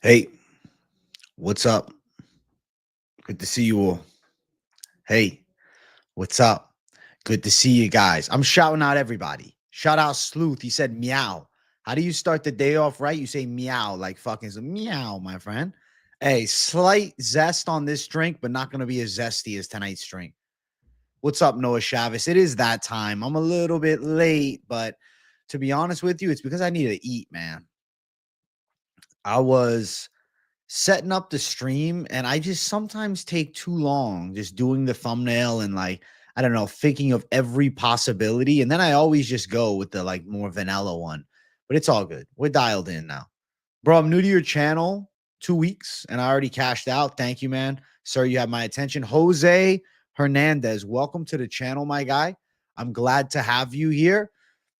Hey, what's up? Good to see you all. Hey, what's up? Good to see you guys. I'm shouting out everybody. Shout out Sleuth. He said meow. How do you start the day off right? You say meow, like fucking meow, my friend. Hey, slight zest on this drink, but not going to be as zesty as tonight's drink. What's up, Noah Chavez? It is that time. I'm a little bit late, but to be honest with you, it's because I need to eat, man. I was setting up the stream and I just sometimes take too long just doing the thumbnail and like I don't know, thinking of every possibility, and then I always just go with the like more vanilla one. But it's all good. We're dialed in now. Bro, I'm new to your channel, 2 weeks, and I already cashed out. Thank you, man. Sir, you have my attention. Jose Hernandez, welcome to the channel, my guy. I'm glad to have you here.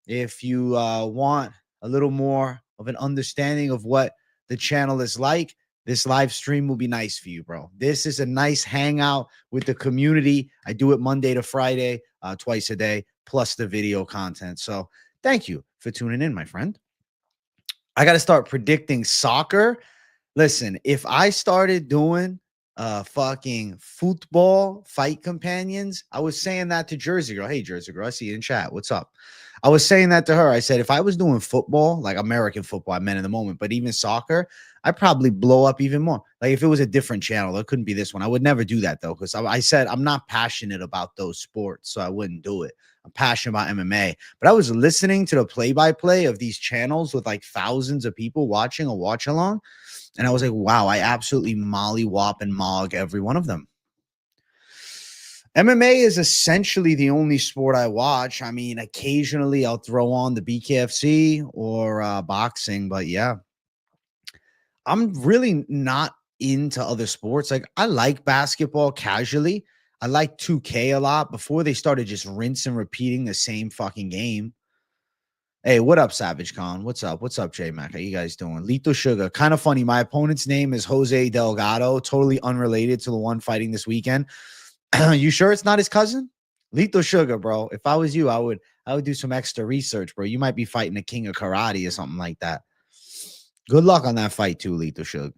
If you want a little more of an understanding of what the channel is like, this live stream will be nice for you, bro. This is a nice hangout with the community. I do it Monday to Friday, twice a day, plus the video content. So thank you for tuning in, my friend. I got to start predicting soccer. Listen, if I started doing fucking football fight companions, I was saying that to Jersey Girl. Hey, Jersey Girl, I see you in chat. What's up? I was saying that to her. I said, if I was doing football, like American football, I meant in the moment, but even soccer, I'd probably blow up even more. Like if it was a different channel, it couldn't be this one. I would never do that though, because I said I'm not passionate about those sports, so I wouldn't do it. I'm passionate about MMA. But I was listening to the play-by-play of these channels with like thousands of people watching a watch along. And I was like, wow, I absolutely mollywop and mog every one of them. MMA is essentially the only sport I watch. I mean, occasionally I'll throw on the BKFC or boxing, but yeah, I'm really not into other sports. Like, I like basketball casually. I like 2K a lot before they started just rinse and repeating the same fucking game. Hey, what up, Savage Khan? What's up? What's up, J Mac? How you guys doing? Lethal Sugar. Kind of funny. My opponent's name is Jose Delgado, totally unrelated to the one fighting this weekend. You sure it's not his cousin? Lethal Sugar, bro. If I was you, I would do some extra research, bro. You might be fighting the king of karate or something like that. Good luck on that fight, too, Lethal Sugar.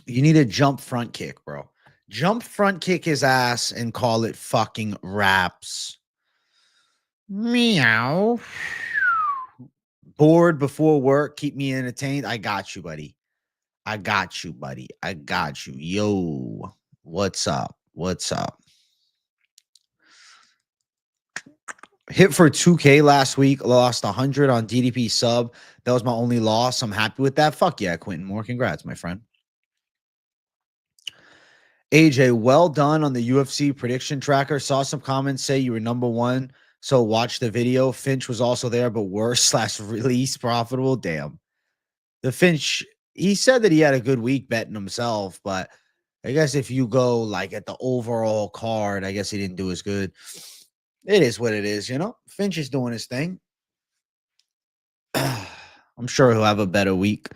You need a jump front kick, bro. Jump front kick his ass and call it fucking raps. Meow. Bored before work, keep me entertained. I got you, buddy. I got you, buddy. I got you. Yo, what's up? What's up? Hit for 2K last week, lost 100 on DDP sub. That was my only loss. I'm happy with that. Fuck yeah, Quentin Moore. Congrats, my friend. AJ, well done on the UFC prediction tracker. Saw some comments say you were #1. So watch the video. Finch was also there, but worse / release profitable. Damn. The Finch, he said that he had a good week betting himself, but I guess if you go like at the overall card, I guess he didn't do as good. It is what it is, you know. Finch is doing his thing. I'm sure he'll have a better week.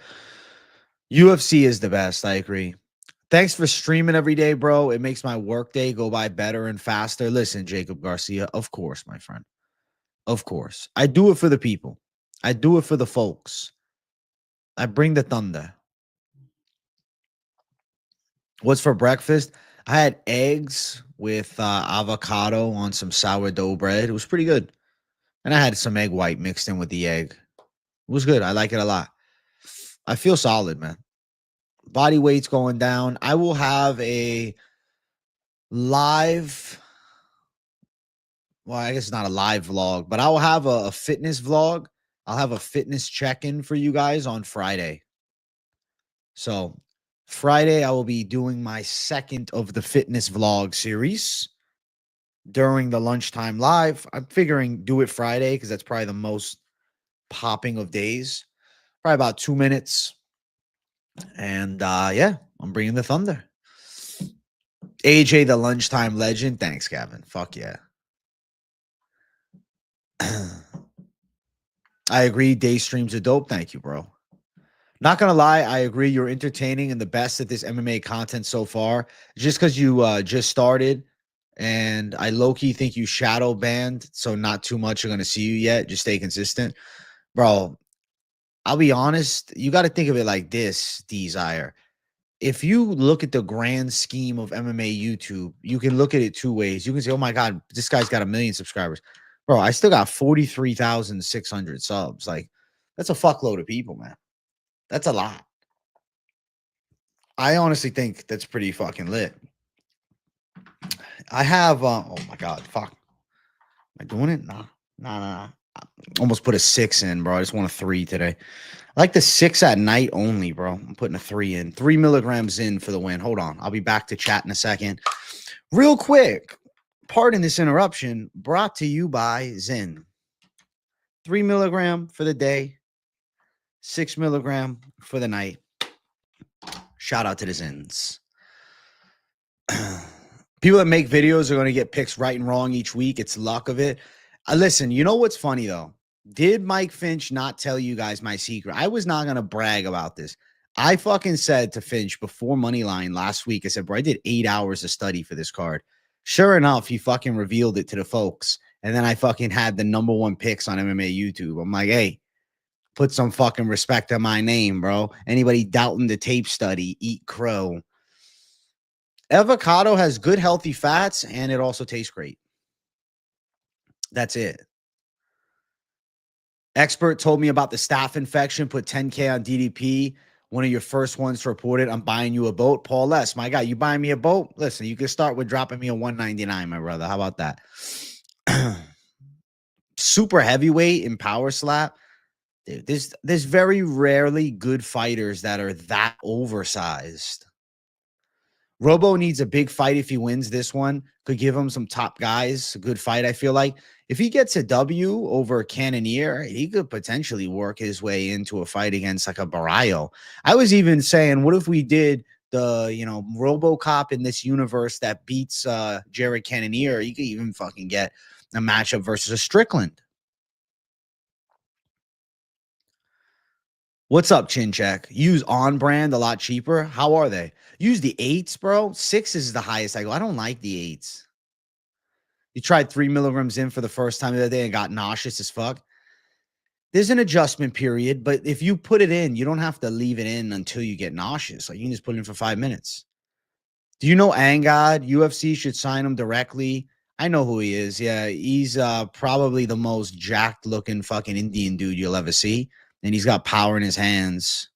UFC is the best. I agree. Thanks for streaming every day, bro. It makes my workday go by better and faster. Listen, Jacob Garcia, of course, my friend. Of course. I do it for the people. I do it for the folks. I bring the thunder. What's for breakfast? I had eggs with avocado on some sourdough bread. It was pretty good. And I had some egg white mixed in with the egg. It was good. I like it a lot. I feel solid, man. Body weight's going down. I will have a live, well, I guess it's not a live vlog, but I'll have a fitness vlog. I'll have a fitness check-in for you guys on Friday. So Friday, I will be doing my second of the fitness vlog series during the lunchtime live. I'm figuring do it Friday because that's probably the most popping of days. Probably about 2 minutes. And yeah, I'm bringing the thunder. AJ, the lunchtime legend. Thanks, Gavin. Fuck yeah. I agree. Day streams are dope. Thank you, bro. Not gonna lie, I agree. You're entertaining and the best at this MMA content so far. Just because you just started, and I low-key think you shadow banned, so not too much are gonna see you yet. Just stay consistent, bro. I'll be honest, you got to think of it like this, Desire. If you look at the grand scheme of MMA YouTube, you can look at it two ways. You can say, oh my God, this guy's got 1 million subscribers. Bro, I still got 43,600 subs. Like, that's a fuckload of people, man. That's a lot. I honestly think that's pretty fucking lit. I have, oh my God, fuck. Am I doing it? Nah. Almost put a 6 in, bro. I just want a 3 today. I like the 6 at night only, bro. I'm putting a 3 in. 3 milligrams in for the win. Hold on. I'll be back to chat in a second. Real quick, pardon this interruption, brought to you by Zen. 3 milligram for the day, 6 milligram for the night. Shout out to the Zens. People that make videos are going to get picks right and wrong each week. It's luck of it. Listen, you know what's funny, though? Did Mike Finch not tell you guys my secret? I was not going to brag about this. I fucking said to Finch before Moneyline last week, I said, bro, I did 8 hours of study for this card. Sure enough, he fucking revealed it to the folks. And then I fucking had the #1 picks on MMA YouTube. I'm like, hey, put some fucking respect on my name, bro. Anybody doubting the tape study, eat crow. Avocado has good, healthy fats, and it also tastes great. That's it. Expert told me about the staph infection. Put 10K on DDP. One of your first ones to report it. I'm buying you a boat. Paul S., my guy, you buying me a boat? Listen, you can start with dropping me a 199, my brother. How about that? Super heavyweight in power slap. Dude, there's very rarely good fighters that are that oversized. Robo needs a big fight if he wins this one. Could give him some top guys. A good fight, I feel like. If he gets a W over Cannonier, he could potentially work his way into a fight against like a Barrio. I was even saying, what if we did the, RoboCop in this universe that beats Jared Cannonier? You could even fucking get a matchup versus a Strickland. What's up, Chin Check? Use On Brand a lot cheaper. How are they? Use the 8s, bro. 6 is the highest I go. I don't like the 8s. You tried 3 milligrams in for the first time the other day and got nauseous as fuck. There's an adjustment period, but if you put it in, you don't have to leave it in until you get nauseous. Like, you can just put it in for 5 minutes. Do you know Angad? UFC should sign him directly. I know who he is. Yeah, he's probably the most jacked looking fucking Indian dude you'll ever see. And he's got power in his hands.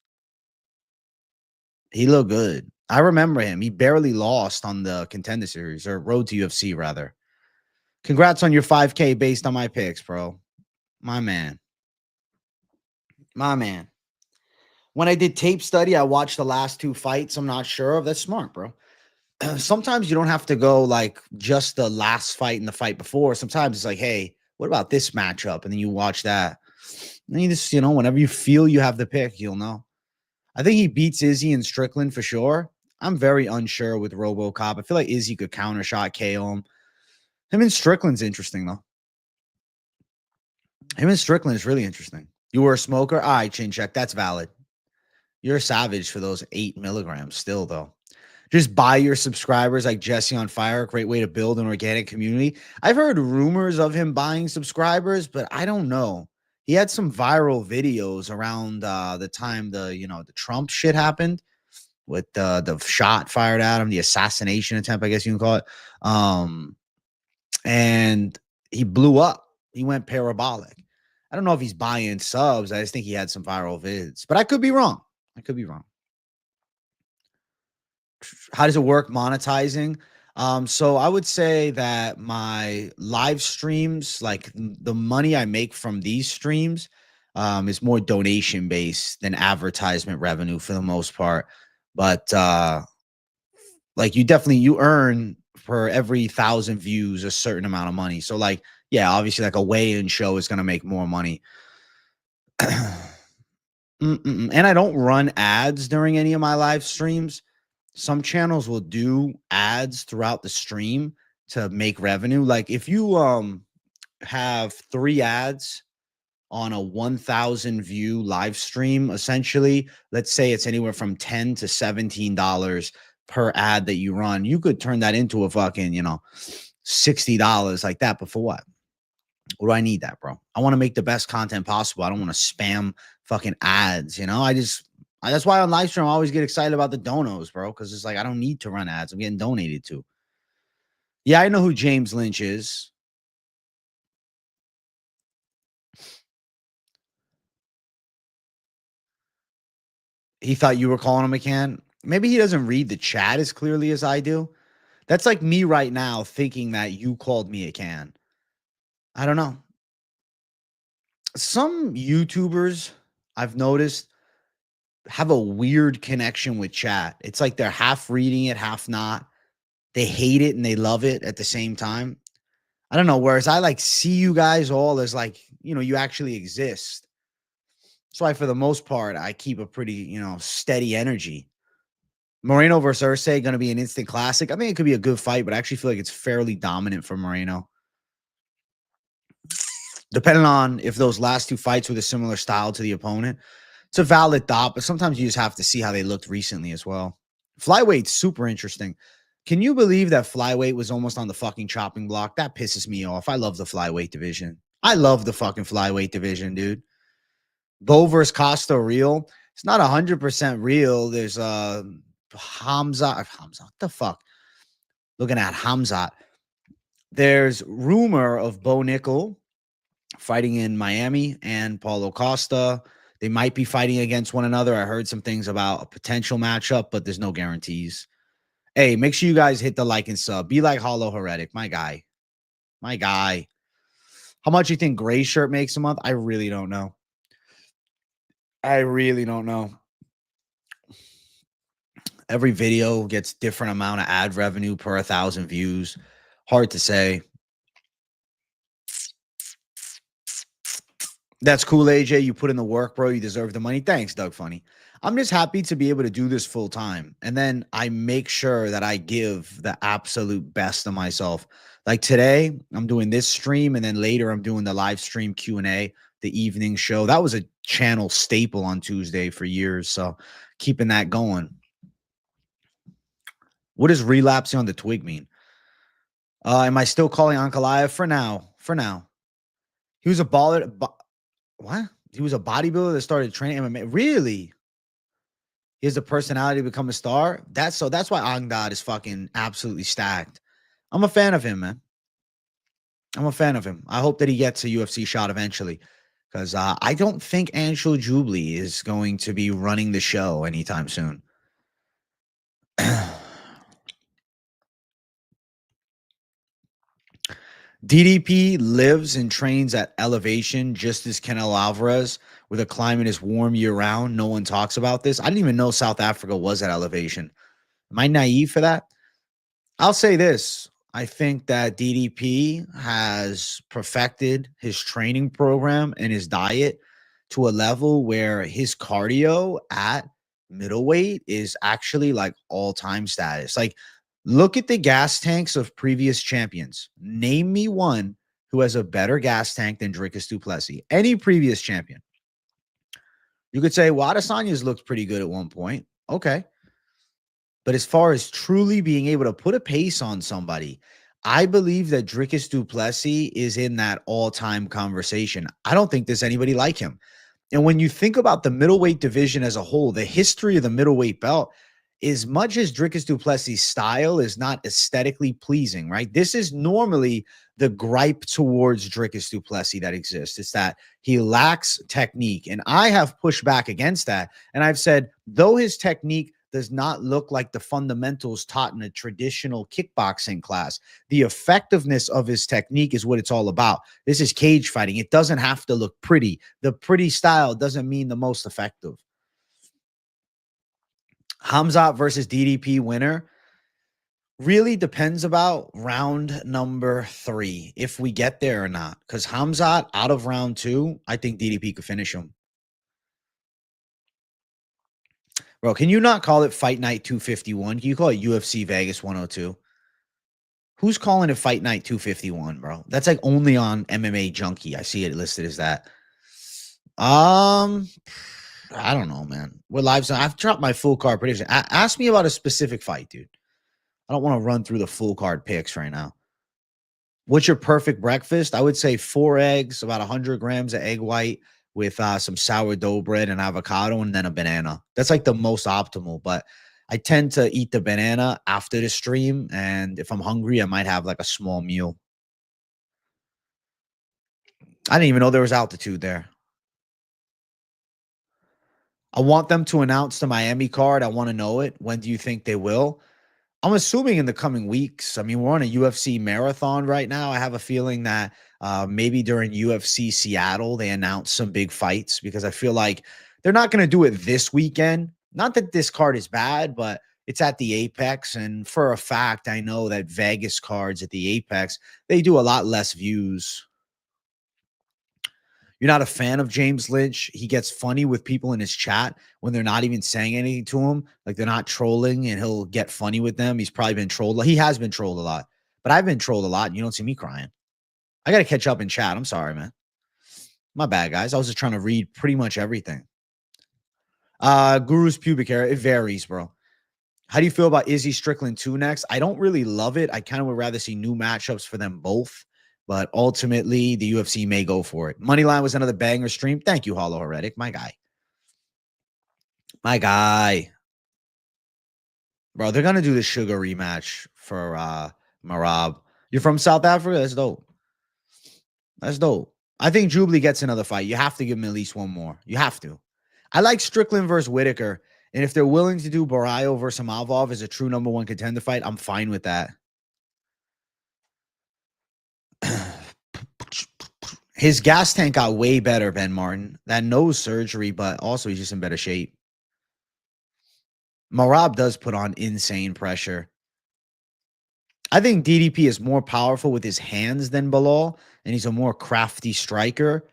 He looked good. I remember him. He barely lost on the Contender Series, or Road to UFC, rather. Congrats on your 5K based on my picks, bro. My man. My man. When I did tape study, I watched the last 2 fights I'm not sure of. That's smart, bro. Sometimes you don't have to go like just the last fight and the fight before. Sometimes it's like, hey, what about this matchup? And then you watch that. And then you just, whenever you feel you have the pick, you'll know. I think he beats Izzy and Strickland for sure. I'm very unsure with RoboCop. I feel like Izzy could counter shot KO him. Him and Strickland's interesting, though. Him and Strickland is really interesting. You were a smoker? All right, Chin Check. That's valid. You're a savage for those 8 milligrams still, though. Just buy your subscribers like Jesse on Fire. Great way to build an organic community. I've heard rumors of him buying subscribers, but I don't know. He had some viral videos around the time the Trump shit happened with the shot fired at him, the assassination attempt, I guess you can call it. And he blew up. He went parabolic. I don't know if he's buying subs. I just think he had some viral vids, but I could be wrong. How does it work monetizing? So I would say that my live streams, like the money I make from these streams, is more donation based than advertisement revenue for the most part. But like you earn for every 1,000 views a certain amount of money. So like, yeah, obviously like a weigh-in show is going to make more money. And I don't run ads during any of my live streams. Some channels will do ads throughout the stream to make revenue. Like if you have 3 ads on a 1,000 view live stream, essentially, let's say it's anywhere from $10 to $17 per ad that you run, you could turn that into a fucking, $60 like that. But for what? What do I need that, bro? I want to make the best content possible. I don't want to spam fucking ads, you know? That's why on Livestream I always get excited about the donos, bro, because it's like I don't need to run ads. I'm getting donated to. Yeah, I know who James Lynch is. He thought you were calling him a can. Maybe he doesn't read the chat as clearly as I do. That's like me right now thinking that you called me a can. I don't know. Some YouTubers I've noticed have a weird connection with chat. It's like they're half reading it, half not. They hate it and they love it at the same time. I don't know. Whereas I like see you guys all as like, you know, you actually exist. That's why for the most part, I keep a pretty, you know, steady energy. Moreno versus Ursay going to be an instant classic. I think it could be a good fight, but I actually feel like it's fairly dominant for Moreno. Depending on if those last two fights with a similar style to the opponent, it's a valid thought, but sometimes you just have to see how they looked recently as well. Flyweight's super interesting. Can you believe that flyweight was almost on the fucking chopping block? That pisses me off. I love the flyweight division. I love the fucking flyweight division, dude. Bo versus Costa real. It's not 100% real. There's Khamzat. What the fuck? Looking at Khamzat. There's rumor of Bo Nickal fighting in Miami and Paulo Costa. They might be fighting against one another. I heard some things about a potential matchup, but there's no guarantees. Hey, make sure you guys hit the like and sub. Be like Hollow Heretic, my guy. My guy. How much you think Gray Shirt makes a month? I really don't know. I really don't know. Every video gets different amount of ad revenue per 1,000 views. Hard to say. That's cool, AJ. You put in the work, bro. You deserve the money. Thanks, Doug Funny. I'm just happy to be able to do this full time. And then I make sure that I give the absolute best of myself. Like today, I'm doing this stream, and then later I'm doing the live stream Q&A, the evening show. That was a channel staple on Tuesday for years. So keeping that going. What does relapsing on the twig mean? Am I still calling Ankalaev? For now. For now. He was a baller. What? He was a bodybuilder that started training MMA. Really? He has the personality to become a star. That's why Angdad is fucking absolutely stacked. I'm a fan of him, man. I'm a fan of him. I hope that he gets a UFC shot eventually, because I don't think Anshul Jubli is going to be running the show anytime soon. DDP lives and trains at elevation just as Canelo Alvarez, where the climate is warm year-round. No one talks about this. I didn't even know South Africa was at elevation. Am I naive for that? I'll say this. I think that DDP has perfected his training program and his diet to a level where his cardio at middleweight is actually like all-time status. Like, look at the gas tanks of previous champions. Name me one who has a better gas tank than Dricus du Plessis. Any previous champion. You could say, well, Adesanya's looked pretty good at one point. Okay. But as far as truly being able to put a pace on somebody, I believe that Dricus du Plessis is in that all-time conversation. I don't think there's anybody like him. And when you think about the middleweight division as a whole, the history of the middleweight belt, as much as Dricus du Plessis' style is not aesthetically pleasing, right? This is normally the gripe towards Dricus du Plessis that exists. It's that he lacks technique. And I have pushed back against that. And I've said, though his technique does not look like the fundamentals taught in a traditional kickboxing class, the effectiveness of his technique is what it's all about. This is cage fighting. It doesn't have to look pretty. The pretty style doesn't mean the most effective. Khamzat versus DDP winner really depends about round number 3, if we get there or not. Because Khamzat out of round 2, I think DDP could finish him. Bro, can you not call it Fight Night 251? Can you call it UFC Vegas 102? Who's calling it Fight Night 251, bro? That's like only on MMA Junkie. I see it listed as that. I don't know, man. We're live. So I've dropped my full card prediction. Ask me about a specific fight, dude. I don't want to run through the full card picks right now. What's your perfect breakfast? I would say 4 eggs, about 100 grams of egg white with some sourdough bread and avocado, and then a banana. That's like the most optimal, but I tend to eat the banana after the stream, and if I'm hungry, I might have like a small meal. I didn't even know there was altitude there. I want them to announce the Miami card. I want to know it. When do you think they will? I'm assuming in the coming weeks. I mean, we're on a UFC marathon right now. I have a feeling that maybe during UFC Seattle, they announce some big fights because I feel like they're not going to do it this weekend. Not that this card is bad, but it's at the Apex. And for a fact, I know that Vegas cards at the Apex, they do a lot less views. You're not a fan of James Lynch. He gets funny with people in his chat when they're not even saying anything to him. Like they're not trolling and he'll get funny with them. He's probably been trolled. He has been trolled a lot, but I've been trolled a lot and you don't see me crying. I got to catch up in chat. I'm sorry, man. My bad, guys. I was just trying to read pretty much everything. Guru's pubic hair. It varies, bro. How do you feel about Izzy Strickland 2 next? I don't really love it. I kind of would rather see new matchups for them both. But ultimately, the UFC may go for it. Moneyline was another banger stream. Thank you, Hollow Heretic. My guy. My guy. Bro, they're going to do the Sugar rematch for Marab. You're from South Africa? That's dope. That's dope. I think Jubilee gets another fight. You have to give him at least one more. You have to. I like Strickland versus Whitaker. And if they're willing to do Barrio versus Malvov as a true number 1 contender fight, I'm fine with that. His gas tank got way better, Ben Martin. That nose surgery, but also he's just in better shape. Marab does put on insane pressure. I think DDP is more powerful with his hands than Bilal, and he's a more crafty striker.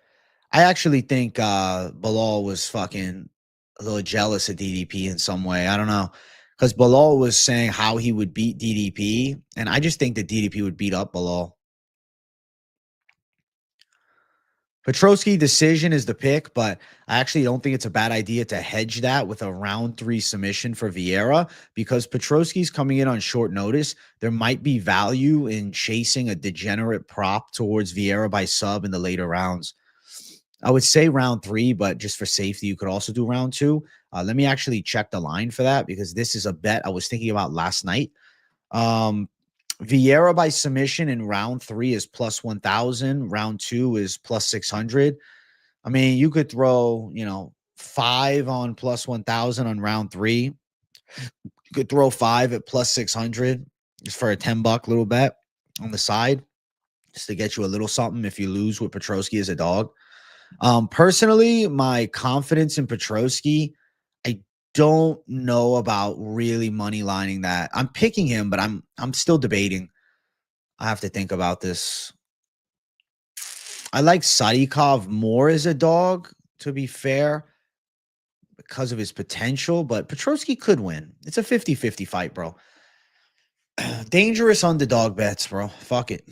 I actually think Bilal was fucking a little jealous of DDP in some way. I don't know. Because Bilal was saying how he would beat DDP, and I just think that DDP would beat up Bilal. Petrosky decision is the pick, but I actually don't think it's a bad idea to hedge that with a round 3 submission for Vieira because Petrosky's coming in on short notice. There might be value in chasing a degenerate prop towards Vieira by sub in the later rounds. I would say round 3, but just for safety, you could also do round 2. Let me actually check the line for that because this is a bet I was thinking about last night. Vieira by submission in round 3 is plus 1,000. Round 2 is plus 600. I mean, you could throw, 5 on plus 1,000 on round 3. You could throw 5 at plus 600 just for a $10 little bet on the side just to get you a little something if you lose with Petrosky as a dog. Personally, my confidence in Petrosky, I don't know about really money lining that. I'm picking him, but I'm still debating. I have to think about this. I like Sadikov more as a dog, to be fair, because of his potential, but Petrosky could win. It's a 50-50 fight, bro. Dangerous underdog bets, bro. Fuck it.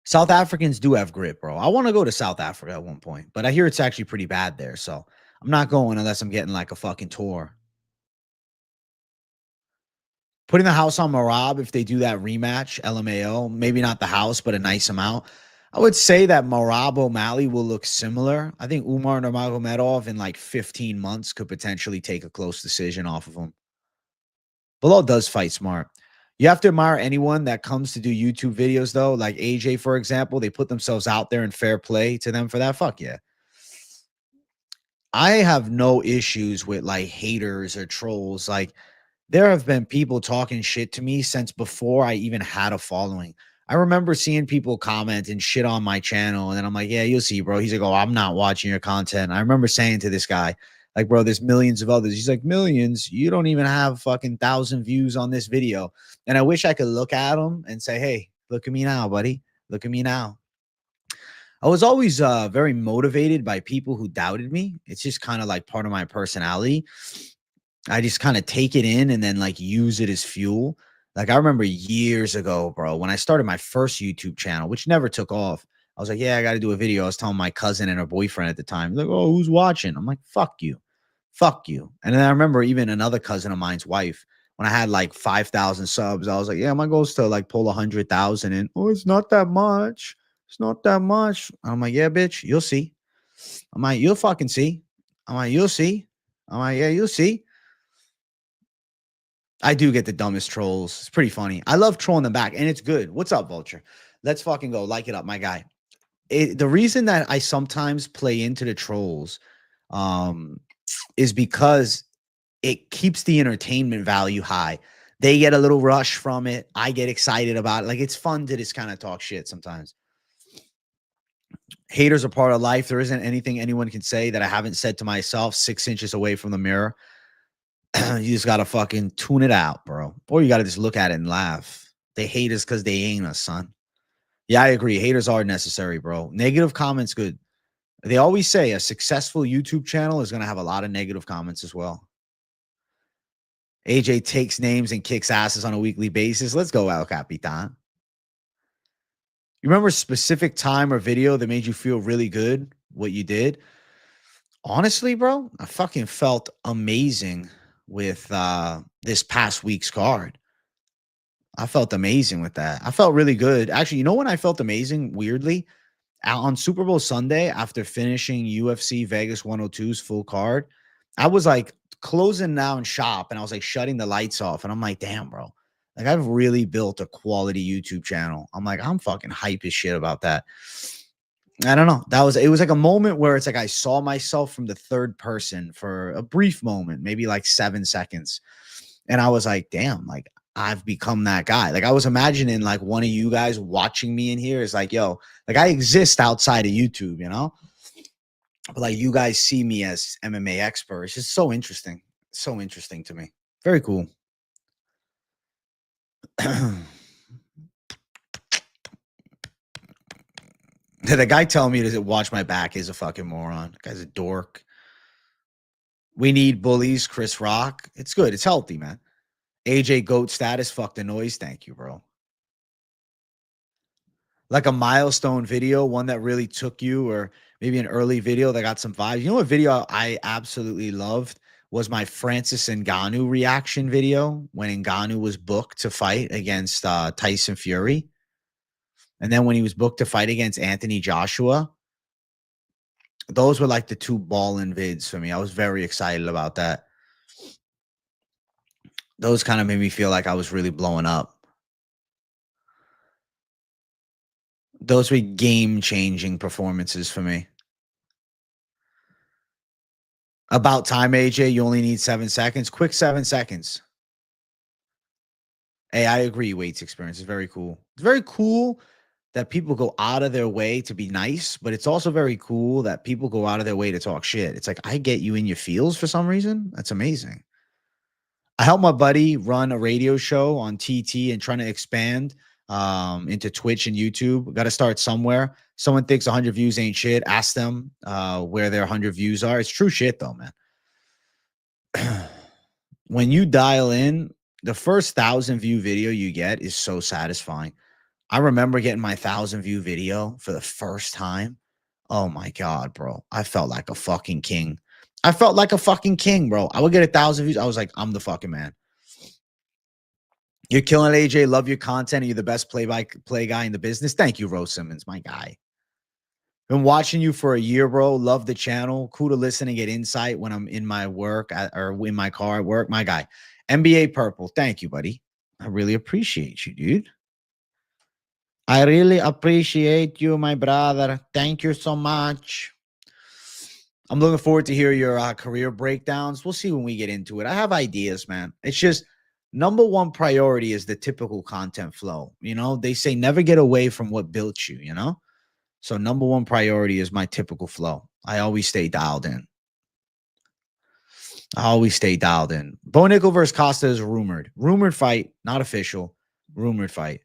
South Africans do have grit, bro. I want to go to South Africa at one point, but I hear it's actually pretty bad there, so I'm not going unless I'm getting like a fucking tour. Putting the house on Marab if they do that rematch, LMAO, maybe not the house, but a nice amount. I would say that Marab O'Malley will look similar. I think Umar Nurmagomedov in like 15 months could potentially take a close decision off of him. Bilal does fight smart. You have to admire anyone that comes to do YouTube videos, though. Like AJ, for example, they put themselves out there and fair play to them for that. Fuck yeah. I have no issues with like haters or trolls. Like there have been people talking shit to me since before I even had a following. I remember seeing people comment and shit on my channel. And then I'm like, yeah, you'll see, bro. He's like, oh, I'm not watching your content. I remember saying to this guy, like, bro, there's millions of others. He's like, millions? You don't even have fucking 1,000 views on this video. And I wish I could look at him and say, hey, look at me now, buddy. Look at me now. I was always very motivated by people who doubted me. It's just kind of like part of my personality. I just kind of take it in and then like use it as fuel. Like I remember years ago, bro, when I started my first YouTube channel, which never took off. I was like, yeah, I got to do a video. I was telling my cousin and her boyfriend at the time, like, oh, who's watching? I'm like, fuck you. Fuck you. And then I remember even another cousin of mine's wife when I had like 5,000 subs, I was like, yeah, my goal is to like pull 100,000 and oh, it's not that much. It's not that much. I'm like, yeah, bitch, you'll see. I'm like, you'll fucking see. I'm like, you'll see. I'm like, yeah, you'll see. I do get the dumbest trolls. It's pretty funny. I love trolling them back, and it's good. What's up, Vulture? Let's fucking go. Like it up, my guy. The reason that I sometimes play into the trolls is because it keeps the entertainment value high. They get a little rush from it. I get excited about it. Like, it's fun to just kind of talk shit sometimes. Haters are part of life. There isn't anything anyone can say that I haven't said to myself 6 inches away from the mirror. You just got to fucking tune it out, bro. Or you got to just look at it and laugh. They hate us because they ain't us, son. Yeah, I agree. Haters are necessary, bro. Negative comments, good. They always say a successful YouTube channel is going to have a lot of negative comments as well. AJ takes names and kicks asses on a weekly basis. Let's go, El Capitan. You remember a specific time or video that made you feel really good, what you did? Honestly, bro, I fucking felt amazing with this past week's card. I felt amazing with that. I felt really good. Actually, you know when I felt amazing, weirdly? On Super Bowl Sunday, after finishing UFC Vegas 102's full card, I was like closing down shop and I was like shutting the lights off. And I'm like, damn, bro. Like, I've really built a quality YouTube channel. I'm like, I'm fucking hype as shit about that. I don't know. It was like a moment where it's like I saw myself from the third person for a brief moment, maybe like 7 seconds. And I was like, damn, like I've become that guy. Like, I was imagining like one of you guys watching me in here is like, yo, like I exist outside of YouTube, you know? But like you guys see me as MMA expert. It's just so interesting. So interesting to me. Very cool. The guy telling me to watch my back is a fucking moron. The guy's a dork. We need bullies, Chris Rock. It's good. It's healthy, man. AJ GOAT status. Fuck the noise. Thank you, bro. Like a milestone video, one that really took you, or maybe an early video that got some vibes. You know what video I absolutely loved was my Francis Ngannou reaction video when Ngannou was booked to fight against Tyson Fury. And then when he was booked to fight against Anthony Joshua. Those were like the two ballin' vids for me. I was very excited about that. Those kind of made me feel like I was really blowing up. Those were game-changing performances for me. About time, AJ. You only need 7 seconds. Quick 7 seconds. Hey, I agree. Weights experience is very cool. It's very cool that people go out of their way to be nice, but it's also very cool that people go out of their way to talk shit. It's like, I get you in your feels for some reason. That's amazing. I helped my buddy run a radio show on TT and trying to expand into Twitch and YouTube. Got to start somewhere. Someone thinks 100 views ain't shit. Ask them where their 100 views are. It's true shit though, man. When you dial in, the first 1,000 view video you get is so satisfying. I remember getting my 1,000 view video for the first time. Oh my God, bro. I felt like a fucking king. I felt like a fucking king, bro. I would get 1,000 views. I was like, I'm the fucking man. You're killing it, AJ. Love your content. You're the best play-by-play guy in the business. Thank you, Rose Simmons, my guy. Been watching you for a year, bro. Love the channel. Cool to listen and get insight when I'm in my work or in my car at work. My guy. NBA Purple. Thank you, buddy. I really appreciate you, dude. I really appreciate you, my brother. Thank you so much. I'm looking forward to hear your career breakdowns. We'll see when we get into it. I have ideas, man. It's just number one priority is the typical content flow. You know, they say never get away from what built you, you know? So number one priority is my typical flow. I always stay dialed in. Bo Nickal versus Costa is rumored. Rumored fight, not official. Rumored fight.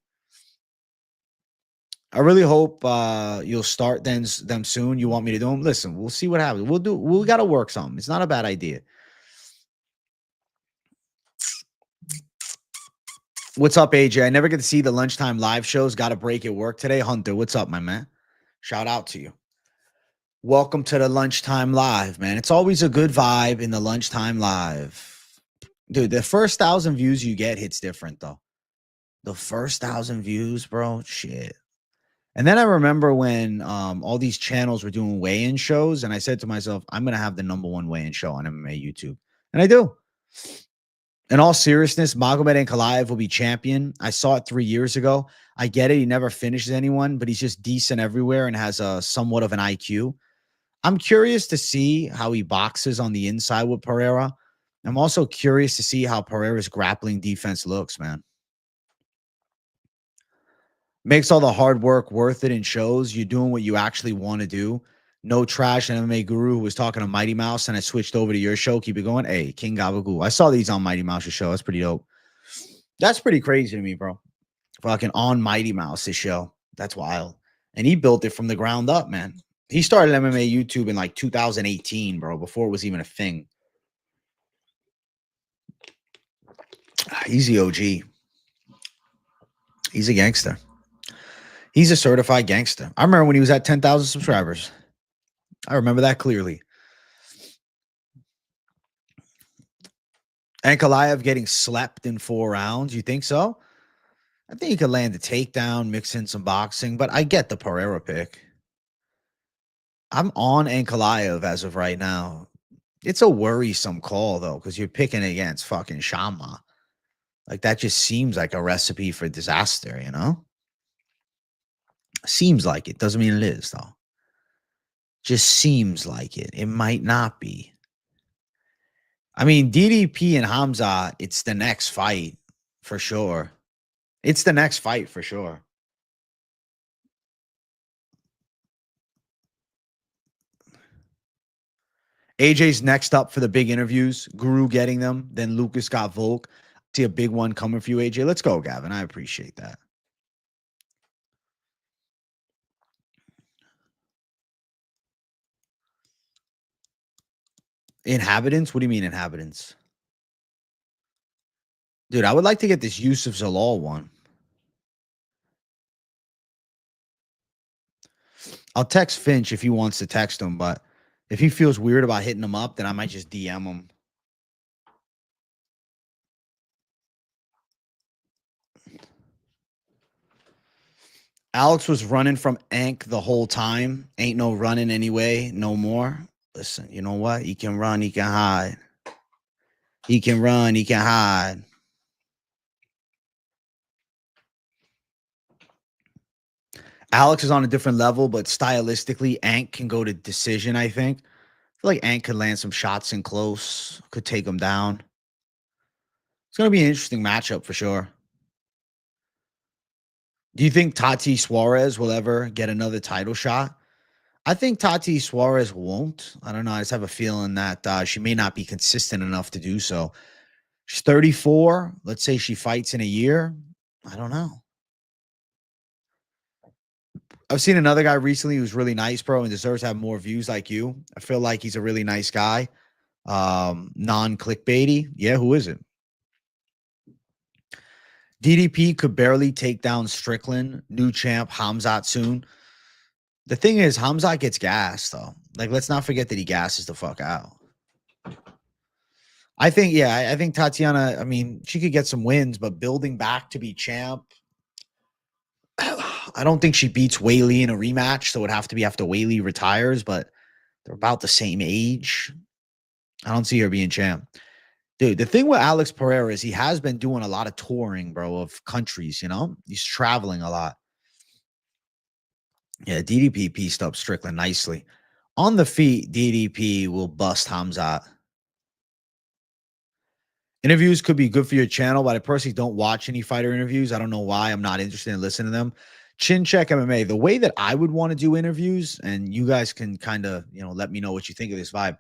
I really hope you'll start them soon. You want me to do them? Listen, we'll see what happens. We got to work something. It's not a bad idea. What's up, AJ? I never get to see the lunchtime live shows. Got a break at work today. Hunter, what's up, my man? Shout out to you. Welcome to the lunchtime live, man. It's always a good vibe in the lunchtime live. Dude, the first 1,000 views you get hits different though. The first 1,000 views, bro, shit. And then I remember when all these channels were doing weigh-in shows, and I said to myself, I'm gonna have the #1 weigh-in show on MMA YouTube. And I do. In all seriousness, Magomed Ankalaev will be champion. I saw it 3 years ago. I get it. He never finishes anyone, but he's just decent everywhere and has a somewhat of an IQ. I'm curious to see how he boxes on the inside with Pereira. I'm also curious to see how Pereira's grappling defense looks, man. Makes all the hard work worth it and shows you're doing what you actually want to do. No trash and MMA Guru who was talking to Mighty Mouse, and I switched over to your show. Keep it going. Hey, King Gabagoo. I saw these on Mighty Mouse's show. That's pretty dope. That's pretty crazy to me, bro. Fucking on Mighty Mouse's show. That's wild. And he built it from the ground up, man. He started MMA YouTube in like 2018, bro, before it was even a thing. He's the OG. He's a gangster. He's a certified gangster. I remember when he was at 10,000 subscribers. I remember that clearly. Ankalaev getting slept in 4 rounds. You think so? I think he could land a takedown, mix in some boxing, but I get the Pereira pick. I'm on Ankalaev as of right now. It's a worrisome call, though, because you're picking against fucking Shama. Like, that just seems like a recipe for disaster, you know? Seems like it. Doesn't mean it is, though. Just seems like it. It might not be. I mean, DDP and Khamzat, it's the next fight for sure. It's the next fight for sure. AJ's next up for the big interviews. Guru getting them. Then Lucas got Volk. See a big one coming for you, AJ. Let's go, Gavin. I appreciate that. Inhabitants? What do you mean inhabitants? Dude, I would like to get this Yusuf Zalal one. I'll text Finch if he wants to text him, but if he feels weird about hitting him up, then I might just DM him. Alex was running from Ank the whole time. Ain't no running anyway, no more. Listen, you know what? He can run, he can hide. He can run, he can hide. Alex is on a different level, but stylistically, Ank can go to decision, I think. I feel like Ank could land some shots in close, could take him down. It's going to be an interesting matchup for sure. Do you think Tati Suarez will ever get another title shot? I think Tati Suarez won't. I don't know. I just have a feeling that she may not be consistent enough to do so. She's 34. Let's say she fights in a year. I don't know. I've seen another guy recently who's really nice, bro, and deserves to have more views like you. I feel like he's a really nice guy. Non-clickbaity. Yeah, who is it? DDP could barely take down Strickland. New champ, Khamzat soon. The thing is, Khamzat gets gassed, though. Like, let's not forget that he gasses the fuck out. I think, yeah, I think Tatiana, I mean, she could get some wins, but building back to be champ, I don't think she beats Whaley in a rematch, so it would have to be after Whaley retires, but they're about the same age. I don't see her being champ. Dude, the thing with Alex Pereira is he has been doing a lot of touring, bro, of countries, you know? He's traveling a lot. Yeah, DDP pieced up Strickland nicely. On the feet, DDP will bust Khamzat. Interviews could be good for your channel, but I personally don't watch any fighter interviews. I don't know why. I'm not interested in listening to them. Chin Check MMA. The way that I would want to do interviews, and you guys can kind of, you know, let me know what you think of this vibe.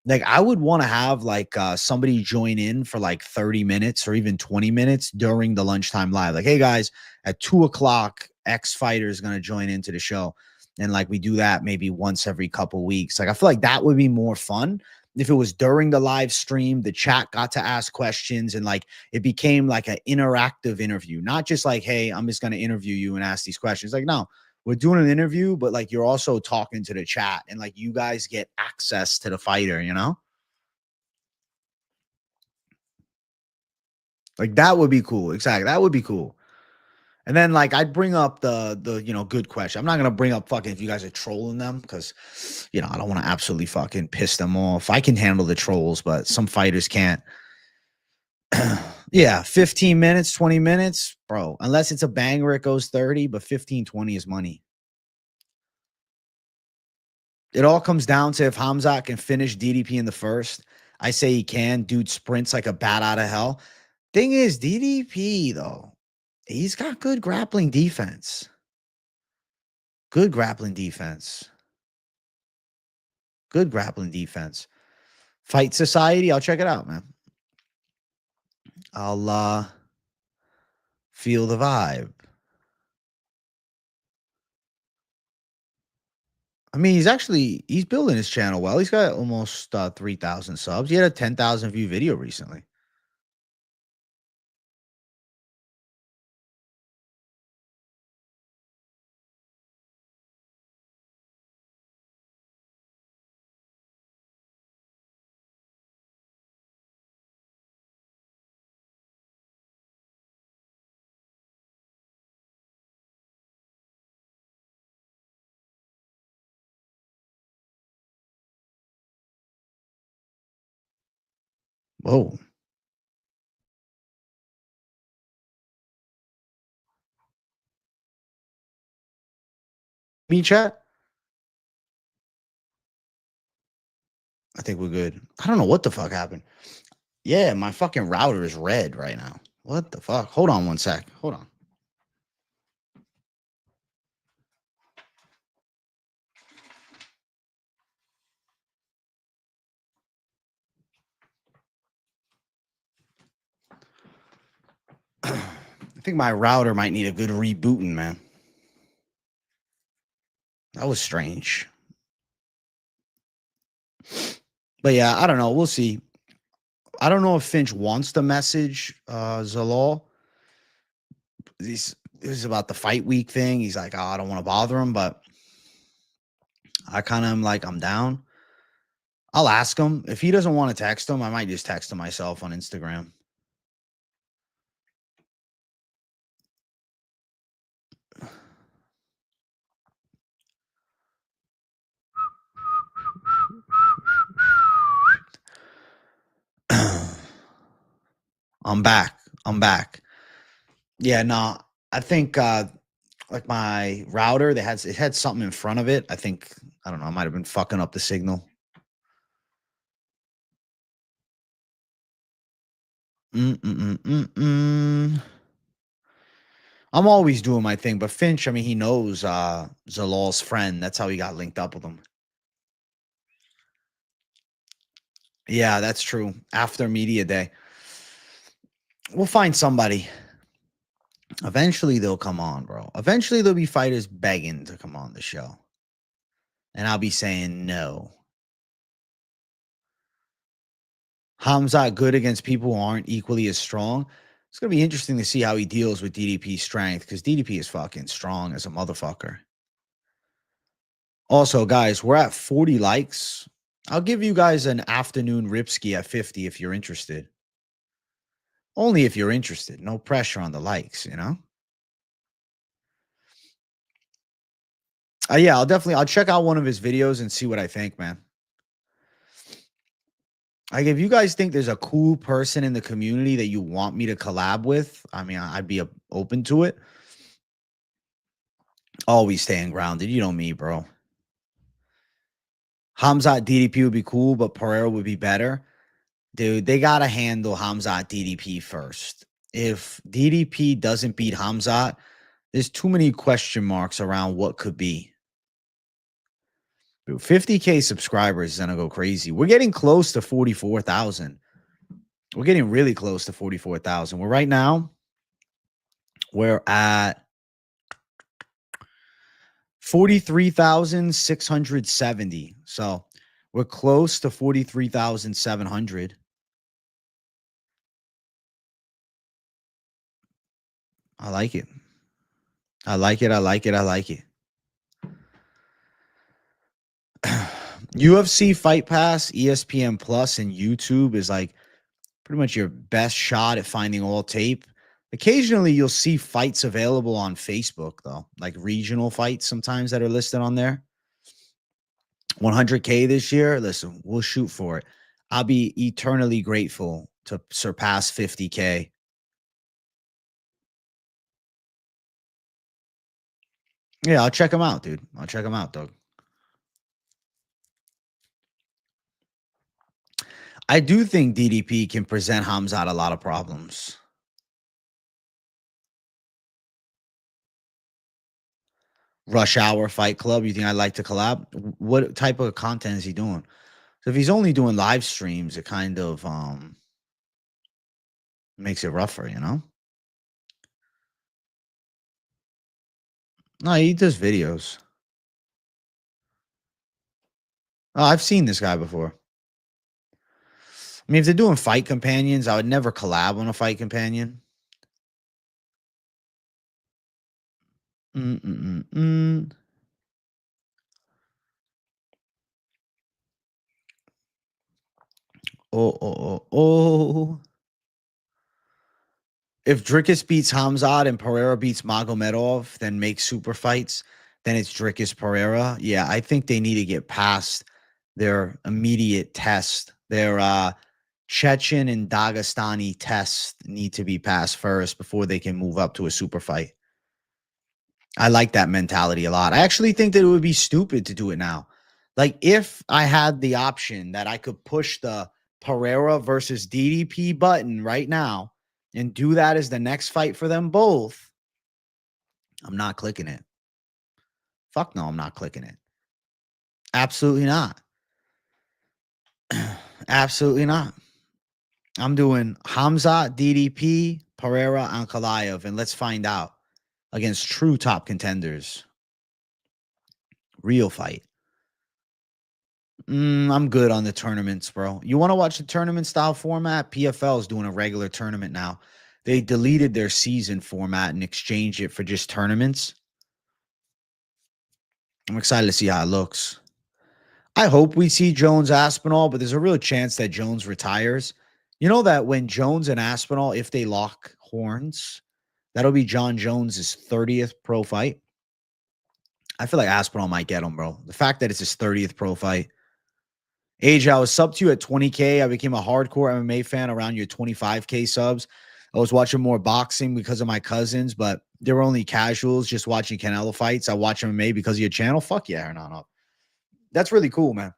Like, I would want to have like somebody join in for like 30 minutes or even 20 minutes during the lunchtime live. Like, hey guys, at 2:00, X fighter is going to join into the show. And like we do that maybe once every couple weeks. Like, I feel like that would be more fun if it was during the live stream, the chat got to ask questions and like it became like an interactive interview, not just like, hey, I'm just going to interview you and ask these questions. Like, no, we're doing an interview, but like you're also talking to the chat and like you guys get access to the fighter, you know? Like that would be cool. Exactly. That would be cool. And then like I'd bring up the good question. I'm not gonna bring up fucking if you guys are trolling them because I don't want to absolutely fucking piss them off. I can handle the trolls, but some fighters can't. Yeah, 15 minutes, 20 minutes, bro. Unless it's a banger, it goes 30, but 15, 20 is money. It all comes down to if Khamzat can finish DDP in the first. I say he can. Dude sprints like a bat out of hell. Thing is, DDP, though, he's got good grappling defense. Good grappling defense. Good grappling defense. Fight Society, I'll check it out, man. I'll feel the vibe. I mean, he's building his channel well. He's got almost 3,000 subs. He had a 10,000 view video recently. Whoa. Me chat? I think we're good. I don't know what the fuck happened. Yeah, my fucking router is red right now. What the fuck? Hold on one sec. Hold on. I think my router might need a good rebooting, man. That was strange. But yeah, I don't know. We'll see. I don't know if Finch wants to message Zalal. This is about the fight week thing. He's like, oh, I don't want to bother him, but I kind of am like, I'm down. I'll ask him. If he doesn't want to text him, I might just text him myself on Instagram. I'm back. I'm back. Yeah, no, I think like my router, it had something in front of it. I think, I don't know, I might have been fucking up the signal. I'm always doing my thing, but Finch, I mean, he knows Zalal's friend. That's how he got linked up with him. Yeah, that's true. After media day. We'll find somebody. Eventually they'll come on, bro. Eventually there'll be fighters begging to come on the show. And I'll be saying no. Khamzat good against people who aren't equally as strong. It's going to be interesting to see how he deals with DDP's strength because DDP is fucking strong as a motherfucker. Also, guys, we're at 40 likes. I'll give you guys an afternoon Ripski at 50 if you're interested. Only if you're interested. No pressure on the likes, you know? Yeah, I'll check out one of his videos and see what I think, man. Like, if you guys think there's a cool person in the community that you want me to collab with, I mean, I'd be open to it. Always staying grounded. You know me, bro. Khamzat DDP would be cool, but Pereira would be better. Dude, they got to handle Khamzat DDP first. If DDP doesn't beat Khamzat, there's too many question marks around what could be. Dude, 50K subscribers is going to go crazy. We're getting close to 44,000. We're getting really close to 44,000. We're at 43,670. So we're close to 43,700. I like it. I like it. I like it. I like it. UFC Fight Pass, ESPN Plus, and YouTube is like pretty much your best shot at finding all tape. Occasionally, you'll see fights available on Facebook, though, like regional fights sometimes that are listed on there. 100K this year. Listen, we'll shoot for it. I'll be eternally grateful to surpass 50K. Yeah, I'll check them out, dude. I'll check them out, Doug. I do think DDP can present Khamzat a lot of problems. Rush Hour Fight Club. You think I'd like to collab? What type of content is he doing? So if he's only doing live streams, it kind of makes it rougher, you know? No, he does videos. Oh, I've seen this guy before. I mean, if they're doing fight companions, I would never collab on a fight companion. Mm-mm-mm-mm. Oh. If Dricus beats Khamzat and Pereira beats Magomedov, then make super fights, then it's Dricus Pereira. Yeah, I think they need to get past their immediate test. Their Chechen and Dagestani tests need to be passed first before they can move up to a super fight. I like that mentality a lot. I actually think that it would be stupid to do it now. Like, if I had the option that I could push the Pereira versus DDP button right now and do that as the next fight for them both, I'm not clicking it. Fuck no, I'm not clicking it. Absolutely not. Absolutely not. I'm doing Khamzat, DDP, Pereira, Ankalaev, and let's find out against true top contenders. Real fight. I'm good on the tournaments, bro. You want to watch the tournament style format? PFL is doing a regular tournament now. They deleted their season format and exchanged it for just tournaments. I'm excited to see how it looks. I hope we see Jones Aspinall, but there's a real chance that Jones retires. You know that when Jones and Aspinall, if they lock horns, that'll be John Jones's 30th pro fight. I feel like Aspinall might get him, bro. The fact that it's his 30th pro fight. Age, I was sub to you at 20K. I became a hardcore MMA fan around your 25K subs. I was watching more boxing because of my cousins, but they were only casuals just watching Canelo fights. I watch MMA because of your channel. Fuck yeah, Hernan. That's really cool, man.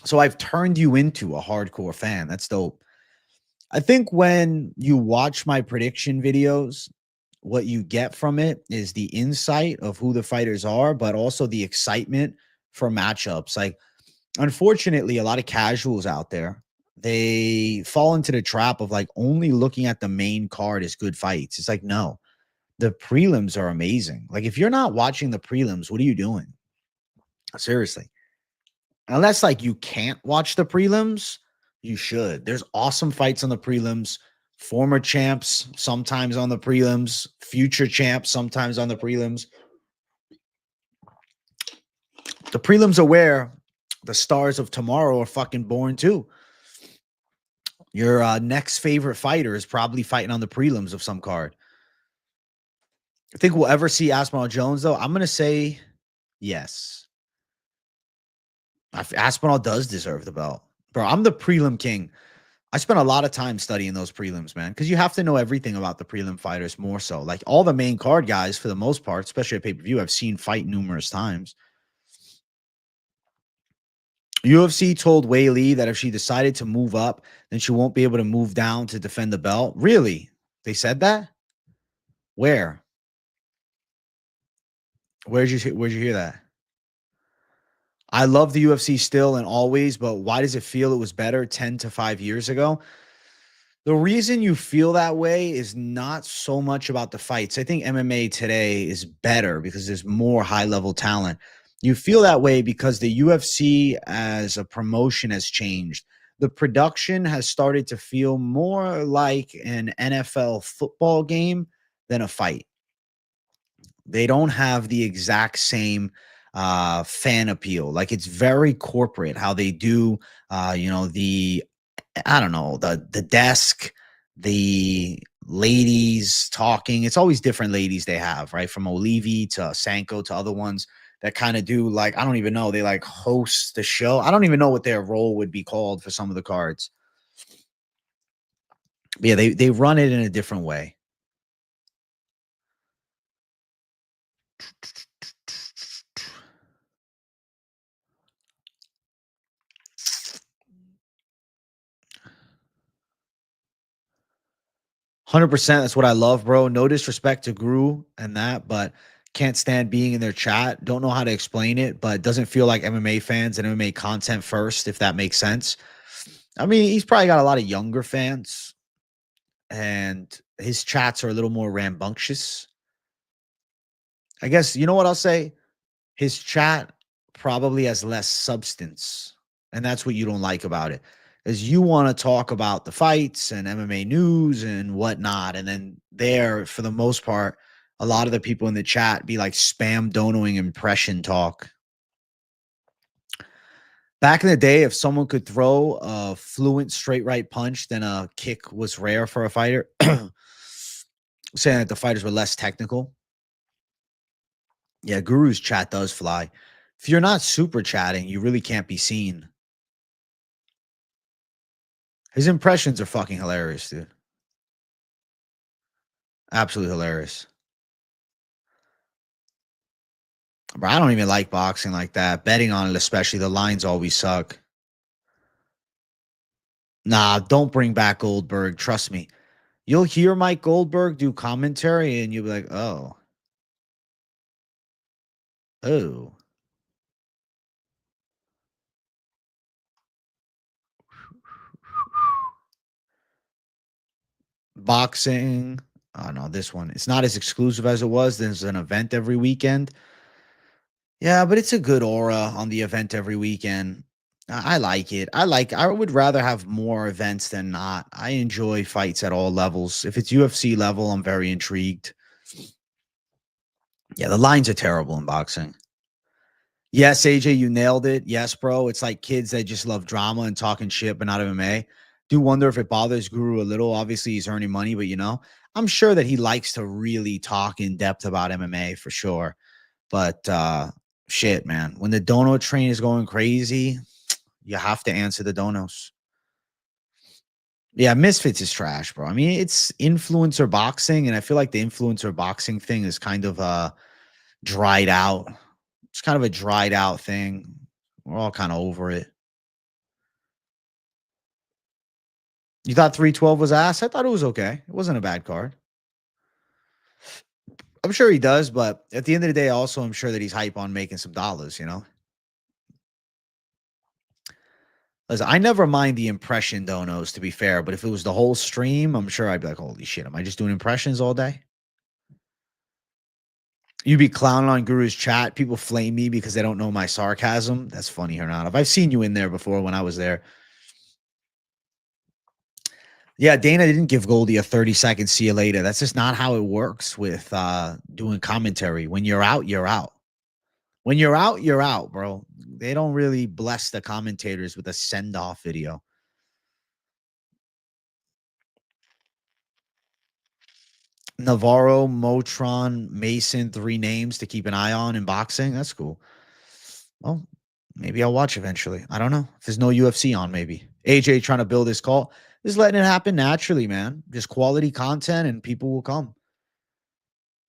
So I've turned you into a hardcore fan. That's dope. I think when you watch my prediction videos, what you get from it is the insight of who the fighters are, but also the excitement for matchups. Like, unfortunately, a lot of casuals out there, they fall into the trap of like only looking at the main card as good fights. It's like, no, the prelims are amazing. Like, if you're not watching the prelims, what are you doing? Seriously. Unless like you can't watch the prelims, you should. There's awesome fights on the prelims. Former champs sometimes on the prelims. Future champs sometimes on the prelims. The prelims are where the stars of tomorrow are fucking born too. Your next favorite fighter is probably fighting on the prelims of some card. I think we'll ever see Aspinall Jones, though. I'm going to say yes. Aspinall does deserve the belt. Bro, I'm the prelim king. I spent a lot of time studying those prelims, man, because you have to know everything about the prelim fighters more so. Like, all the main card guys, for the most part, especially at pay-per-view, I've seen fight numerous times. UFC told Wei Li that if she decided to move up, then she won't be able to move down to defend the belt. Really? They said that? Where? Where'd you hear that? I love the UFC still and always, but why does it feel it was better 10 to 5 years ago? The reason you feel that way is not so much about the fights. I think MMA today is better because there's more high-level talent. You feel that way because the UFC as a promotion has changed. The production has started to feel more like an NFL football game than a fight. They don't have the exact same fan appeal. Like, it's very corporate how they do, the I don't know, the desk, the ladies talking. It's always different ladies they have, right? From Olivi to Sanko to other ones that kind of do like, I don't even know, they like host the show. I don't even know what their role would be called for some of the cards. But yeah, they run it in a different way. %. That's what I love, bro. No disrespect to Guru and that, but can't stand being in their chat. Don't know how to explain it, but doesn't feel like MMA fans and MMA content first, if that makes sense. I mean, he's probably got a lot of younger fans, and his chats are a little more rambunctious. I guess, you know what I'll say? His chat probably has less substance, and that's what you don't like about it. Is you want to talk about the fights and MMA news and whatnot, and then there, for the most part, a lot of the people in the chat be like spam donoing impression talk. Back in the day, if someone could throw a fluent straight right punch, then a kick was rare for a fighter. Saying that the fighters were less technical. Yeah, Guru's chat does fly. If you're not super chatting, you really can't be seen. His impressions are fucking hilarious, dude. Absolutely hilarious. Bro, I don't even like boxing like that. Betting on it, especially, the lines always suck. Nah, don't bring back Goldberg. Trust me. You'll hear Mike Goldberg do commentary and you'll be like, oh. Oh. Boxing. Oh, no, this one. It's not as exclusive as it was. There's an event every weekend. Yeah, but it's a good aura on the event every weekend. I like it. I would rather have more events than not. I enjoy fights at all levels. If it's UFC level, I'm very intrigued. Yeah, the lines are terrible in boxing. Yes, AJ, you nailed it. Yes, bro. It's like kids that just love drama and talking shit, but not MMA. Do wonder if it bothers Guru a little. Obviously, he's earning money, but I'm sure that he likes to really talk in depth about MMA for sure. But shit, man, when the dono train is going crazy, you have to answer the donos. Yeah, Misfits is trash, bro. I mean, it's influencer boxing, and I feel like the influencer boxing thing is kind of dried out. It's kind of a dried out thing. We're all kind of over it. You thought 312 was ass? I thought it was okay. It wasn't a bad card. I'm sure he does, but at the end of the day, also, I'm sure that he's hype on making some dollars, Listen, I never mind the impression donos, to be fair, but if it was the whole stream, I'm sure I'd be like, holy shit, am I just doing impressions all day? You be clowning on Guru's chat. People flame me because they don't know my sarcasm. That's funny or not. I've seen you in there before when I was there. Yeah, Dana didn't give Goldie a 30-second see you later. That's just not how it works with doing commentary. When you're out, you're out. When you're out, bro. They don't really bless the commentators with a send-off video. Navarro, Motron, Mason, 3 names to keep an eye on in boxing. That's cool. Well, maybe I'll watch eventually. I don't know. If there's no UFC on, maybe. AJ trying to build his call. Just letting it happen naturally, man. Just quality content and people will come.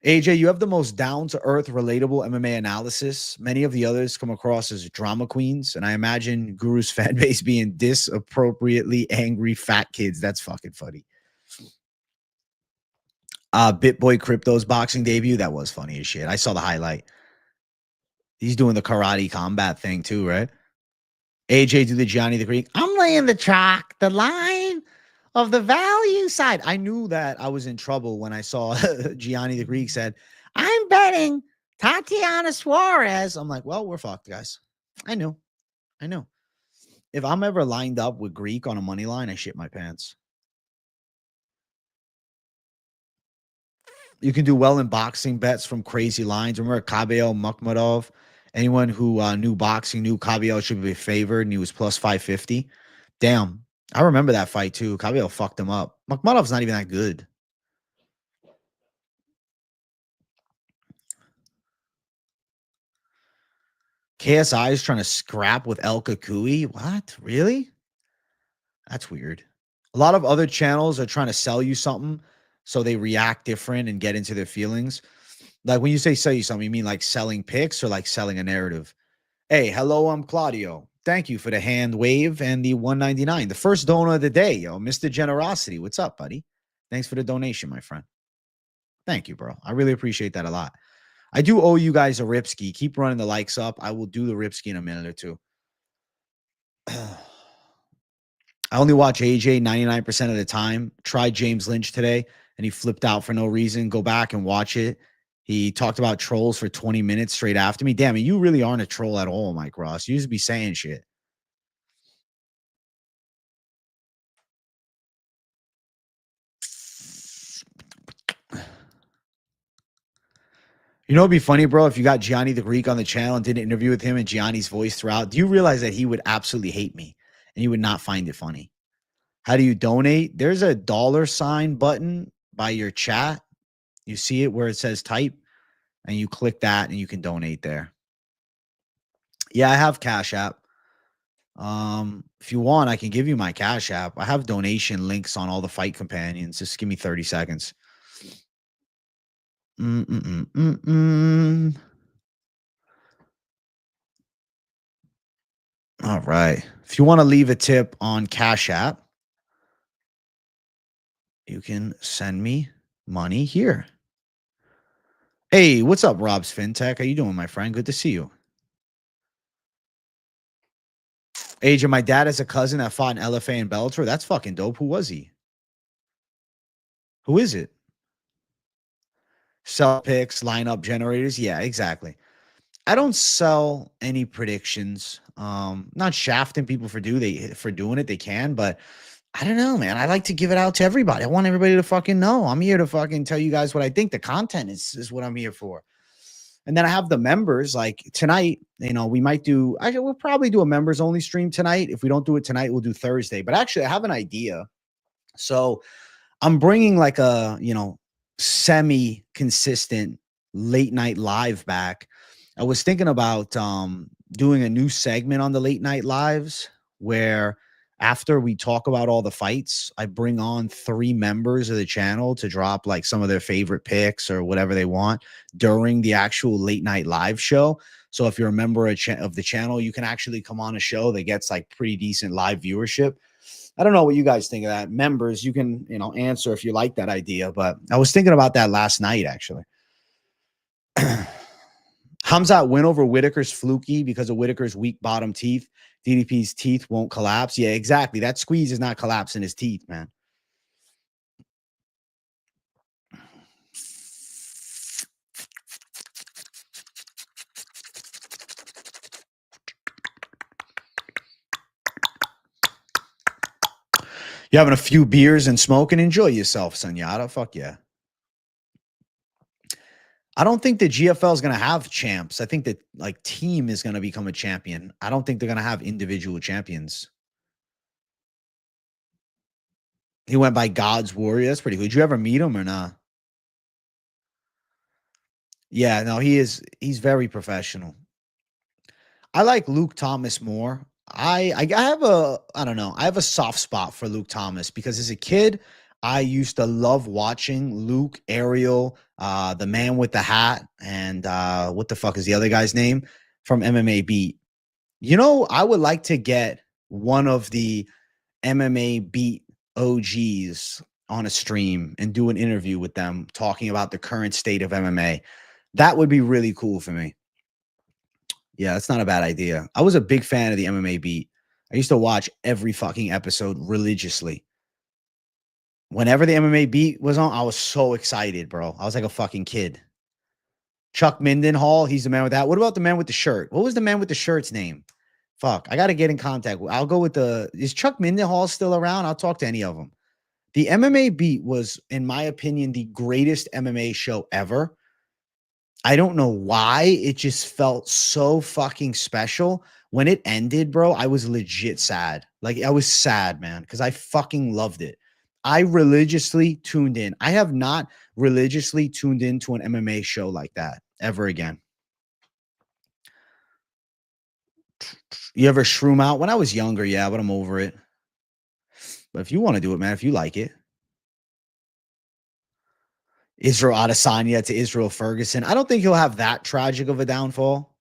AJ, you have the most down-to-earth, relatable MMA analysis. Many of the others come across as drama queens, and I imagine Guru's fan base being disappropriately angry fat kids. That's fucking funny. BitBoy Crypto's boxing debut, that was funny as shit. I saw the highlight. He's doing the karate combat thing too, right? AJ do the Johnny the Greek. I'm laying the chalk, the line of the value side. I knew that I was in trouble when I saw Gianni the Greek said, I'm betting Tatiana Suarez. I'm like, well, we're fucked, guys. I knew. If I'm ever lined up with Greek on a money line, I shit my pants. You can do well in boxing bets from crazy lines. Remember Kabel Mukhmadov? Anyone who knew boxing knew Kabel should be favored, and he was plus 550. Damn. I remember that fight too. Khabib fucked him up. Makhmadov's not even that good. KSI is trying to scrap with El Kakui. What? Really? That's weird. A lot of other channels are trying to sell you something so they react different and get into their feelings. Like when you say sell you something, you mean like selling picks or like selling a narrative? Hey, hello, I'm Claudio. Thank you for the hand wave and the 199. The first donor of the day, yo, Mr. Generosity. What's up, buddy? Thanks for the donation, my friend. Thank you, bro. I really appreciate that a lot. I do owe you guys a Ripski. Keep running the likes up. I will do the Ripski in a minute or two. I only watch AJ 99% of the time. Tried James Lynch today and he flipped out for no reason. Go back and watch it. He talked about trolls for 20 minutes straight after me. Damn it, you really aren't a troll at all, Mike Ross. You used to be saying shit. You know, it'd be funny, bro, if you got Gianni the Greek on the channel and did an interview with him and Gianni's voice throughout. Do you realize that he would absolutely hate me and he would not find it funny? How do you donate? There's a $ button by your chat. You see it where it says type, and you click that and you can donate there. Yeah, I have Cash App. If you want, I can give you my Cash App. I have donation links on all the fight companions. Just give me 30 seconds. All right. If you want to leave a tip on Cash App, you can send me money here. Hey, what's up, Rob's FinTech? How you doing, my friend? Good to see you. Agent, my dad has a cousin that fought in LFA and Bellator. That's fucking dope. Who was he? Who is it? Sell picks, lineup generators. Yeah, exactly. I don't sell any predictions. Not shafting people for doing it. They can, but I don't know, man. I like to give it out to everybody. I want everybody to fucking know. I'm here to fucking tell you guys what I think. The content is what I'm here for. And then I have the members. Like tonight, you know, we'll probably do a members only stream tonight. If we don't do it tonight, we'll do Thursday. But actually, I have an idea. So I'm bringing like a, semi-consistent late night live back. I was thinking about doing a new segment on the late night lives where after we talk about all the fights, I bring on 3 members of the channel to drop like some of their favorite picks or whatever they want during the actual late night live show. So if you're a member of the channel, you can actually come on a show that gets like pretty decent live viewership. I don't know what you guys think of that. Members, you can, answer if you like that idea. But I was thinking about that last night, actually. Khamzat win over Whitaker's fluky because of Whitaker's weak bottom teeth. DDP's teeth won't collapse. Yeah, exactly. That squeeze is not collapsing his teeth, man. You having a few beers and smoking? Enjoy yourself, Sunyata. Fuck yeah. I don't think the GFL is going to have champs. I think that like team is going to become a champion. I don't think they're going to have individual champions. He went by God's Warrior. That's pretty good. Did you ever meet him or not? Yeah, no, he's very professional. I like Luke Thomas more. I have a soft spot for Luke Thomas because as a kid, I used to love watching Luke, Ariel, the man with the hat, and what the fuck is the other guy's name from MMA Beat. I would like to get one of the MMA Beat OGs on a stream and do an interview with them talking about the current state of MMA. That would be really cool for me. Yeah, that's not a bad idea. I was a big fan of the MMA Beat. I used to watch every fucking episode religiously. Whenever the MMA Beat was on, I was so excited, bro. I was like a fucking kid. Chuck Mindenhall, he's the man with that. What about the man with the shirt? What was the man with the shirt's name? Fuck, I got to get in contact. I'll go with is Chuck Mindenhall still around? I'll talk to any of them. The MMA Beat was, in my opinion, the greatest MMA show ever. I don't know why. It just felt so fucking special When it ended, bro, I was legit sad. Like, I was sad, man, because I fucking loved it. I religiously tuned in. I have not religiously tuned into an MMA show like that ever again. You ever shroom out? When I was younger, yeah, but I'm over it. But if you want to do it, man, if you like it. Israel Adesanya to Israel Ferguson. I don't think he'll have that tragic of a downfall.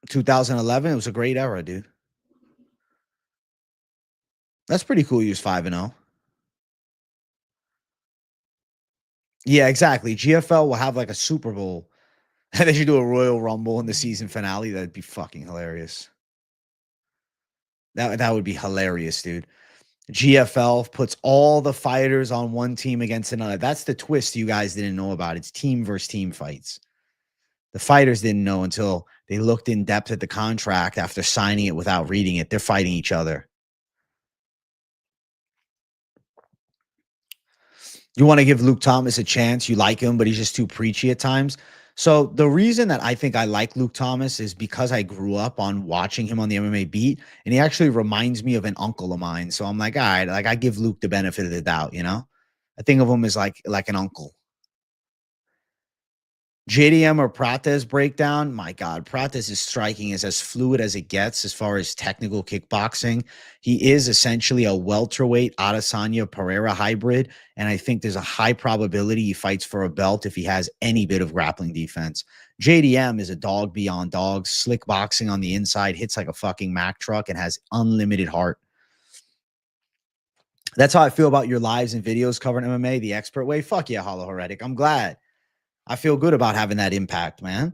2011, it was a great era, dude. That's pretty cool. He was 5-0. Yeah, exactly. GFL will have like a Super Bowl. And they should do a Royal Rumble in the season finale. That'd be fucking hilarious. That would be hilarious, dude. GFL puts all the fighters on one team against another. That's the twist you guys didn't know about. It's team versus team fights. The fighters didn't know until they looked in depth at the contract after signing it without reading it. They're fighting each other. You want to give Luke Thomas a chance. You like him, but he's just too preachy at times. So the reason that I think I like Luke Thomas is because I grew up on watching him on the MMA beat, and he actually reminds me of an uncle of mine. So I'm like, all right, like I give Luke the benefit of the doubt, you know? I think of him as like an uncle. JDM or Prates breakdown. My God, Prates' striking is as fluid as it gets as far as technical kickboxing. He is essentially a welterweight Adesanya Pereira hybrid, and I think there's a high probability he fights for a belt if he has any bit of grappling defense. JDM is a dog beyond dogs, slick boxing on the inside, hits like a fucking Mack truck, and has unlimited heart. That's how I feel about your lives and videos covering MMA the expert way. Fuck yeah, Hollow Heretic. I'm glad. I feel good about having that impact, man.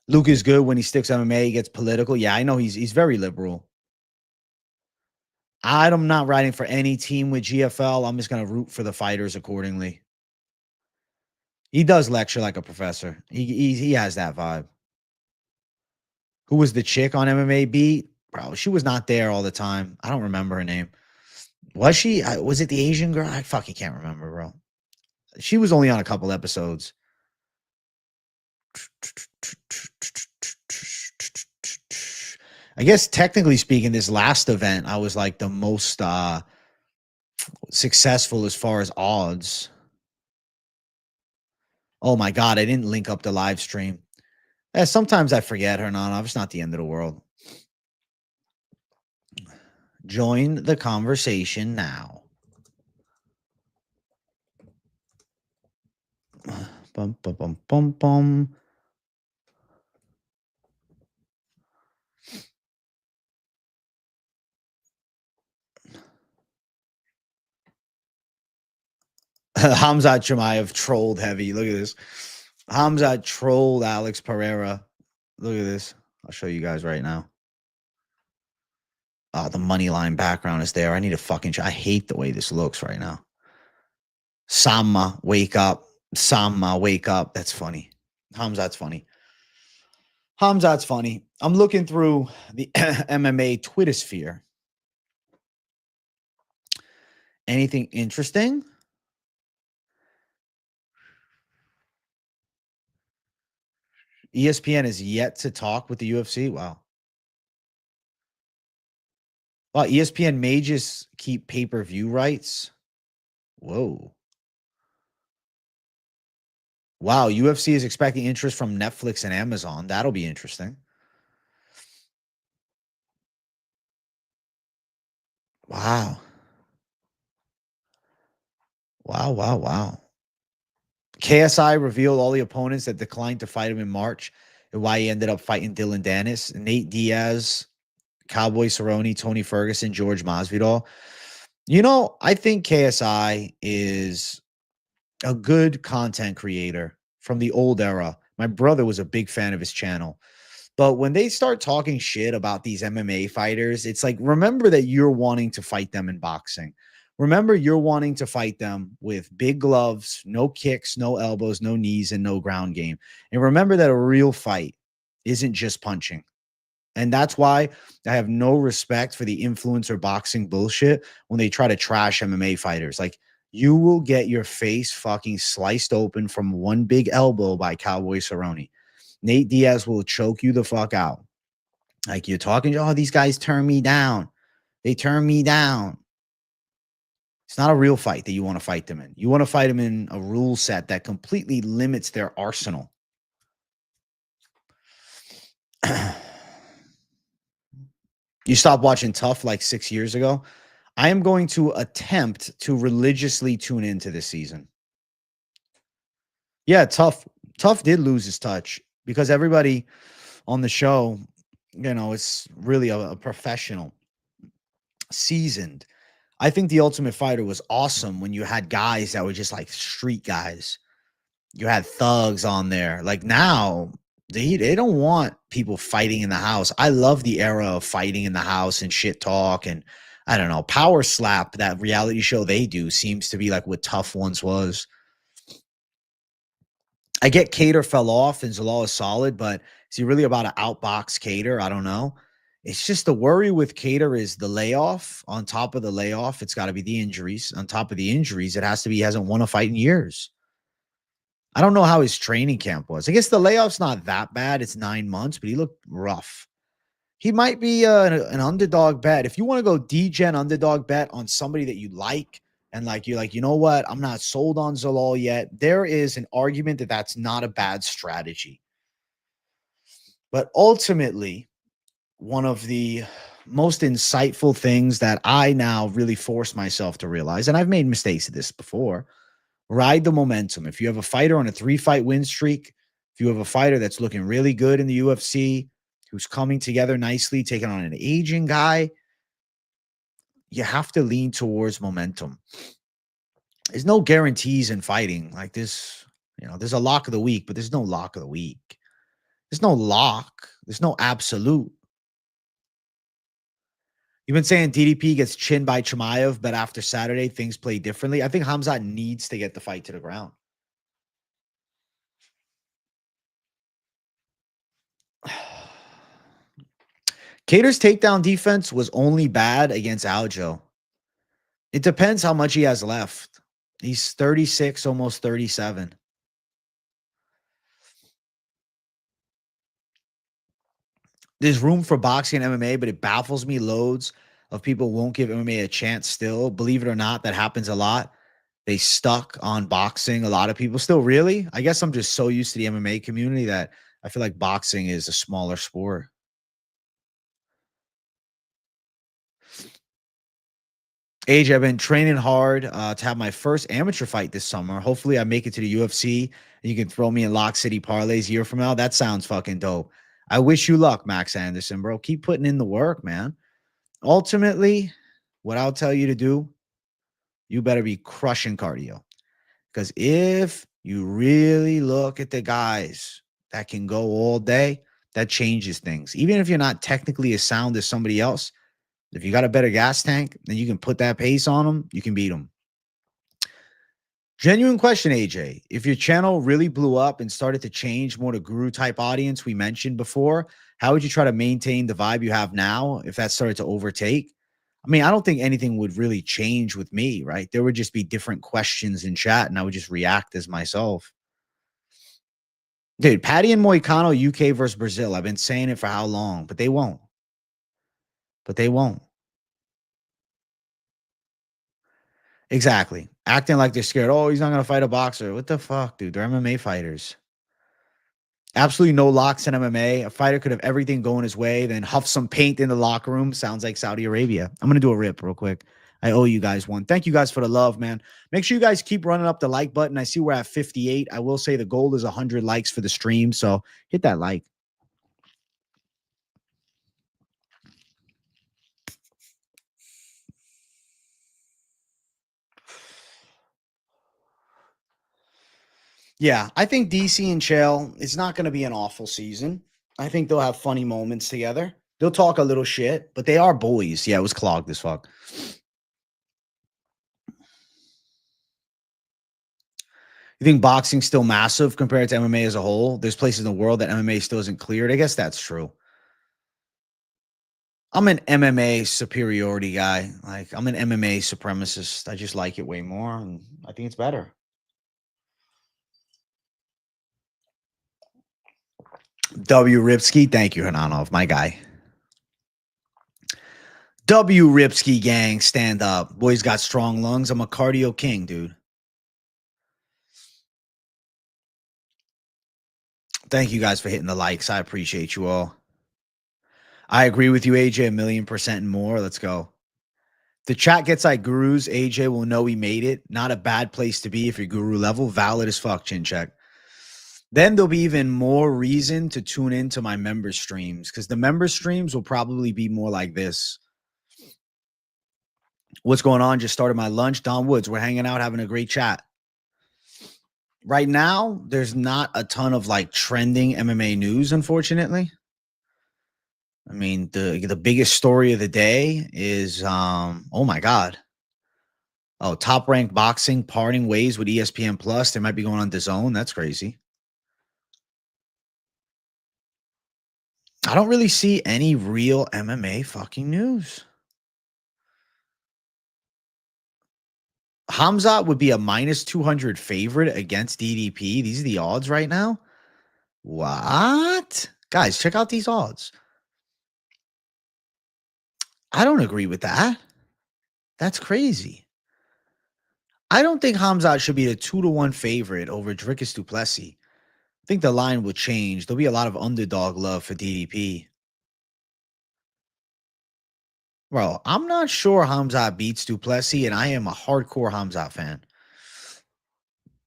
Luke is good when he sticks MMA, he gets political. Yeah, I know he's very liberal. I'm not writing for any team with GFL. I'm just going to root for the fighters accordingly. He does lecture like a professor. He has that vibe. Who was the chick on MMA beat? Bro, she was not there all the time. I don't remember her name. Was she? Was it the Asian girl? I fucking can't remember, bro. She was only on a couple episodes. I guess technically speaking, this last event, I was like the most successful as far as odds. Oh my God, I didn't link up the live stream. Sometimes I forget her. No, it's not the end of the world. Join the conversation now. Bum, bum, bum, bum, bum. Khamzat Chimaev trolled heavy. Look at this. Khamzat trolled Alex Pereira. Look at this. I'll show you guys right now. Oh, the Moneyline background is there. I need a fucking... I hate the way this looks right now. Sama, wake up. Sama, wake up. That's funny. Khamzat's funny. Khamzat's funny. I'm looking through the MMA Twitter sphere. Anything interesting? ESPN is yet to talk with the UFC. Wow. Wow, ESPN may just keep pay-per-view rights. Whoa. Wow, UFC is expecting interest from Netflix and Amazon. That'll be interesting. Wow. Wow. KSI revealed all the opponents that declined to fight him in March and why he ended up fighting Dylan Dennis, Nate Diaz, Cowboy Cerrone, Tony Ferguson, George Masvidal. You know, I think KSI is a good content creator from the old era. My brother was a big fan of his channel. But when they start talking shit about these MMA fighters, it's like, remember that you're wanting to fight them in boxing. Remember, you're wanting to fight them with big gloves, no kicks, no elbows, no knees, and no ground game. And remember that a real fight isn't just punching. And that's why I have no respect for the influencer boxing bullshit when they try to trash MMA fighters. Like, you will get your face fucking sliced open from one big elbow by Cowboy Cerrone. Nate Diaz will choke you the fuck out. Like you're talking, oh, these guys turn me down. They turn me down. It's not a real fight that you want to fight them in. You want to fight them in a rule set that completely limits their arsenal. You stopped watching Tough like 6 years ago. I am going to attempt to religiously tune into this season. Yeah, Tough did lose his touch because everybody on the show, it's really a professional, seasoned. I think The Ultimate Fighter was awesome when you had guys that were just like street guys. You had thugs on there. Like now, they don't want people fighting in the house. I love the era of fighting in the house and shit talk and I don't know, Power Slap, that reality show they do seems to be like what Tough once was. I get Cater fell off and Zalal is solid, but is he really about to outbox Cater? I don't know. It's just the worry with Cater is the layoff. On top of the layoff, it's got to be the injuries. On top of the injuries, it has to be he hasn't won a fight in years. I don't know how his training camp was. I guess the layoff's not that bad. It's 9 months, but he looked rough. He might be an underdog bet. If you want to go D-Gen underdog bet on somebody that you like, and like you're like, you know what? I'm not sold on Zalal yet. There is an argument that that's not a bad strategy. But ultimately, one of the most insightful things that I now really force myself to realize, and I've made mistakes at this before, ride the momentum. If you have a fighter on a 3-fight win streak, if you have a fighter that's looking really good in the UFC, who's coming together nicely, taking on an aging guy, you have to lean towards momentum. There's no guarantees in fighting like this. There's a lock of the week, but there's no lock of the week. There's no lock. There's no absolute. You've been saying DDP gets chinned by Chimaev, but after Saturday, things play differently. I think Khamzat needs to get the fight to the ground. Cater's takedown defense was only bad against Aljo. It depends how much he has left. He's 36, almost 37. There's room for boxing and MMA, but it baffles me loads of people won't give MMA a chance still. Believe it or not, that happens a lot. They stuck on boxing. A lot of people still really. I guess I'm just so used to the MMA community that I feel like boxing is a smaller sport. Age, I've been training hard to have my first amateur fight this summer. Hopefully, I make it to the UFC and you can throw me in Lock City parlays a year from now. That sounds fucking dope. I wish you luck, Max Anderson, bro. Keep putting in the work, man. Ultimately, what I'll tell you to do, you better be crushing cardio. Because if you really look at the guys that can go all day, that changes things. Even if you're not technically as sound as somebody else, if you got a better gas tank, then you can put that pace on them, you can beat them. Genuine question, AJ. If your channel really blew up and started to change more to guru type audience we mentioned before, how would you try to maintain the vibe you have now if that started to overtake? I mean, I don't think anything would really change with me, right? There would just be different questions in chat and I would just react as myself. Dude, Patty and Moicano, UK versus Brazil. I've been saying it for how long, but they won't. But they won't. Exactly. Acting like they're scared. Oh, he's not going to fight a boxer. What the fuck, dude? They're MMA fighters. Absolutely no locks in MMA. A fighter could have everything going his way, then huff some paint in the locker room. Sounds like Saudi Arabia. I'm going to do a rip real quick. I owe you guys one. Thank you guys for the love, man. Make sure you guys keep running up the like button. I see we're at 58. I will say the goal is 100 likes for the stream, so hit that like. Yeah, I think DC and Chael, it's not going to be an awful season. I think they'll have funny moments together. They'll talk a little shit, but they are boys. Yeah, it was clogged as fuck. You think boxing's still massive compared to MMA as a whole? There's places in the world that MMA still isn't cleared. I guess that's true. I'm an MMA superiority guy. Like, I'm an MMA supremacist. I just like it way more, and I think it's better. W. Ripsky, thank you, Hananov, my guy. W. Ripsky gang, stand up. Boy's got strong lungs. I'm a cardio king, dude. Thank you guys for hitting the likes. I appreciate you all. I agree with you, AJ, 1,000,000% and more. Let's go. The chat gets like gurus. AJ will know he made it. Not a bad place to be if you're guru level. Valid as fuck, chin check. Then there'll be even more reason to tune into my member streams, because the member streams will probably be more like this. What's going on? Just started my lunch. Don Woods, we're hanging out, having a great chat. Right now, there's not a ton of like trending MMA news, unfortunately. I mean, the biggest story of the day is oh my God. Oh, Top Rank Boxing parting ways with ESPN Plus. They might be going on DAZN. That's crazy. I don't really see any real MMA fucking news. Khamzat would be a minus 200 favorite against DDP. These are the odds right now. What? Guys, check out these odds. I don't agree with that. That's crazy. I don't think Khamzat should be a 2-1 favorite over Dricus du Plessis. I think the line will change. There'll be a lot of underdog love for DDP. Bro, I'm not sure Khamzat beats du Plessis, and I am a hardcore Khamzat fan.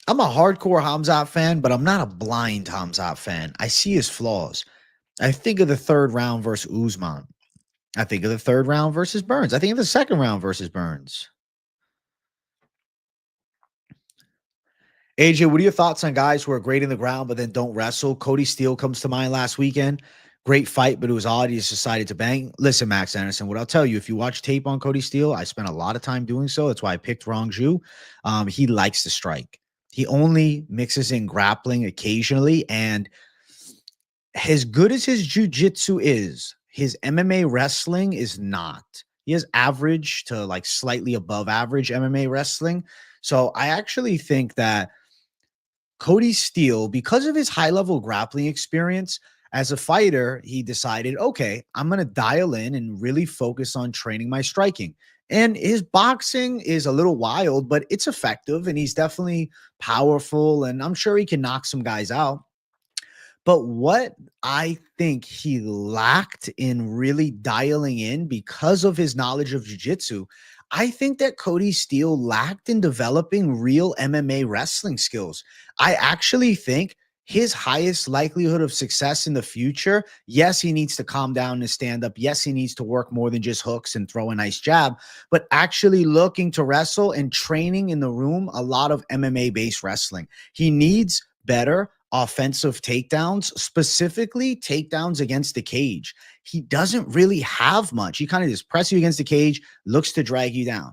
I'm a hardcore Khamzat fan, but I'm not a blind Khamzat fan. I see his flaws. I think of the third round versus Usman. I think of the third round versus Burns. I think of the second round versus Burns. AJ, what are your thoughts on guys who are great in the ground but then don't wrestle? Cody Steele comes to mind last weekend. Great fight, but it was odd. He just decided to bang. Listen, Max Anderson, what I'll tell you, if you watch tape on Cody Steele, I spent a lot of time doing so. That's why I picked Rong Zhu. He likes to strike. He only mixes in grappling occasionally, and as good as his jiu-jitsu is, his MMA wrestling is not. He has average to like slightly above average MMA wrestling. So I actually think that Cody Steele, because of his high-level grappling experience as a fighter, he decided, okay, I'm going to dial in and really focus on training my striking. And his boxing is a little wild, but it's effective, and he's definitely powerful, and I'm sure he can knock some guys out. But what I think he lacked in really dialing in because of his knowledge of jiu-jitsu, I think that Cody Steele lacked in developing real MMA wrestling skills. I actually think his highest likelihood of success in the future, yes, he needs to calm down and stand up. Yes, he needs to work more than just hooks and throw a nice jab, but actually looking to wrestle and training in the room a lot of MMA-based wrestling. He needs better offensive takedowns, specifically takedowns against the cage. He doesn't really have much. He kind of just presses you against the cage, looks to drag you down.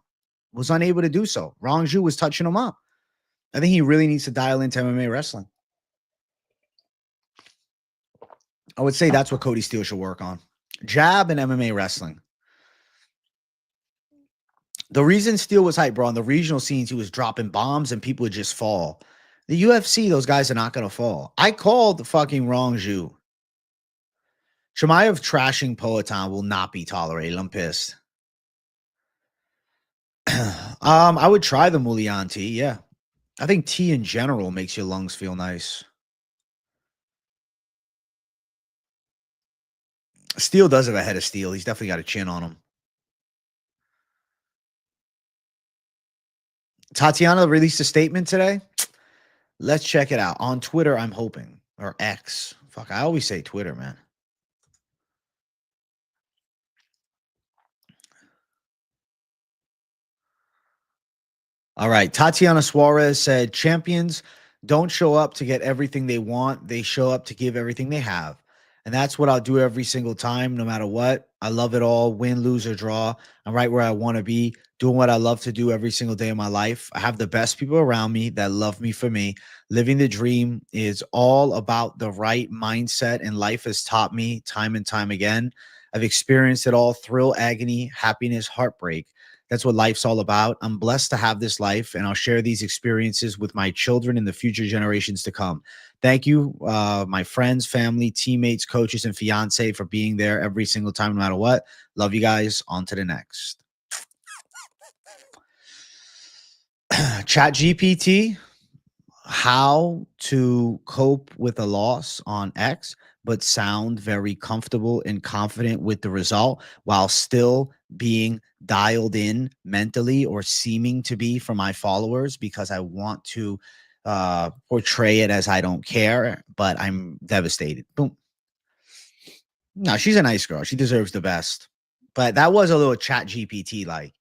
Was unable to do so. Rong Zhu was touching him up. I think he really needs to dial into MMA wrestling. I would say that's what Cody Steele should work on. Jab and MMA wrestling. The reason Steele was hyped, bro, on the regional scenes, he was dropping bombs and people would just fall. The UFC, those guys are not going to fall. I called the fucking Rong Zhu. Chimaev trashing Poatan will not be tolerated. I'm pissed. I would try the Mulian tea. Yeah. I think tea in general makes your lungs feel nice. Steele does have a head of steel. He's definitely got a chin on him. Tatiana released a statement today. Let's check it out. On Twitter, I'm hoping. Or X. Fuck, I always say Twitter, man. All right. Tatiana Suarez said, champions don't show up to get everything they want. They show up to give everything they have. And that's what I'll do every single time, no matter what. I love it all, win, lose, or draw. I'm right where I want to be, doing what I love to do every single day of my life. I have the best people around me that love me for me. Living the dream is all about the right mindset, and life has taught me time and time again. I've experienced it all: thrill, agony, happiness, heartbreak. That's what life's all about. I'm blessed to have this life, and I'll share these experiences with my children and the future generations to come. Thank you, my friends, family, teammates, coaches, and fiance for being there every single time, no matter what. Love you guys. On to the next. Chat GPT, how to cope with a loss on X, but sound very comfortable and confident with the result while still being dialed in mentally, or seeming to be, for my followers, because I want to portray it as I don't care, but I'm devastated. Boom. No, she's a nice girl. She deserves the best. But that was a little Chat GPT like.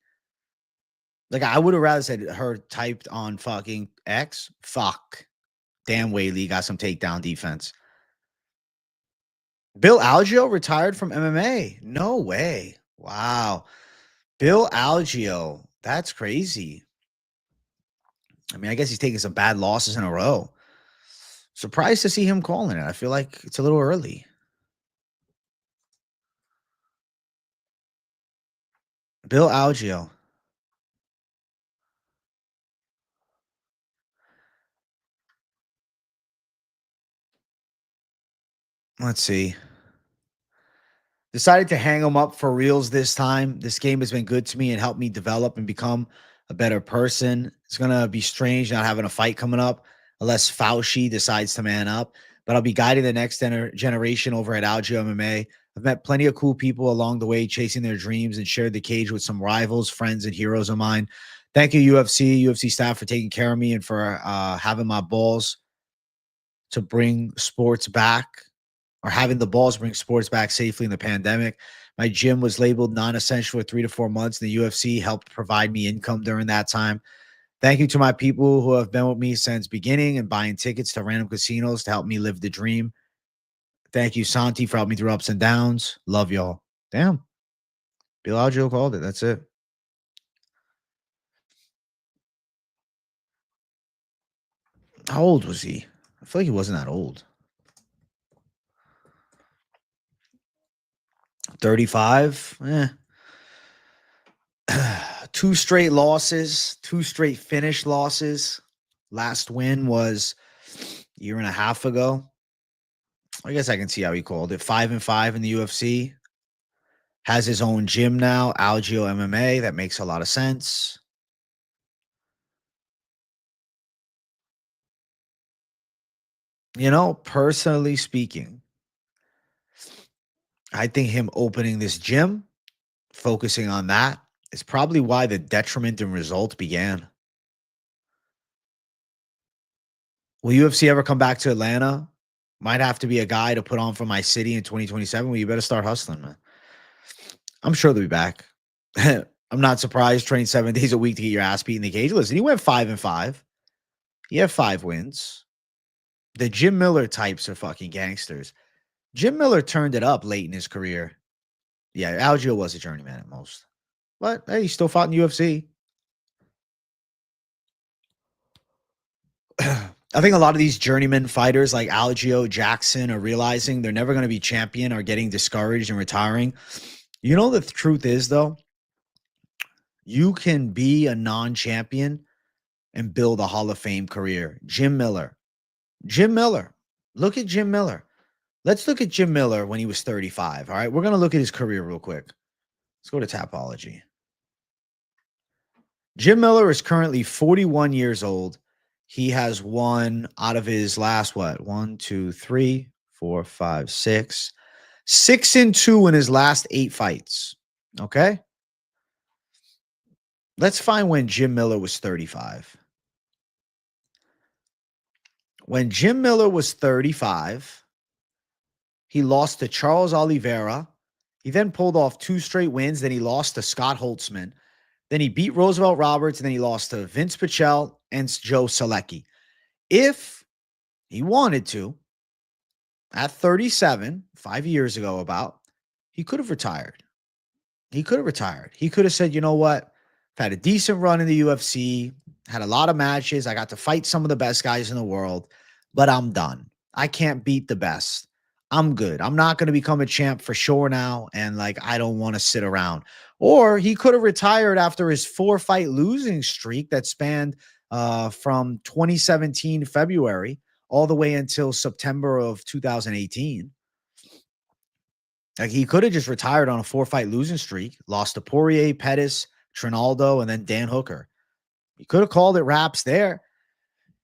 Like, I would have rather said her typed on fucking X. Fuck. Damn, Whaley got some takedown defense. Bill Algeo retired from MMA. No way. Wow. Bill Algeo. That's crazy. I mean, I guess he's taking some bad losses in a row. Surprised to see him calling it. I feel like it's a little early. Bill Algeo. Let's see. Decided to hang him up for reals this time. This game has been good to me and helped me develop and become a better person. It's going to be strange not having a fight coming up unless Fauci decides to man up. But I'll be guiding the next generation over at Algeo MMA. I've met plenty of cool people along the way chasing their dreams, and shared the cage with some rivals, friends, and heroes of mine. Thank you, UFC staff, for taking care of me and for having my balls to bring sports back, or having the balls bring sports back safely in the pandemic. My gym was labeled non-essential for 3 to 4 months. The UFC helped provide me income during that time. Thank you to my people who have been with me since beginning and buying tickets to random casinos to help me live the dream. Thank you, Santi, for helping me through ups and downs. Love y'all. Damn. Bill Algeo called it. That's it. How old was he? I feel like he wasn't that old. 35? Eh. 2 straight losses, 2 straight finish losses. Last win was a year and a half ago. I guess I can see how he called it. 5-5 in the UFC. Has his own gym now, Algeo MMA. That makes a lot of sense. You know, personally speaking, I think him opening this gym, focusing on that, is probably why the detriment in result began. Will UFC ever come back to Atlanta? Might have to be a guy to put on for my city in 2027. Well, you better start hustling, man. I'm sure they'll be back. I'm not surprised. Train 7 days a week to get your ass beat in the cage. Listen, he went 5-5. He had 5 wins. The Jim Miller types are fucking gangsters. Jim Miller turned it up late in his career. Yeah, Algeo was a journeyman at most. But hey, he still fought in UFC. I think a lot of these journeyman fighters like Algeo, Jackson are realizing they're never going to be champion, or getting discouraged and retiring. You know, the truth is, though, you can be a non-champion and build a Hall of Fame career. Jim Miller. Look at Jim Miller. Let's look at Jim Miller when he was 35. All right. We're going to look at his career real quick. Let's go to Tapology. Jim Miller is currently 41 years old. He has won out of his last, what? 1, 2, 3, 4, 5, 6. 6-2 in his last 8 fights. Okay. Let's find when Jim Miller was 35. When Jim Miller was 35, he lost to Charles Oliveira. He then pulled off 2 straight wins. Then he lost to Scott Holtzman. Then he beat Roosevelt Roberts. And then he lost to Vince Pichel and Joe Selecki. If he wanted to, at 37, 5 years ago about, he could have retired. He could have retired. He could have said, you know what? I've had a decent run in the UFC, had a lot of matches. I got to fight some of the best guys in the world, but I'm done. I can't beat the best. I'm good. I'm not going to become a champ for sure now. And like, I don't want to sit around. Or he could have retired after his 4-fight losing streak that spanned from 2017 February all the way until September of 2018. Like he could have just retired on a 4-fight losing streak, lost to Poirier, Pettis, Trinaldo, and then Dan Hooker. He could have called it wraps there.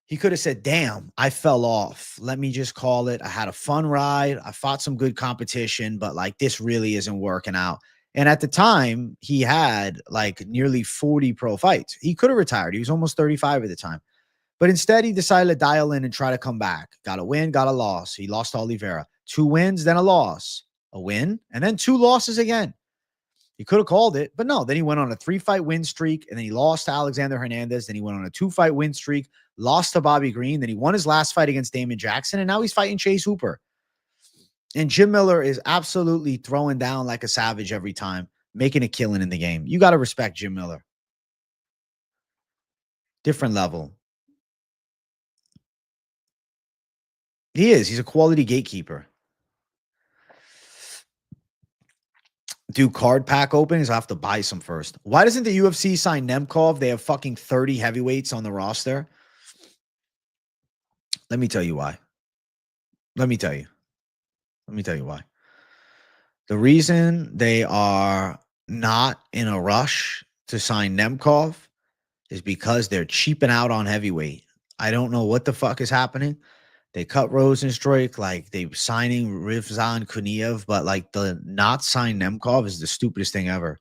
He could have said, damn, I fell off. Let me just call it. I had a fun ride. I fought some good competition, but like this really isn't working out. And at the time, he had like nearly 40 pro fights. He could have retired. He was almost 35 at the time. But instead, he decided to dial in and try to come back. Got a win, got a loss. He lost to Oliveira. 2 wins, then a loss. A win, and then 2 losses again. He could have called it, but no. Then he went on a 3-fight win streak, and then he lost to Alexander Hernandez. Then he went on a 2-fight win streak, lost to Bobby Green. Then he won his last fight against Damon Jackson, and now he's fighting Chase Hooper. And Jim Miller is absolutely throwing down like a savage every time, making a killing in the game. You got to respect Jim Miller. Different level. He is. He's a quality gatekeeper. Do card pack openings. I have to buy some first. Why doesn't the UFC sign Nemkov? They have fucking 30 heavyweights on the roster. Let me tell you why. Let me tell you why. The reason they are not in a rush to sign Nemkov is because they're cheaping out on heavyweight. I don't know what the fuck is happening. They cut Rosenstruik, like they signing Rivzan Kuniev, but like the not sign Nemkov is the stupidest thing ever.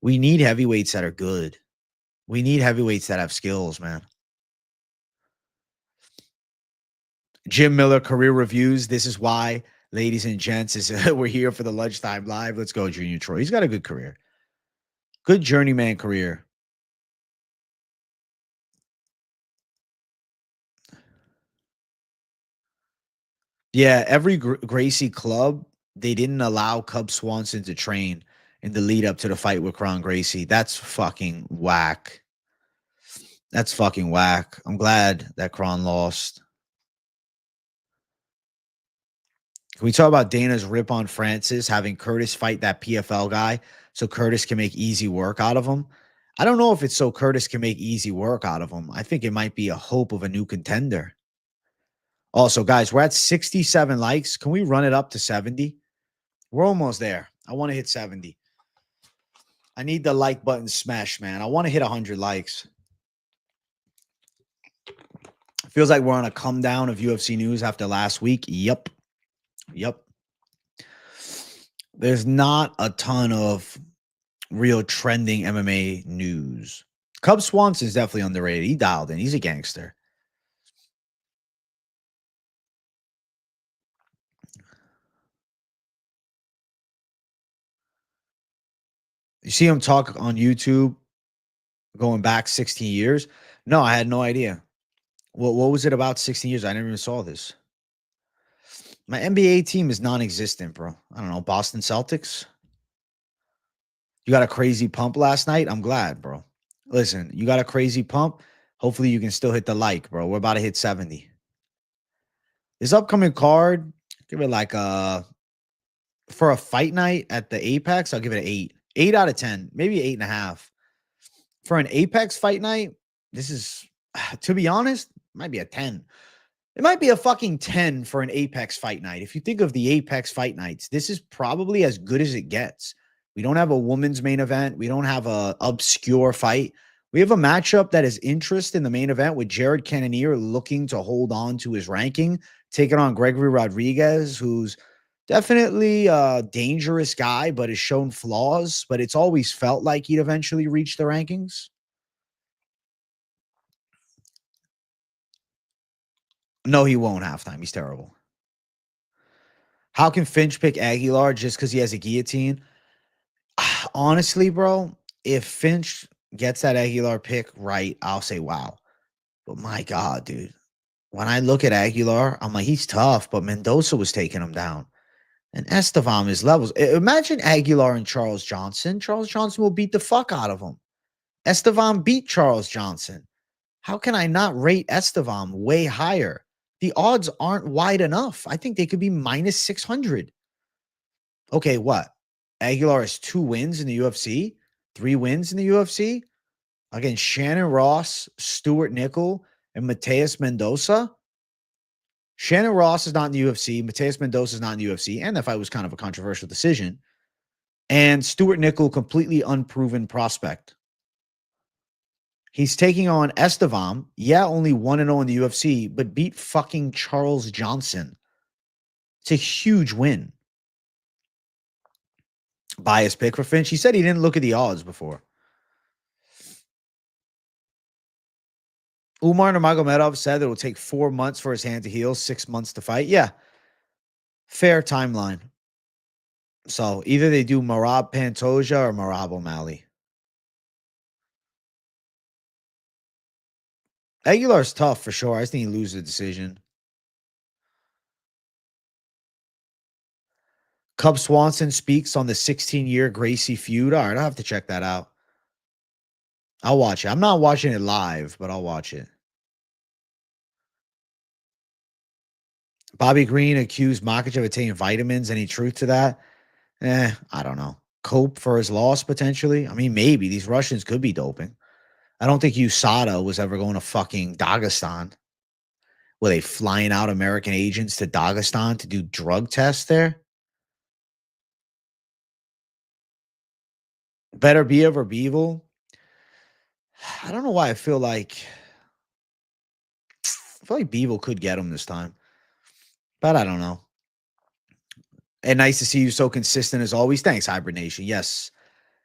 We need heavyweights that are good. We need heavyweights that have skills, man. Jim Miller career reviews. This is why, ladies and gents, we're here for the lunchtime live. Let's go, Junior Troy. He's got a good career. Good journeyman career. Yeah, every Gracie club, they didn't allow Cub Swanson to train in the lead up to the fight with Kron Gracie. That's fucking whack. That's fucking whack. I'm glad that Kron lost. Can we talk about Dana's rip on Francis, having Curtis fight that PFL guy so Curtis can make easy work out of him? I don't know if it's so Curtis can make easy work out of him. I think it might be a hope of a new contender. Also, guys, we're at 67 likes. Can we run it up to 70? We're almost there. I want to hit 70. I need the like button smash, man. I want to hit 100 likes. Feels like we're on a come down of UFC news after last week. Yep. There's not a ton of real trending MMA news. Cub Swanson's definitely underrated. He dialed in. He's a gangster. You see him talk on YouTube going back 16 years? No, I had no idea. What was it about 16 years? I never even saw this. My NBA team is non-existent, bro. I don't know. Boston Celtics? You got a crazy pump last night? I'm glad, bro. Listen, you got a crazy pump. Hopefully you can still hit the like, bro. We're about to hit 70. This upcoming card, give it like for a fight night at the Apex, I'll give it an 8. 8 out of 10, maybe 8.5. For an Apex fight night, this is, to be honest, might be a 10. It might be a fucking 10 for an Apex fight night. If you think of the Apex fight nights, this is probably as good as it gets. We don't have a women's main event. We don't have a obscure fight. We have a matchup that is interest in the main event with Jared Cannonier looking to hold on to his ranking, taking on Gregory Rodriguez, who's definitely a dangerous guy, but has shown flaws. But it's always felt like he'd eventually reach the rankings. No, he won't halftime. He's terrible. How can Finch pick Aguilar just because he has a guillotine? Honestly, bro, if Finch gets that Aguilar pick right, I'll say wow. But my God, dude. when I look at Aguilar, I'm like, he's tough, but Mendoza was taking him down. And Estevam is levels. Imagine Aguilar and Charles Johnson. Charles Johnson will beat the fuck out of him. Estevam beat Charles Johnson. How can I not rate Estevam way higher? The odds aren't wide enough. I think they could be minus 600. Okay, what? Aguilar has 2 wins in the UFC, 3 wins in the UFC against Shannon Ross, Stuart Nickal, and Mateus Mendoza. Shannon Ross is not in the UFC. Mateus Mendoza is not in the UFC. And that fight was kind of a controversial decision. And Stuart Nickal, completely unproven prospect. He's taking on Estevam. Yeah, only 1-0 in the UFC, but beat fucking Charles Johnson. It's a huge win. Bias pick for Finch. He said he didn't look at the odds before. Umar Nurmagomedov said that it will take 4 months for his hand to heal, 6 months to fight. Yeah. Fair timeline. So either they do Marab Pantoja or Marab O'Malley. Aguilar's tough for sure. I just think he loses the decision. Cub Swanson speaks on the 16-year Gracie feud. All right, I'll have to check that out. I'll watch it. I'm not watching it live, but I'll watch it. Bobby Green accused Makhachev of taking vitamins. Any truth to that? I don't know. Cope for his loss, potentially? I mean, maybe. These Russians could be doping. I don't think USADA was ever going to fucking Dagestan. Were they flying out American agents to Dagestan to do drug tests there? Better be over Beevil. I don't know why I feel like Beevil could get him this time. But I don't know. And nice to see you so consistent as always. Thanks, Hybrid Nation. Yes.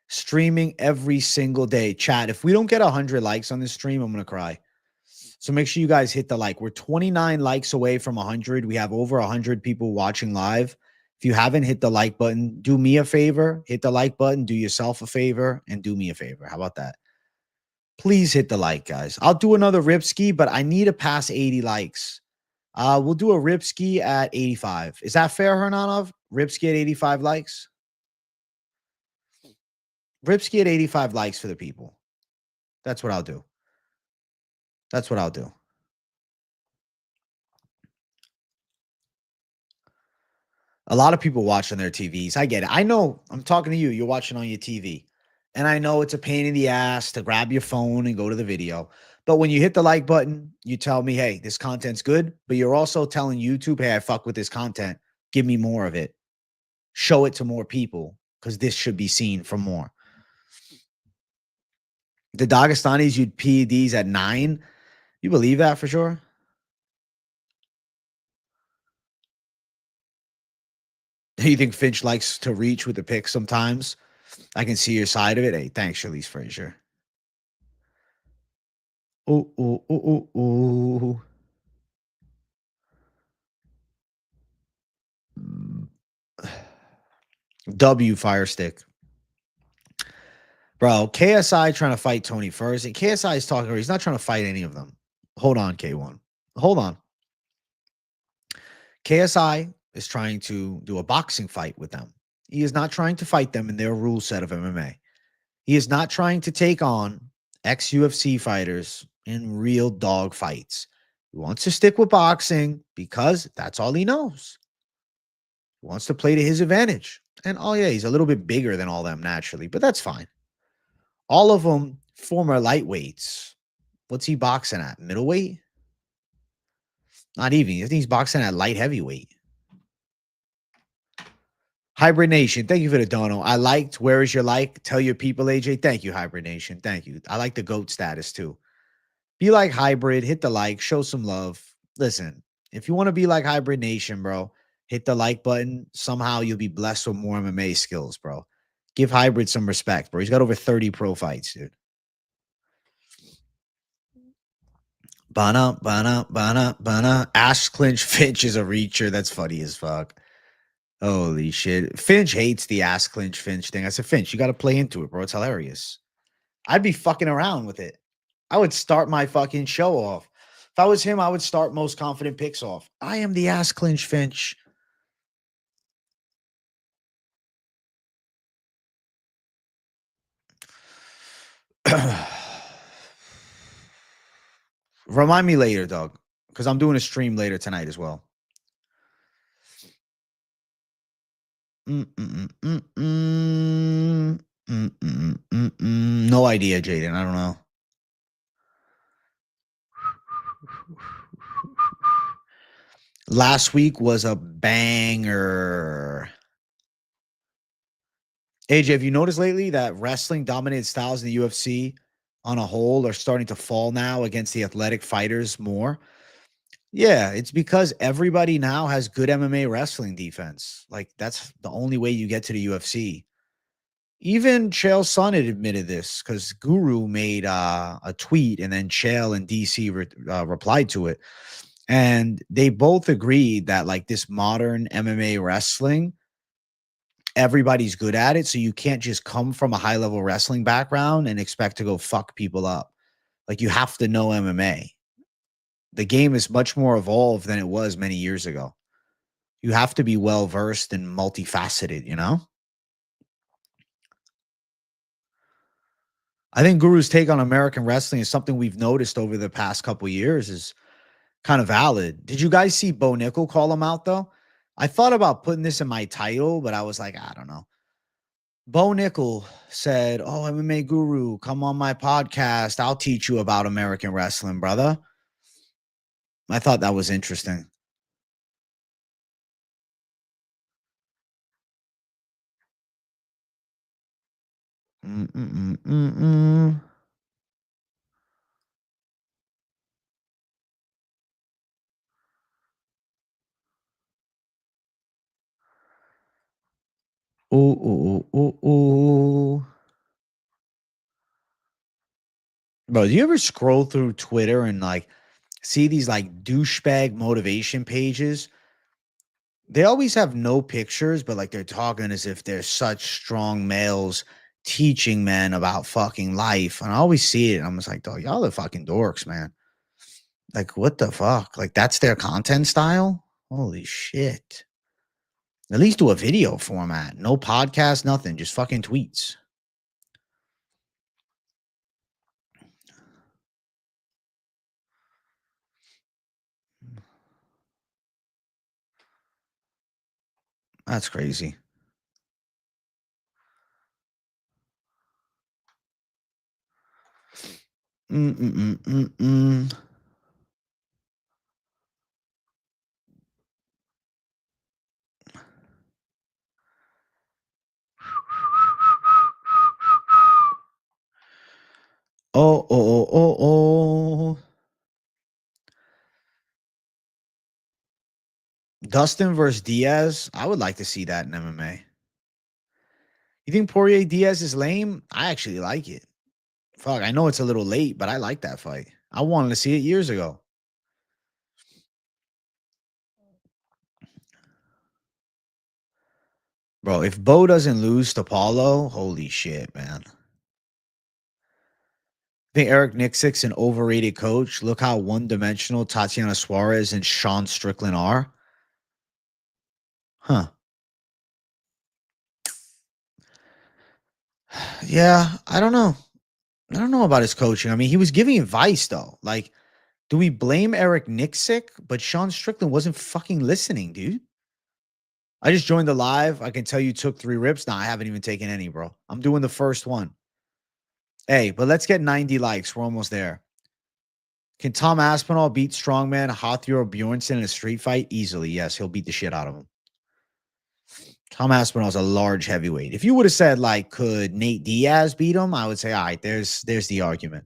Streaming every single day. Chat, if we don't get 100 likes on this stream, I'm going to cry. So make sure you guys hit the like. We're 29 likes away from 100. We have over 100 people watching live. If you haven't hit the like button, do me a favor. Hit the like button. Do yourself a favor. And do me a favor. How about that? Please hit the like, guys. I'll do another Ripski, but I need to pass 80 likes. We'll do a Ripski at 85. Is that fair, Hernanov? Ripski at 85 likes? Ripski at 85 likes for the people. That's what I'll do. That's what I'll do. A lot of people watch on their TVs. I get it. I know. I'm talking to you. You're watching on your TV. And I know it's a pain in the ass to grab your phone and go to the video. But when you hit the like button, you tell me, hey, this content's good. But you're also telling YouTube, hey, I fuck with this content. Give me more of it. Show it to more people because this should be seen for more. The Dagestanis, you'd PEDs at 9. You believe that for sure? You think Finch likes to reach with the pick sometimes? I can see your side of it. Hey, thanks, Charlize Frazier. Ooh, ooh, ooh, ooh, ooh. W Fire Stick. Bro, KSI trying to fight Tony first. And KSI is talking, he's not trying to fight any of them. Hold on, K1. Hold on. KSI is trying to do a boxing fight with them. He is not trying to fight them in their rule set of MMA. He is not trying to take on ex-UFC fighters in real dog fights. He wants to stick with boxing because that's all he knows. He wants to play to his advantage. And oh yeah, he's a little bit bigger than all them naturally, but that's fine. All of them former lightweights. What's he boxing at? Middleweight? Not even. I think he's boxing at light heavyweight. Hybrid Nation, thank you for the dono. I liked. Where is your like? Tell your people, AJ. Thank you, Hybrid Nation. Thank you. I like the GOAT status too. Be like Hybrid. Hit the like. Show some love. Listen, if you want to be like Hybrid Nation, bro, hit the like button. Somehow you'll be blessed with more MMA skills, bro. Give Hybrid some respect, bro. He's got over 30 pro fights, dude. Bana. Ash Clinch Finch is a reacher. That's funny as fuck. Holy shit. Finch hates the ass clinch Finch thing. I said, Finch, you got to play into it, bro. It's hilarious. I'd be fucking around with it. I would start my fucking show off. If I was him, I would start most confident picks off. I am the ass clinch Finch. Remind me later, Doug, because I'm doing a stream later tonight as well. No idea, Jaden. I don't know. Last week was a banger. AJ, have you noticed lately that wrestling dominated styles in the UFC on a whole are starting to fall now against the athletic fighters more? Yeah, it's because everybody now has good MMA wrestling defense. Like, that's the only way you get to the UFC. Even Chael's son had admitted this because Guru made a tweet and then Chael and DC replied to it. And they both agreed that, like, this modern MMA wrestling, everybody's good at it. So you can't just come from a high level wrestling background and expect to go fuck people up. Like, you have to know MMA. The game is much more evolved than it was many years ago. You have to be well versed and multifaceted, you know? I think Guru's take on American wrestling is something we've noticed over the past couple years is kind of valid. Did you guys see Bo Nickal call him out though? I thought about putting this in my title, but I was like, I don't know. Bo Nickal said, "Oh, MMA Guru, come on my podcast. I'll teach you about American wrestling, brother." I thought that was interesting. Mm-mm-mm-mm. Ooh, ooh, ooh, ooh, ooh. Bro, do you ever scroll through Twitter and like see these like douchebag motivation pages? They always have no pictures, but like they're talking as if they're such strong males teaching men about fucking life. And I always see it. And I'm just like, dog, y'all are fucking dorks, man. Like, what the fuck? Like, that's their content style? Holy shit. At least do a video format. No podcast, nothing. Just fucking tweets. That's crazy. Mm-mm-mm-mm-mm. Oh, oh, oh, oh, oh. Dustin versus Diaz. I would like to see that in MMA. You think Poirier Diaz is lame? I actually like it. Fuck, I know it's a little late, but I like that fight. I wanted to see it years ago. Bro, if Bo doesn't lose to Paulo, holy shit, man. I think Eric Nixick's an overrated coach. Look how one-dimensional Tatiana Suarez and Sean Strickland are. Huh. Yeah, I don't know. I don't know about his coaching. I mean, he was giving advice though. Like, do we blame Eric Nixick? But Sean Strickland wasn't fucking listening, dude. I just joined the live. I can tell you took 3 rips. Nah, I haven't even taken any, bro. I'm doing the first one. Hey, but let's get 90 likes. We're almost there. Can Tom Aspinall beat Strongman Hathor Bjornsson in a street fight? Easily, yes. He'll beat the shit out of him. Tom Aspinall's a large heavyweight. If you would have said, like, could Nate Diaz beat him? I would say, all right, there's the argument.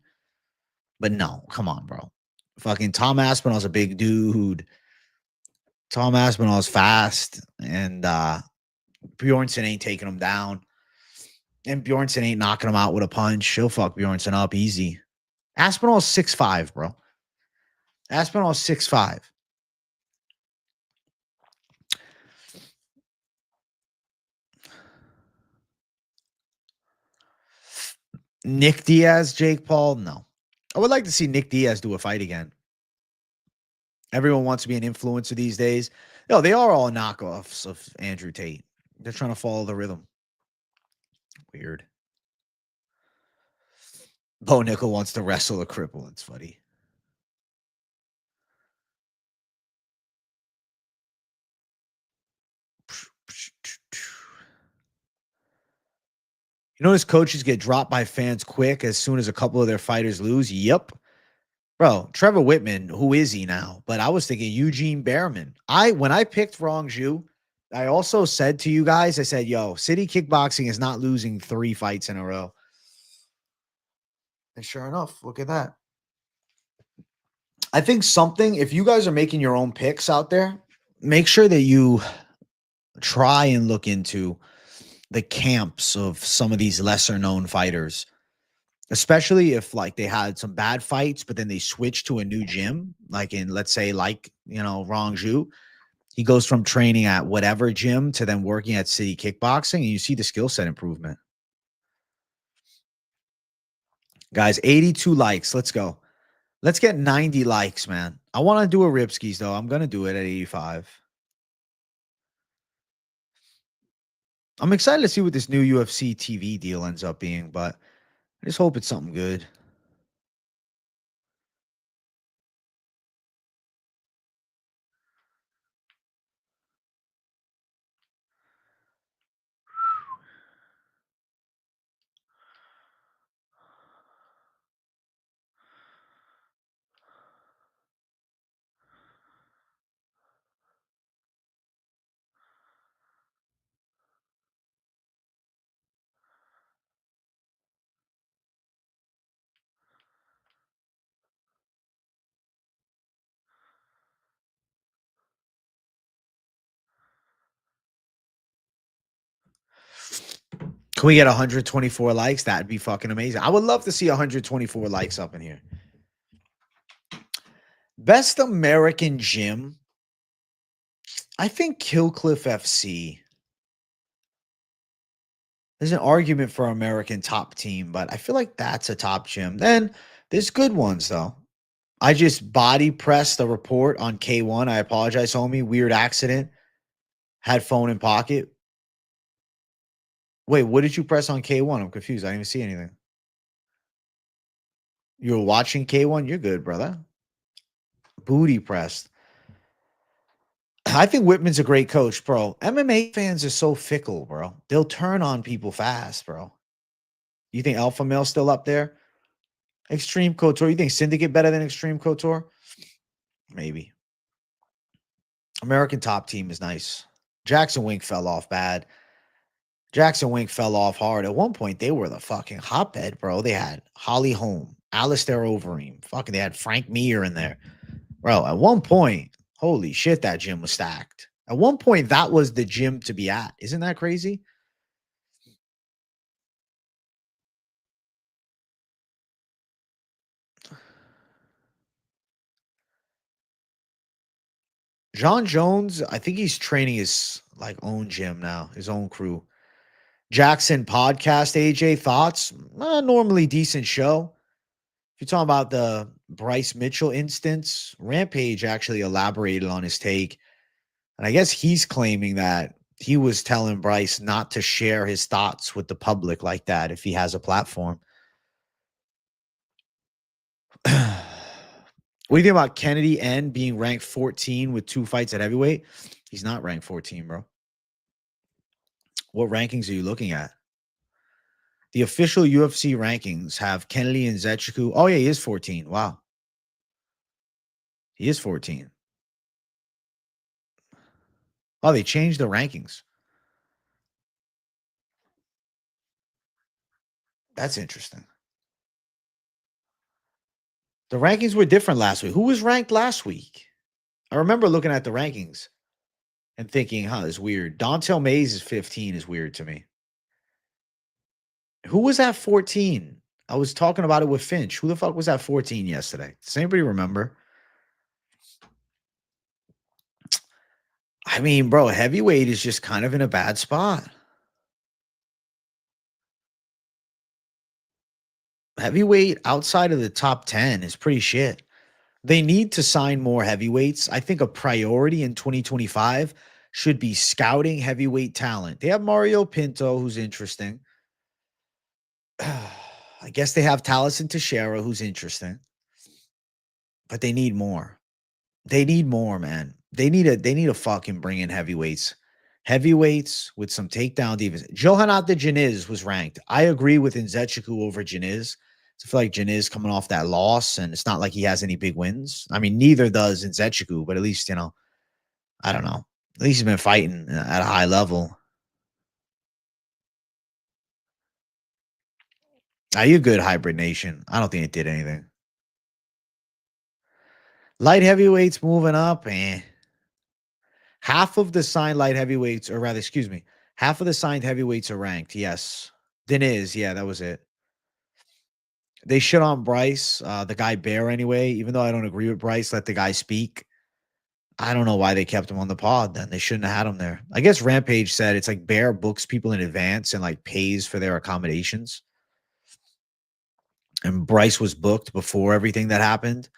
But no, come on, bro. Fucking Tom Aspinall's a big dude. Tom Aspinall's fast, and Bjornsson ain't taking him down. And Bjornsson ain't knocking him out with a punch. She'll fuck Bjornsson up easy. Aspinall's 6'5", bro. Aspinall's 6'5". Nick Diaz, Jake Paul, no. I would like to see Nick Diaz do a fight again. Everyone wants to be an influencer these days. No, they are all knockoffs of Andrew Tate. They're trying to follow the rhythm. Weird. Bo Nickal wants to wrestle a cripple. It's funny. You notice coaches get dropped by fans quick as soon as a couple of their fighters lose? Yep. Bro, Trevor Whitman, who is he now? But I was thinking Eugene Behrman. When I picked Rong Zhu, I also said to you guys, I said, yo, City Kickboxing is not losing 3 fights in a row. And sure enough, look at that. I think if you guys are making your own picks out there, make sure that you try and look into the camps of some of these lesser known fighters, especially if like they had some bad fights, but then they switch to a new gym, like in, let's say, Rong Zhu. He goes from training at whatever gym to then working at City Kickboxing, and you see the skill set improvement. Guys, 82 likes. Let's go. Let's get 90 likes, man. I want to do a Ripskis, though. I'm going to do it at 85. I'm excited to see what this new UFC TV deal ends up being, but I just hope it's something good. Can we get 124 likes? That'd be fucking amazing. I would love to see 124 likes up in here. Best American gym. I think Killcliff FC. There's an argument for American top team, but I feel like that's a top gym. Then there's good ones, though. I just body pressed the report on K1. I apologize, homie. Weird accident. Had phone in pocket. Wait, what did you press on K1? I'm confused. I didn't even see anything. You were watching K1? You're good, brother. Booty pressed. I think Whitman's a great coach, bro. MMA fans are so fickle, bro. They'll turn on people fast, bro. You think Alpha Male's still up there? Extreme Couture. You think Syndicate better than Extreme Couture? Maybe. American top team is nice. Jackson Wink fell off bad. Jackson Wink fell off hard. At one point, they were the fucking hotbed, bro. They had Holly Holm, Alistair Overeem. Fucking, they had Frank Mir in there. Bro, at one point, holy shit, that gym was stacked. At one point, that was the gym to be at. Isn't that crazy? John Jones, I think he's training his own gym now, his own crew. Jackson podcast, AJ, thoughts? Normally decent show. If you're talking about the Bryce Mitchell instance, Rampage actually elaborated on his take. And I guess he's claiming that he was telling Bryce not to share his thoughts with the public like that if he has a platform. What do you think about Kennedy N being ranked 14 with 2 fights at heavyweight? He's not ranked 14, bro. What rankings are you looking at? The official UFC rankings have Kennedy and Zechiku. Oh, yeah, he is 14. Wow. He is 14. Oh, they changed the rankings. That's interesting. The rankings were different last week. Who was ranked last week? I remember looking at the rankings and thinking, it's weird. Dontel Mays is 15 is weird to me. Who was at 14? I was talking about it with Finch. Who the fuck was at 14 yesterday? Does anybody remember? I mean, bro, heavyweight is just kind of in a bad spot. Heavyweight outside of the top 10 is pretty shit. They need to sign more heavyweights. I think a priority in 2025 should be scouting heavyweight talent. They have Mario Pinto, who's interesting. I guess they have Taliesin Teixera, who's interesting. But they need more. They need more, man. They need to fucking bring in heavyweights. Heavyweights with some takedown defense. Johanata Janiz was ranked. I agree with Nzechiku over Janiz. I feel like Janiz coming off that loss, and it's not like he has any big wins. I mean, neither does Nzechiku, but at least, I don't know. At least he's been fighting at a high level. Are you good, Hybrid Nation? I don't think it did anything. Light heavyweights moving up, half of the signed light heavyweights, or rather, excuse me, half of the signed heavyweights are ranked. Yes. Deniz, yeah, that was it. They shit on Bryce, the guy Bear anyway. Even though I don't agree with Bryce, let the guy speak. I don't know why they kept him on the pod then. They shouldn't have had him there. I guess Rampage said it's like Bear books people in advance and like pays for their accommodations. And Bryce was booked before everything that happened.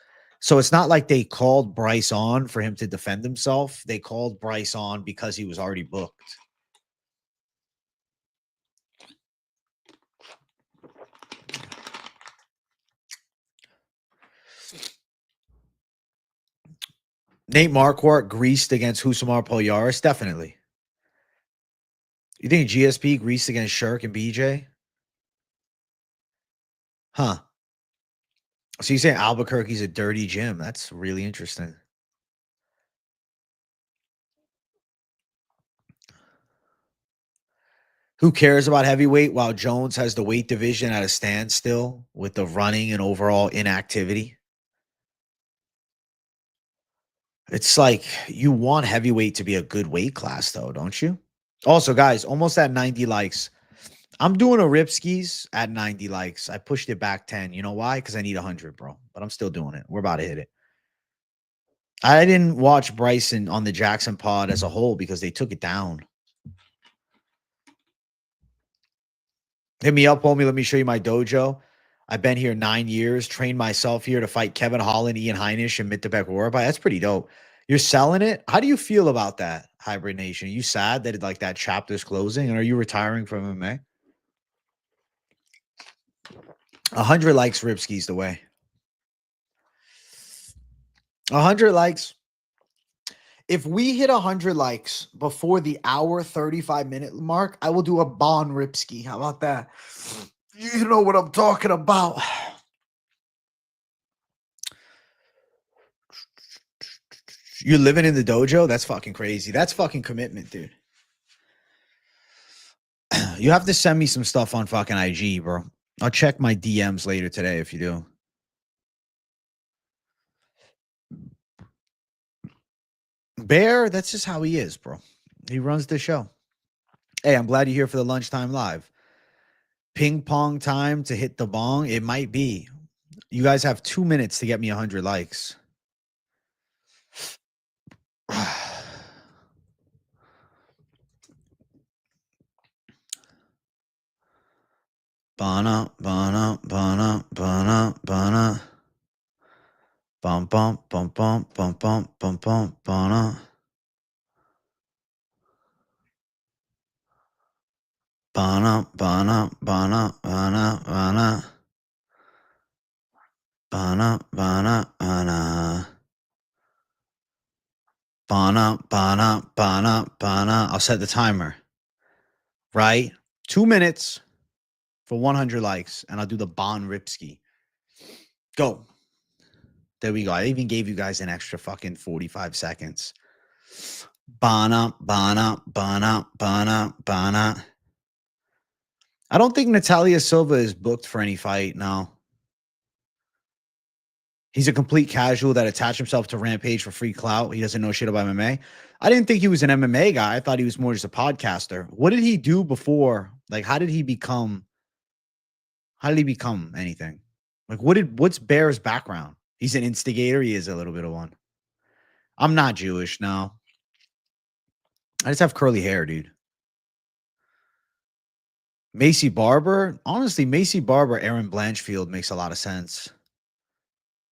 So it's not like they called Bryce on for him to defend himself. They called Bryce on because he was already booked. Nate Marquardt greased against Husamar Polyaris? Definitely. You think GSP greased against Shirk and BJ? Huh. So you say Albuquerque's a dirty gym. That's really interesting. Who cares about heavyweight while Jones has the weight division at a standstill with the running and overall inactivity? It's like you want heavyweight to be a good weight class, though, don't you? Also, guys, almost at 90 likes. I'm doing a Ripskis at 90 likes. I pushed it back 10. You know why? Because I need 100, bro. But I'm still doing it. We're about to hit it. I didn't watch Bryson on the Jackson pod as a whole because they took it down. Hit me up, homie. Let me show you my dojo. I've been here 9 years, trained myself here to fight Kevin Holland, Ian Heinisch, and Mittebek Rorabai. That's pretty dope. You're selling it? How do you feel about that, Hybrid Nation? Are you sad that like that chapter's closing? And are you retiring from MMA? 100 likes, Ripski's the way. 100 likes. If we hit 100 likes before the hour 35-minute mark, I will do a Bon Ripski. How about that? You know what I'm talking about. You're living in the dojo? That's fucking crazy. That's fucking commitment, dude. You have to send me some stuff on fucking IG, bro. I'll check my DMs later today if you do. Bear, that's just how he is, bro. He runs the show. Hey, I'm glad you're here for the lunchtime live. Ping pong time to hit the bong? It might be. You guys have 2 minutes to get me 100 likes. Bana, bana, bana, bana, bana. Bum, bum, bum, bum, bum, bum, bum, bum, bana. Bana, bana, bana, bana, bana. Bana, bana, bana. Bana, bana, bana, bana. I'll set the timer. Right? 2 minutes for 100 likes, and I'll do the Bon Ripski. Go. There we go. I even gave you guys an extra fucking 45 seconds. Bana, bana, bana, bana, bana. I don't think Natalia Silva is booked for any fight now. He's a complete casual that attached himself to Rampage for free clout. He doesn't know shit about MMA. I didn't think he was an MMA guy. I thought he was more just a podcaster. What did he do before? Like, how did he become anything? Like, what's Bear's background? He's an instigator. He is a little bit of one. I'm not Jewish, no. I just have curly hair, dude. Macy Barber? Honestly, Macy Barber, Aaron Blanchfield makes a lot of sense.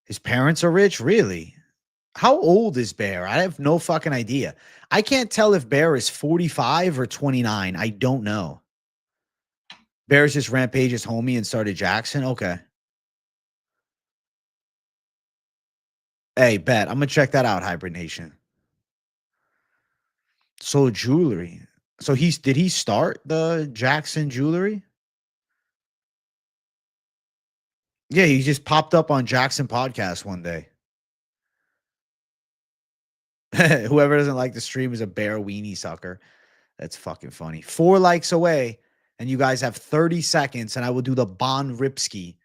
His parents are rich? Really? How old is Bear? I have no fucking idea. I can't tell if Bear is 45 or 29. I don't know. Bear's just rampaged his homie and started Jackson? Okay. Hey, bet. I'm going to check that out, Hybrid Nation. So jewelry. So did he start the Jackson jewelry? Yeah, he just popped up on Jackson podcast one day. Whoever doesn't like the stream is a Bear weenie sucker. That's fucking funny. 4 likes away, and you guys have 30 seconds, and I will do the Bon Ripski.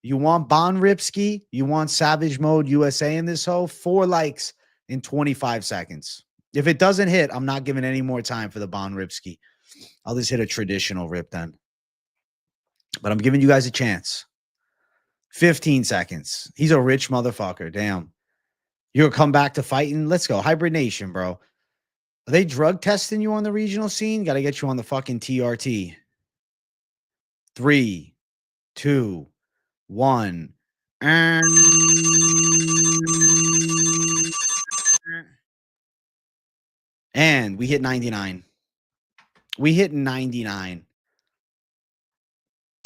You want Bon Ripski? You want Savage Mode USA in this hoe? 4 likes in 25 seconds. If it doesn't hit, I'm not giving any more time for the Bon Ripski. I'll just hit a traditional rip then. But I'm giving you guys a chance. 15 seconds. He's a rich motherfucker. Damn. You'll come back to fighting? Let's go. Hybrid Nation, bro. Are they drug testing you on the regional scene? Got to get you on the fucking TRT. 3, 2, 1. And we hit 99. We hit 99.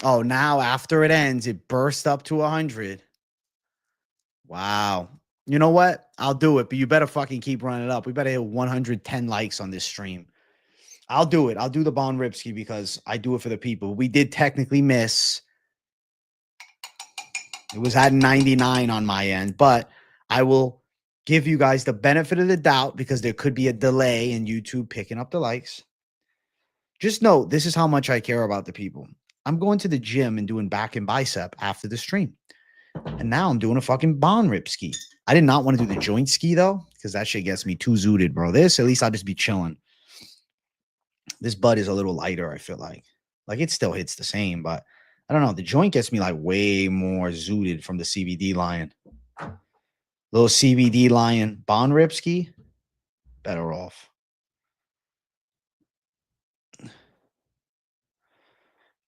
Oh, now after it ends, it burst up to 100. Wow. You know what? I'll do it, but you better fucking keep running it up. We better hit 110 likes on this stream. I'll do it. I'll do the Bon Ripski because I do it for the people. We did technically miss. It was at 99 on my end, but I will give you guys the benefit of the doubt because there could be a delay in YouTube picking up the likes. Just know this is how much I care about the people. I'm going to the gym and doing back and bicep after the stream. And now I'm doing a fucking Bon Rip ski. I did not want to do the joint ski though, because that shit gets me too zooted, bro. This, at least I'll just be chilling. This butt is a little lighter, I feel like. Like it still hits the same, but I don't know. The joint gets me like way more zooted from the CBD lion. Little CBD lion Bon Rip ski, better off.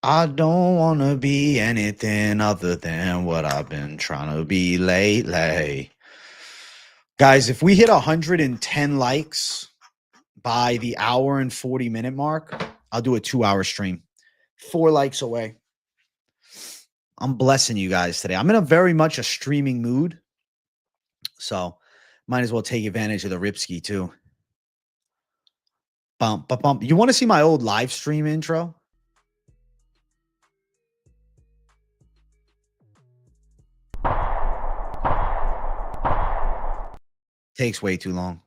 I don't want to be anything other than what I've been trying to be lately. Guys, if we hit 110 likes by the hour and 40-minute mark, I'll do a 2-hour stream. 4 likes away. I'm blessing you guys today. I'm in a very much a streaming mood. So might as well take advantage of the Ripski too. Bump, bump, bump. You want to see my old live stream intro? Takes way too long.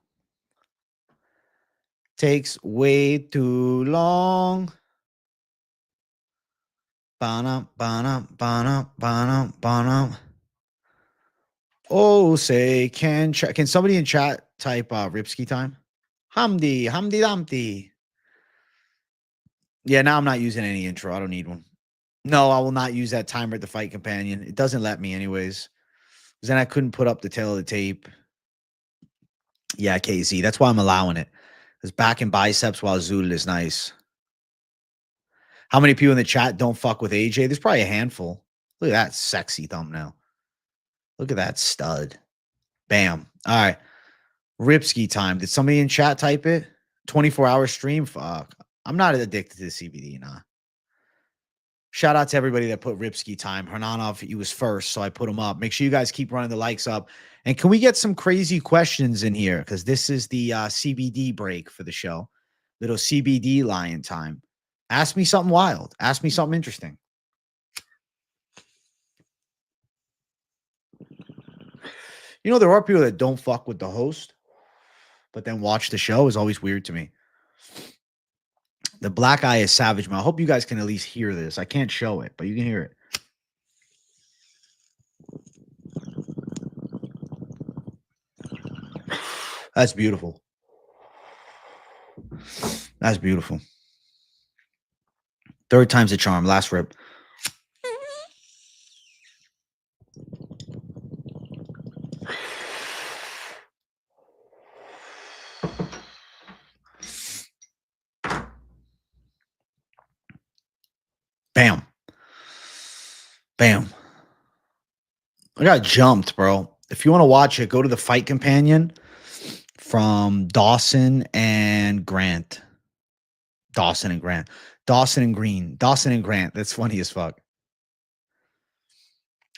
Takes way too long. Ba-dum, ba-dum, ba-dum, ba-dum, ba-dum. Oh, say, can somebody in chat type Ripski time? Hamdi Dumpty. Yeah, now I'm not using any intro. I don't need one. No, I will not use that timer at the fight companion. It doesn't let me anyways. Because then I couldn't put up the tail of the tape. Yeah, KZ. That's why I'm allowing it. Because back and biceps while zooted is nice. How many people in the chat don't fuck with AJ? There's probably a handful. Look at that sexy thumbnail. Look at that stud. Bam. All right. Ripski time. Did somebody in chat type it? 24-hour stream? Fuck. I'm not addicted to the CBD, nah. Shout out to everybody that put Ripski time. Hernanov, he was first, so I put him up. Make sure you guys keep running the likes up. And can we get some crazy questions in here? Because this is the CBD break for the show. Little CBD lion time. Ask me something wild. Ask me something interesting. You know, there are people that don't fuck with the host, but then watch the show is always weird to me. The black eye is savage, man. I hope you guys can at least hear this. I can't show it, but you can hear it. That's beautiful. That's beautiful. Third time's a charm. Last rip. Bam. Bam. I got jumped, bro. If you want to watch it, go to the Fight Companion from Dawson and Grant. Dawson and Grant. Dawson and Green. Dawson and Grant. That's funny as fuck.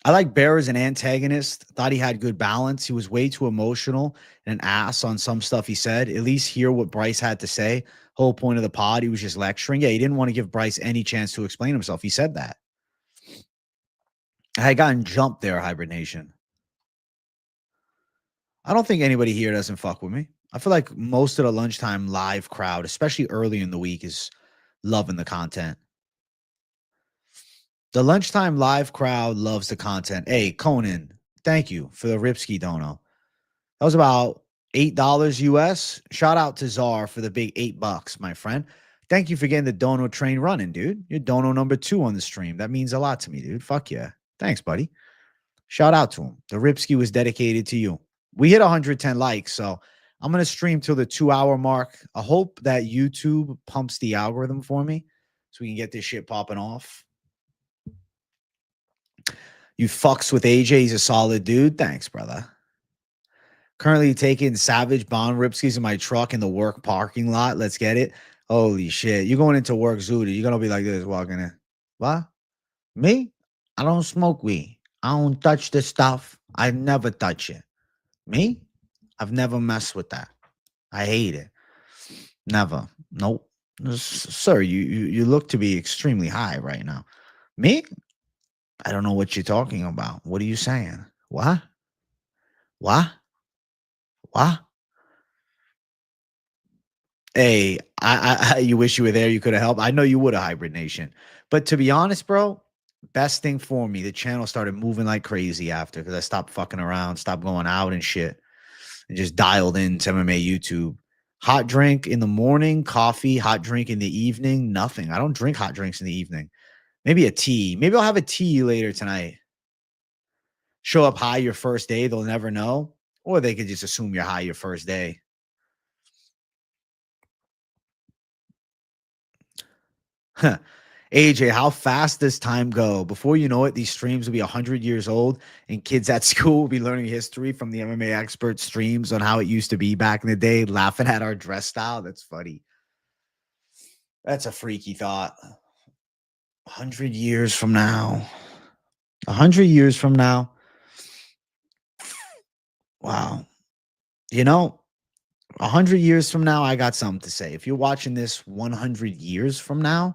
I like Bear as an antagonist. Thought he had good balance. He was way too emotional and an ass on some stuff he said. At least hear what Bryce had to say. Whole point of the pod, he was just lecturing. Yeah, he didn't want to give Bryce any chance to explain himself. He said that. I had gotten jumped there, Hibernation. I don't think anybody here doesn't fuck with me. I feel like most of the lunchtime live crowd, especially early in the week, is loving the content. The lunchtime live crowd loves the content. Hey, Conan, thank you for the Ripski dono. That was about $8 US. Shout out to Czar for the big $8, my friend. Thank you for getting the dono train running, dude. You're dono number 2 on the stream. That means a lot to me, dude. Fuck yeah. Thanks, buddy. Shout out to him. The Ripski was dedicated to you. We hit 110 likes, so I'm going to stream till the 2-hour mark. I hope that YouTube pumps the algorithm for me so we can get this shit popping off. You fucks with AJ. He's a solid dude. Thanks, brother. Currently taking Savage Bond Ripskis in my truck in the work parking lot. Let's get it. Holy shit. You're going into work, Zuda. You're going to be like this walking in. What? Me? I don't smoke weed. I don't touch the stuff. I never touch it. Me? I've never messed with that. I hate it. Never. Nope. Sir, you look to be extremely high right now. Me? I don't know what you're talking about. What are you saying? What? What? What? Hey, you wish you were there. You could have helped. I know you would have, Hybrid Nation. But to be honest, bro, best thing for me, the channel started moving like crazy after because I stopped fucking around, stopped going out and shit, and just dialed into MMA YouTube. Hot drink in the morning, coffee, hot drink in the evening, nothing. I don't drink hot drinks in the evening. Maybe a tea. Maybe I'll have a tea later tonight. Show up high your first day, they'll never know. Or they could just assume you're high your first day. AJ, how fast does time go? Before you know it, these streams will be 100 years old, and kids at school will be learning history from the MMA expert streams on how it used to be back in the day, laughing at our dress style. That's funny. That's a freaky thought. 100 years from now. 100 years from now. Wow. You know, 100 years from now, I got something to say. If you're watching this 100 years from now,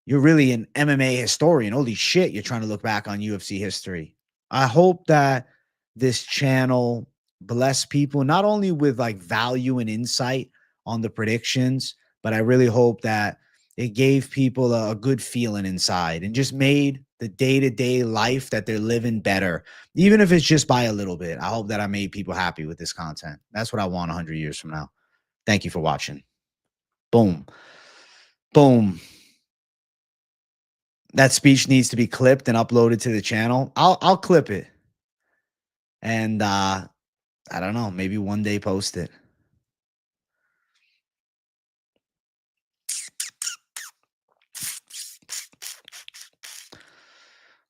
you're really an MMA historian. Holy shit, you're trying to look back on UFC history. I hope that this channel bless people, not only with like value and insight on the predictions, but I really hope that it gave people a good feeling inside and just made the day-to-day life that they're living better, even if it's just by a little bit. I hope that I made people happy with this content. That's what I want 100 years from now. Thank you for watching. Boom. Boom. That speech needs to be clipped and uploaded to the channel. I'll clip it. And I don't know, maybe one day post it.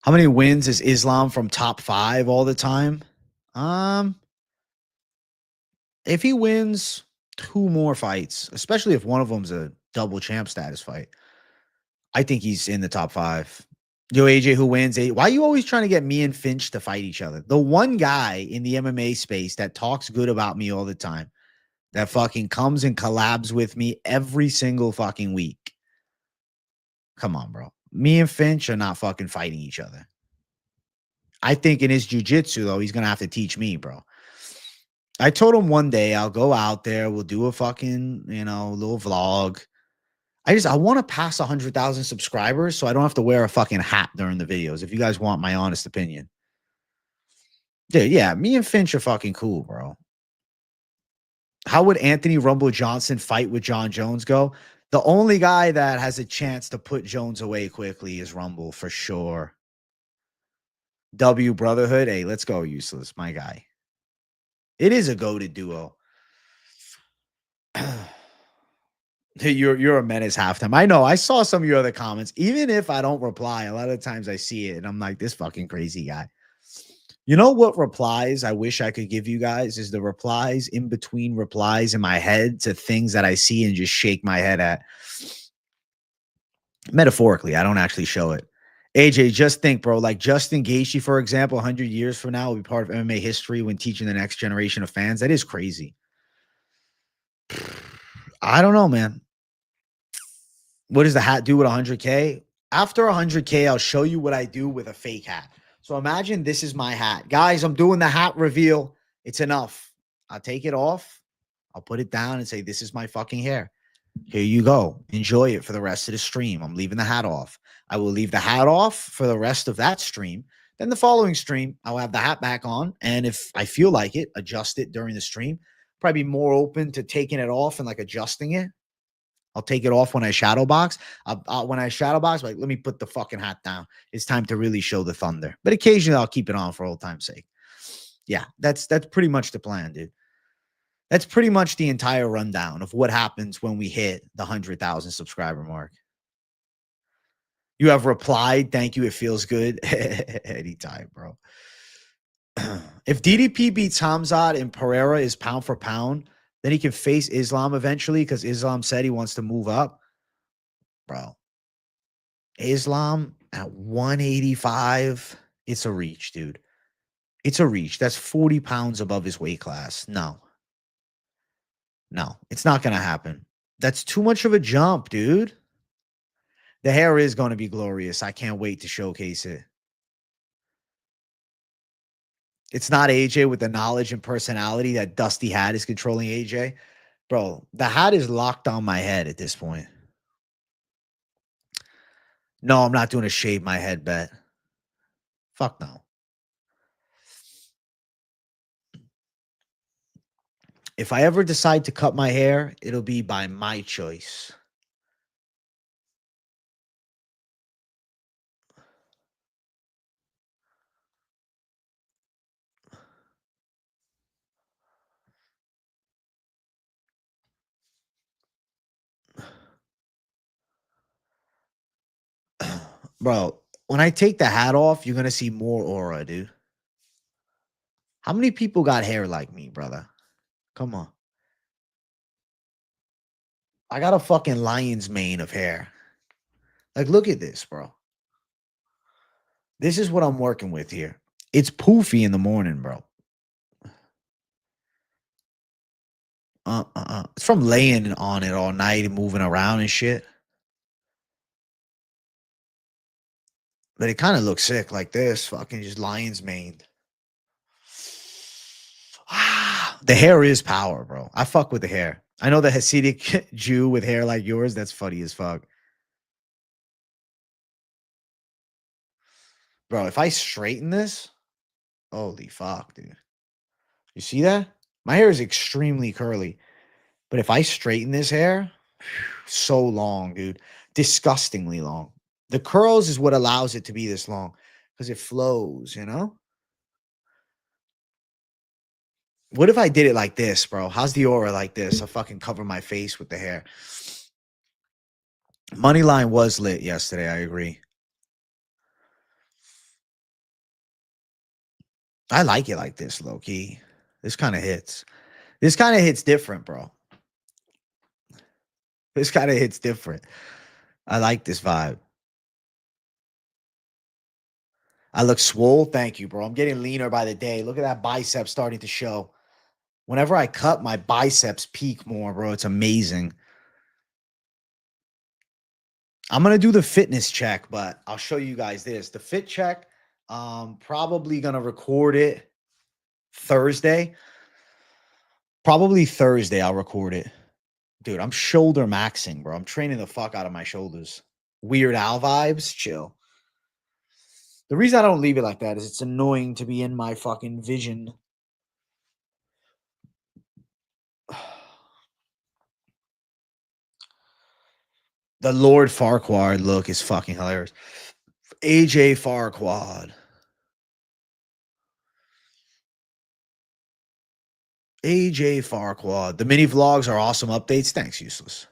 How many wins is Islam from top 5 all the time? If he wins 2 more fights, especially if one of them's a double champ status fight, I think he's in the top 5. Yo, AJ, who wins? Why are you always trying to get me and Finch to fight each other? The one guy in the MMA space that talks good about me all the time, that fucking comes and collabs with me every single fucking week. Come on, bro. Me and Finch are not fucking fighting each other. I think in his jiu-jitsu, though, he's going to have to teach me, bro. I told him one day I'll go out there. We'll do a fucking, little vlog. I want to pass 100,000 subscribers so I don't have to wear a fucking hat during the videos. If you guys want my honest opinion. Dude, yeah, me and Finch are fucking cool, bro. How would Anthony Rumble Johnson fight with John Jones go? The only guy that has a chance to put Jones away quickly is Rumble, for sure. W Brotherhood. Hey, let's go, Useless, my guy. It is a goated duo. You're a menace halftime. I know. I saw some of your other comments. Even if I don't reply, a lot of times I see it and I'm like, this fucking crazy guy. You know what replies I wish I could give you guys is the replies in between replies in my head to things that I see and just shake my head at. Metaphorically, I don't actually show it. AJ, just think, bro, like Justin Gaethje, for example, 100 years from now will be part of MMA history when teaching the next generation of fans. That is crazy. I don't know, man. What does the hat do with 100K? After 100K, I'll show you what I do with a fake hat. So imagine this is my hat. Guys, I'm doing the hat reveal. It's enough. I'll take it off. I'll put it down and say, this is my fucking hair. Here you go. Enjoy it for the rest of the stream. I'm leaving the hat off. I will leave the hat off for the rest of that stream. Then the following stream, I'll have the hat back on. And if I feel like it, adjust it during the stream. Probably be more open to taking it off and like adjusting it. I'll take it off when I shadow box. When I shadow box, like, let me put the fucking hat down. It's time to really show the thunder. But occasionally I'll keep it on for old time's sake. Yeah, that's pretty much the plan, dude. That's pretty much the entire rundown of what happens when we hit the 100,000 subscriber mark. You have replied. Thank you. It feels good. Anytime, bro. If DDP beats Khamzat and Pereira is pound for pound, then he can face Islam eventually because Islam said he wants to move up. Bro, Islam at 185, it's a reach, dude. It's a reach. That's 40 pounds above his weight class. No, it's not going to happen. That's too much of a jump, dude. The hair is going to be glorious. I can't wait to showcase it. It's not AJ with the knowledge and personality that Dusty hat is controlling AJ. Bro, the hat is locked on my head at this point. No, I'm not doing a shave my head bet. Fuck no. If I ever decide to cut my hair, it'll be by my choice. Bro, when I take the hat off, you're going to see more aura, dude. How many people got hair like me, brother? Come on. I got a fucking lion's mane of hair. Like, look at this, bro. This is what I'm working with here. It's poofy in the morning, bro. It's from laying on it all night and moving around and shit. But it kind of looks sick like this. Fucking just lion's mane. The hair is power, bro. I fuck with the hair. I know the Hasidic Jew with hair like yours. That's funny as fuck. Bro, if I straighten this, holy fuck, dude. You see that? My hair is extremely curly. But if I straighten this hair, so long, dude. Disgustingly long. The curls is what allows it to be this long because it flows, you know? What if I did it like this, bro? How's the aura like this? I'll fucking cover my face with the hair. Moneyline was lit yesterday. I agree. I like it like this, low key. This kind of hits. This kind of hits different, bro. This kind of hits different. I like this vibe. I look swole. Thank you, bro. I'm getting leaner by the day. Look at that bicep starting to show. Whenever I cut, my biceps peak more, bro. It's amazing. I'm going to do the fitness check, but I'll show you guys this. The fit check, probably going to record it Thursday. Probably Thursday I'll record it. Dude, I'm shoulder maxing, bro. I'm training the fuck out of my shoulders. Weird Al vibes, chill. The reason I don't leave it like that is it's annoying to be in my fucking vision. The Lord Farquaad look is fucking hilarious. AJ Farquaad. AJ Farquaad. The mini vlogs are awesome updates. Thanks, useless.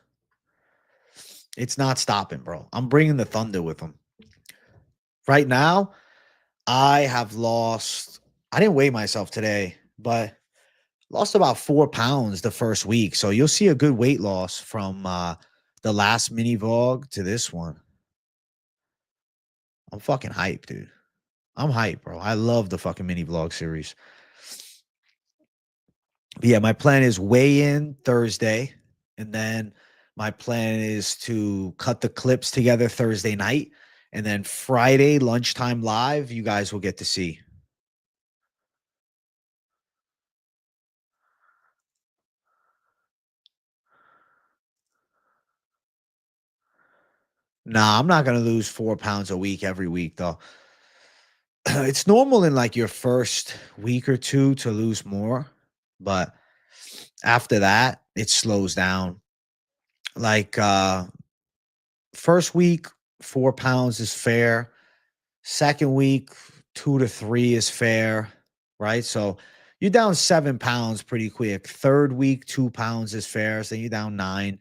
It's not stopping, bro. I'm bringing the thunder with them. Right now, I have lost I didn't weigh myself today, but lost about 4 pounds the first week. So you'll see a good weight loss from the last mini vlog to this one. I'm fucking hyped, dude. I'm hyped, bro. I love the fucking mini vlog series. But yeah, my plan is weigh in Thursday, and then my plan is to cut the clips together Thursday night, and then Friday lunchtime live, you guys will get to see. Nah, I'm not gonna lose 4 pounds a week every week though. It's normal in like your first week or two to lose more, but after that, it slows down. Like first week, 4 pounds is fair. Second week, 2 to 3 is fair, right? So you're down 7 pounds pretty quick. Third week, 2 pounds is fair. So you're down 9.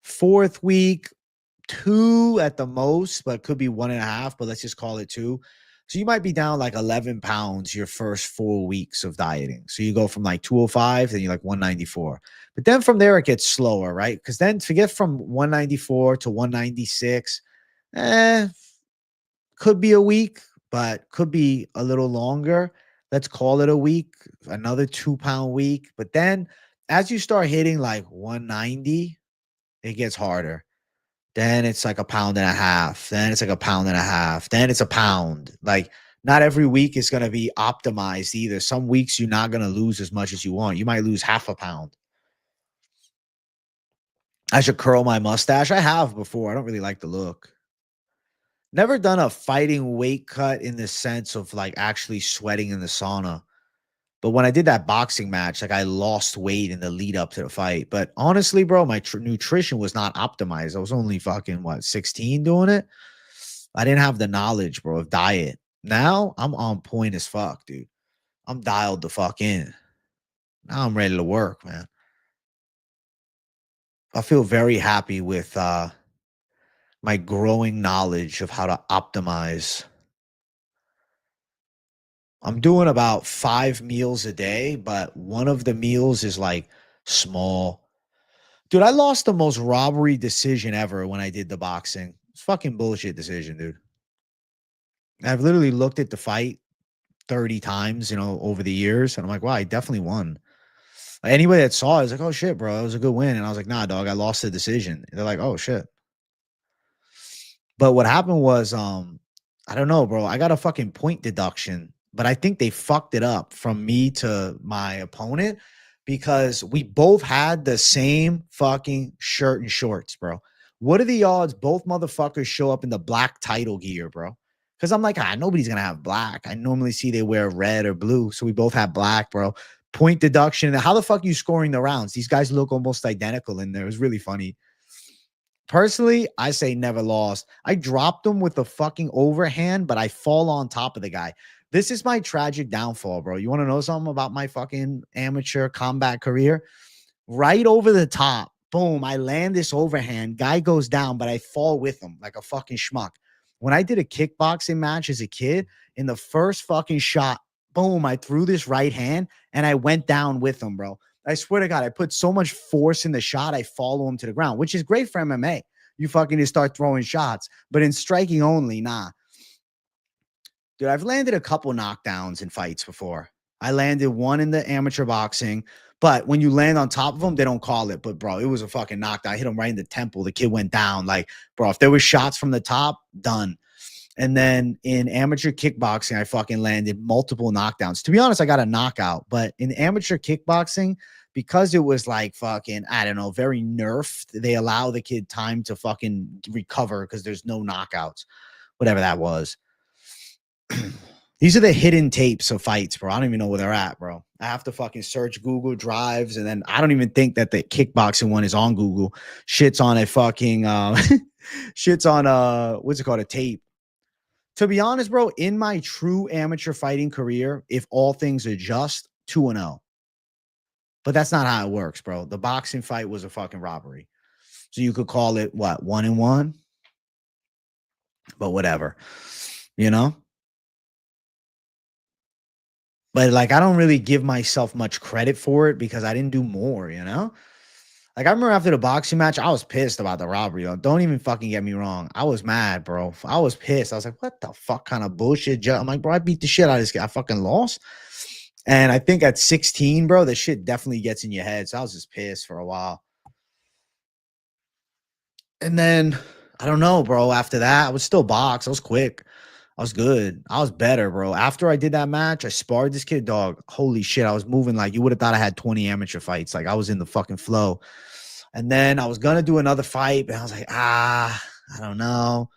Fourth week, 2 at the most, but could be 1.5, but let's just call it 2. So you might be down like 11 pounds your first 4 weeks of dieting. So you go from like 205, then you're like 194. But then from there, it gets slower, right? Because then to get from 194 to 196, could be a week, but could be a little longer. Let's call it a week, another 2 pound week. But then as you start hitting like 190, it gets harder. Then it's like a pound and a half. Then it's like a pound and a half. Then it's a pound. Like not every week is going to be optimized either. Some weeks you're not going to lose as much as you want. You might lose half a pound. I should curl my mustache. I have before. I don't really like the look. Never done a fighting weight cut in the sense of like actually sweating in the sauna. But when I did that boxing match, like I lost weight in the lead up to the fight. But honestly, bro, my nutrition was not optimized. I was only fucking, what, 16 doing it? I didn't have the knowledge, bro, of diet. Now I'm on point as fuck, dude. I'm dialed the fuck in. Now I'm ready to work, man. I feel very happy with my growing knowledge of how to optimize. I'm doing about 5 meals a day, but one of the meals is like small. Dude, I lost the most robbery decision ever when I did the boxing. It's fucking bullshit decision, dude. I've literally looked at the fight 30 times, over the years, and I'm like, wow, I definitely won. Anybody that saw it was like, oh shit, bro, it was a good win. And I was like, nah, dog, I lost the decision. And they're like, oh shit. But what happened was, I don't know, bro. I got a fucking point deduction, but I think they fucked it up from me to my opponent because we both had the same fucking shirt and shorts, bro. What are the odds both motherfuckers show up in the black title gear, bro? Because I'm like, nobody's gonna have black. I normally see they wear red or blue, so we both have black, bro. Point deduction. How the fuck are you scoring the rounds? These guys look almost identical in there. It was really funny. Personally, I say never lost. I dropped him with a fucking overhand, but I fall on top of the guy. This is my tragic downfall, bro. You want to know something about my fucking amateur combat career? Right over the top, boom, I land this overhand. Guy goes down, but I fall with him like a fucking schmuck. When I did a kickboxing match as a kid, in the first fucking shot, boom, I threw this right hand and I went down with him, bro. I swear to God, I put so much force in the shot, I follow him to the ground, which is great for MMA. You fucking just start throwing shots, but in striking only, nah. Dude, I've landed a couple knockdowns in fights before. I landed one in the amateur boxing, but when you land on top of them, they don't call it. But bro, it was a fucking knockdown. I hit him right in the temple. The kid went down. Like, bro, if there was shots from the top, done. And then in amateur kickboxing, I fucking landed multiple knockdowns. To be honest, I got a knockout, but in amateur kickboxing, because it was like fucking, I don't know, very nerfed, they allow the kid time to fucking recover because there's no knockouts, whatever that was. These are the hidden tapes of fights, bro. I don't even know where they're at, bro. I have to fucking search Google Drives, and then I don't even think that the kickboxing one is on Google. Shit's on a fucking shit's on what's it called? A tape. To be honest, bro, in my true amateur fighting career, if all things adjust, 2-0. But that's not how it works, bro. The boxing fight was a fucking robbery. So you could call it what, 1-1? But whatever. You know? But like, I don't really give myself much credit for it because I didn't do more, you know? Like, I remember after the boxing match, I was pissed about the robbery. Don't even fucking get me wrong. I was mad, bro. I was pissed. I was like, what the fuck kind of bullshit? I'm like, bro, I beat the shit out of this guy. I fucking lost. And I think at 16, bro, the shit definitely gets in your head. So I was just pissed for a while. And then, I don't know, bro. After that, I was still box. I was quick. I was good. I was better, bro. After I did that match, I sparred this kid, dog. Holy shit. I was moving like you would have thought I had 20 amateur fights. Like I was in the fucking flow. And then I was gonna do another fight, but I was like, I don't know.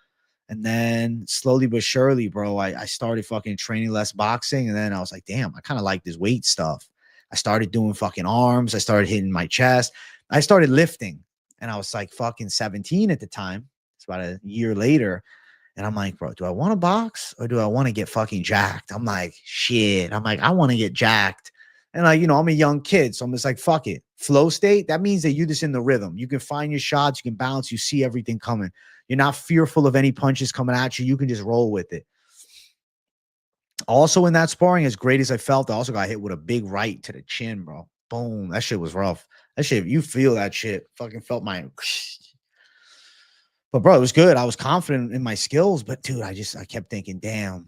And then slowly but surely, bro, I started fucking training less boxing. And then I was like, damn, I kind of like this weight stuff. I started doing fucking arms. I started hitting my chest. I started lifting. And I was like fucking 17 at the time. It's about a year later. And I'm like, bro, do I want to box or do I want to get fucking jacked? I'm like, shit. I'm like, I want to get jacked. And like, I'm a young kid. So I'm just like, fuck it. Flow state, that means that you're just in the rhythm. You can find your shots, you can bounce, you see everything coming. You're not fearful of any punches coming at you. You can just roll with it. Also, in that sparring, as great as I felt, I also got hit with a big right to the chin, bro. Boom. That shit was rough. That shit, you feel that shit. Fucking felt my. But, bro, it was good. I was confident in my skills. But, dude, I kept thinking, damn,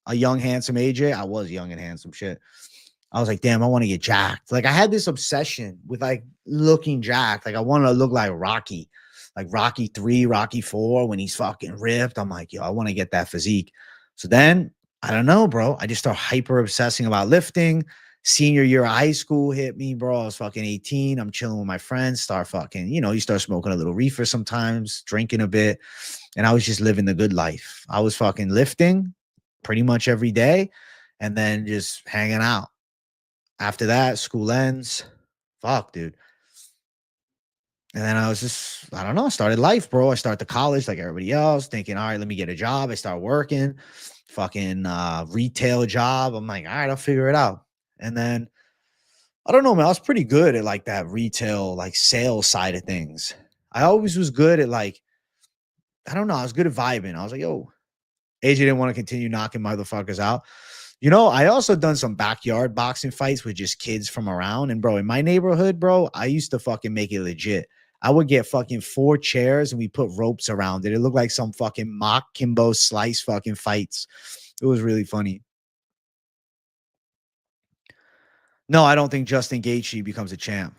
a young, handsome AJ. I was young and handsome shit. I was like, damn, I want to get jacked. Like, I had this obsession with like looking jacked. Like, I wanted to look like Rocky 3, Rocky 4 when he's fucking ripped. I'm like, yo, I want to get that physique. So then, I don't know, bro. I just start hyper obsessing about lifting. Senior year of high school hit me, bro. I was fucking 18. I'm chilling with my friends. Start fucking, you start smoking a little reefer sometimes, drinking a bit. And I was just living the good life. I was fucking lifting pretty much every day and then just hanging out. After that, school ends. Fuck, dude. And then I was just, I don't know, started life, bro. I started the college like everybody else, thinking, all right, let me get a job. I start working, fucking retail job. I'm like, all right, I'll figure it out. And then I don't know, man. I was pretty good at like that retail, like sales side of things. I always was good at like, I don't know, I was good at vibing. I was like, yo, AJ didn't want to continue knocking motherfuckers out. I also done some backyard boxing fights with just kids from around. And bro, in my neighborhood, bro, I used to fucking make it legit. I would get fucking 4 chairs and we put ropes around it. It looked like some fucking mock Kimbo Slice fucking fights. It was really funny. No, I don't think Justin Gaethje becomes a champ.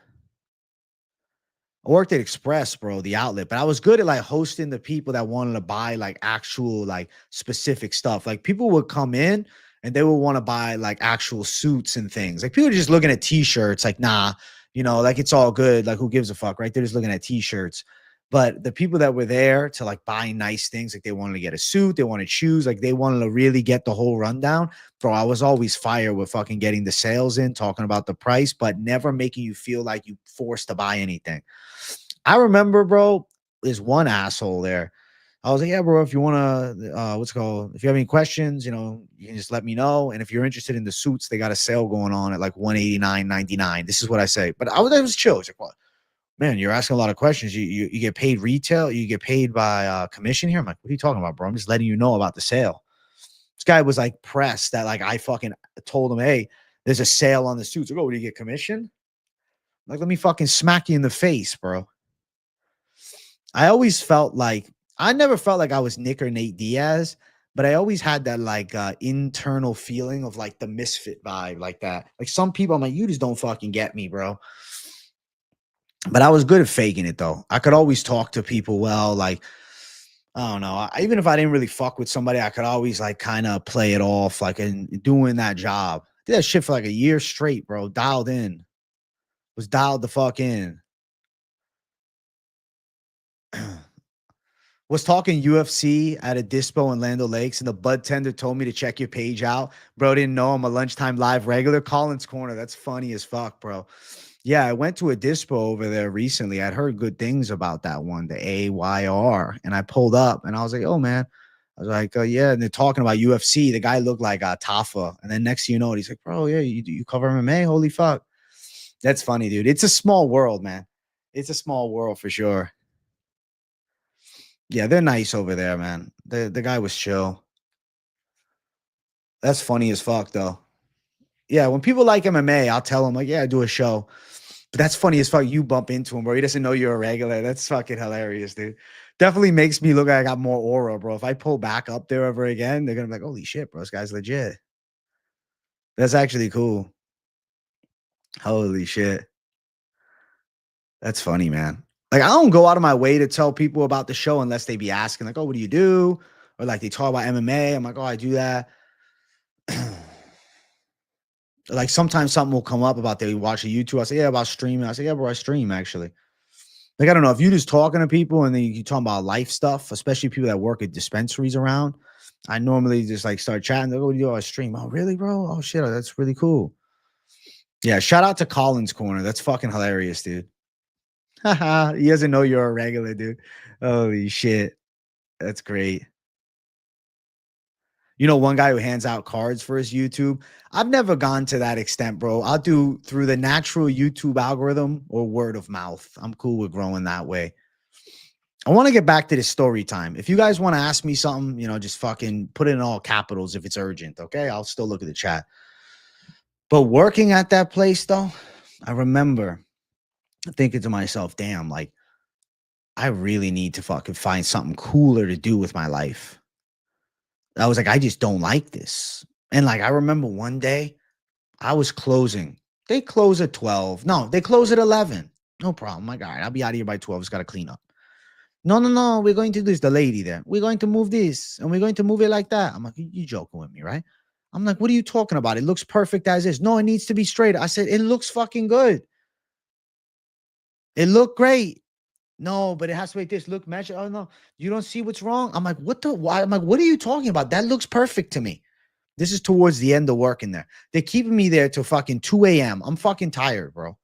I worked at Express, bro, the outlet, but I was good at like hosting the people that wanted to buy like actual, like specific stuff. Like people would come in and they would want to buy like actual suits and things. Like people are just looking at t-shirts, like, nah, like it's all good. Like who gives a fuck, right? They're just looking at t-shirts. But the people that were there to like buy nice things, like they wanted to get a suit, they wanted shoes, like they wanted to really get the whole rundown. Bro, I was always fire with fucking getting the sales in, talking about the price, but never making you feel like you forced to buy anything. I remember, bro, there's one asshole there. I was like, yeah, bro, if you want to, if you have any questions, you can just let me know. And if you're interested in the suits, they got a sale going on at like $189.99. This is what I say. But I was chill. It's like, what? Man, you're asking a lot of questions. You get paid retail. You get paid by commission here. I'm like, what are you talking about, bro? I'm just letting you know about the sale. This guy was like pressed that like I fucking told him, hey, there's a sale on the suits. I go, what do you get commission? Like, let me fucking smack you in the face, bro. I always felt like I never felt like I was Nick or Nate Diaz, but I always had that like internal feeling of like the misfit vibe, like that. Like some people, I'm like, you just don't fucking get me, bro. But I was good at faking it though. I could always talk to people well, like I don't know. Even if I didn't really fuck with somebody, I could always like kind of play it off, like in doing that job. Did that shit for like a year straight, bro. Dialed in, was dialed the fuck in. Was talking UFC at a dispo in Land Lakes, and the bud tender told me to check your page out. Bro, didn't know I'm a lunchtime live regular. Collins Corner. That's funny as fuck, bro. Yeah, I went to a dispo over there recently. I'd heard good things about that one, the AYR, and I pulled up and I was like, oh, man. I was like, yeah. And they're talking about UFC. The guy looked like Tafa. And then next thing you know, he's like, bro, yeah, you cover MMA? Holy fuck. That's funny, dude. It's a small world, man. It's a small world for sure. Yeah, they're nice over there, man. The guy was chill. That's funny as fuck, though. Yeah, when people like MMA, I'll tell them like, yeah, I do a show. But that's funny as fuck. You bump into him, bro. He doesn't know you're a regular. That's fucking hilarious, dude. Definitely makes me look like I got more aura, bro. If I pull back up there ever again, they're gonna be like, holy shit, bro, this guy's legit. That's actually cool. Holy shit. That's funny, man. Like, I don't go out of my way to tell people about the show unless they be asking, like, oh, what do you do? Or like they talk about MMA. I'm like, oh, I do that. Like sometimes something will come up about they watch a YouTube. I say, yeah, about streaming. I say, yeah, bro, I stream actually. Like, I don't know if you just talking to people and then you talking about life stuff, especially people that work at dispensaries around. I normally just like start chatting. They go, "Yo, I stream." Oh, really, bro? Oh shit, that's really cool. Yeah, shout out to Collins Corner. That's fucking hilarious, dude. He doesn't know you're a regular, dude. Holy shit, that's great. You know, one guy who hands out cards for his YouTube. I've never gone to that extent, bro. I'll do through the natural YouTube algorithm or word of mouth. I'm cool with growing that way. I want to get back to this story time. If you guys want to ask me something, you know, just fucking put it in all capitals if it's urgent. Okay. I'll still look at the chat. But working at that place, though, I remember thinking to myself, damn, like, I really need to fucking find something cooler to do with my life. I was like, I just don't like this. And like, I remember one day I was closing. They close at 12. No, they close at 11. No problem. My God, I'll be out of here by 12. It's got to clean up. No, no, no. We're going to do this. The lady there. We're going to move this and we're going to move it like that. I'm like, you joking with me, right? I'm like, what are you talking about? It looks perfect as is. No, it needs to be straight. I said, it looks fucking good. It looked great. No, but it has to be this. Look, measure. Oh, no. You don't see what's wrong? I'm like, what the? Why? I'm like, what are you talking about? That looks perfect to me. This is towards the end of working there. They're keeping me there till fucking 2 a.m. I'm fucking tired, bro.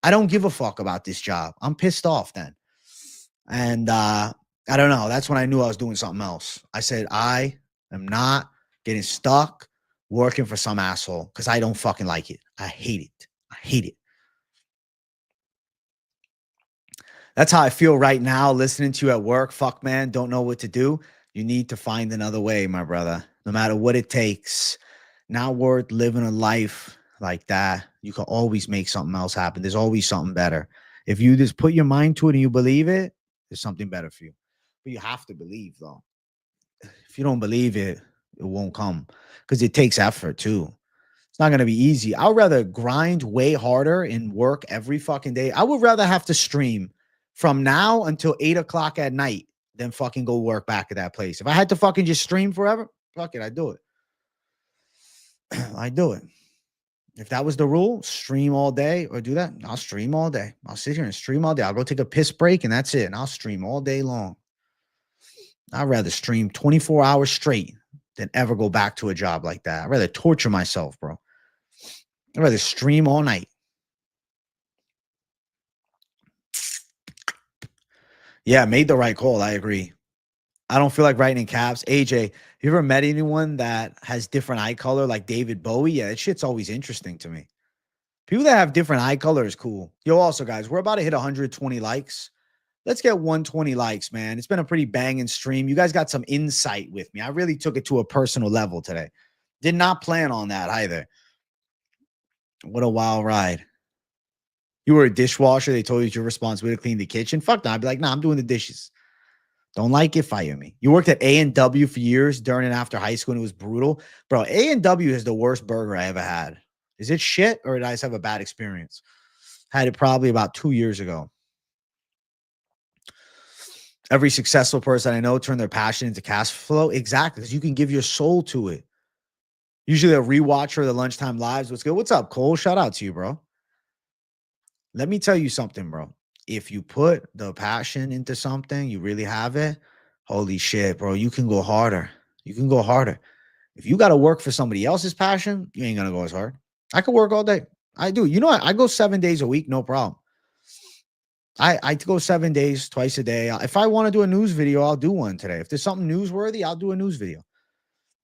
I don't give a fuck about this job. I'm pissed off then. And I don't know. That's when I knew I was doing something else. I said, I am not getting stuck working for some asshole because I don't fucking like it. I hate it. I hate it. That's how I feel right now listening to you at work. Fuck, man. Don't know what to do. You need to find another way, my brother. No matter what it takes. Not worth living a life like that. You can always make something else happen. There's always something better. If you just put your mind to it and you believe it, there's something better for you. But you have to believe, though. If you don't believe it, it won't come because it takes effort too. It's not going to be easy. I'd rather grind way harder and work every fucking day. I would rather have to stream from now until 8 o'clock at night than fucking go work back at that place. If I had to fucking just stream forever, fuck it, I'd do it. I'd do it. If that was the rule, stream all day or do that, I'll stream all day. I'll sit here and stream all day. I'll go take a piss break and that's it. And I'll stream all day long. I'd rather stream 24 hours straight than ever go back to a job like that. I'd rather torture myself, bro. I'd rather stream all night. Yeah, made the right call. I agree. I don't feel like writing in caps. AJ, you ever met anyone that has different eye color like David Bowie? Yeah, that shit's always interesting to me. People that have different eye color is cool. Yo, also, guys, we're about to hit 120 likes. Let's get 120 likes, man. It's been a pretty banging stream. You guys got some insight with me. I really took it to a personal level today. Did not plan on that either. What a wild ride. You were a dishwasher. They told you it's your responsibility to clean the kitchen. Fuck that. I'd be like, nah, I'm doing the dishes. Don't like it, fire me. You worked at A&W for years during and after high school, and it was brutal. Bro, A&W is the worst burger I ever had. Is it shit, or did I just have a bad experience? Had it probably about 2 years ago. Every successful person I know turned their passion into cash flow. Exactly, because you can give your soul to it. Usually a rewatcher of the lunchtime lives. What's good? What's up, Cole? Shout out to you, bro. Let me tell you something, bro. If you put the passion into something, you really have it. Holy shit, bro. You can go harder. You can go harder. If you got to work for somebody else's passion, you ain't going to go as hard. I could work all day. I do. You know what? I go 7 days a week, no problem. I go 7 days, twice a day. If I want to do a news video, I'll do one today. If there's something newsworthy, I'll do a news video.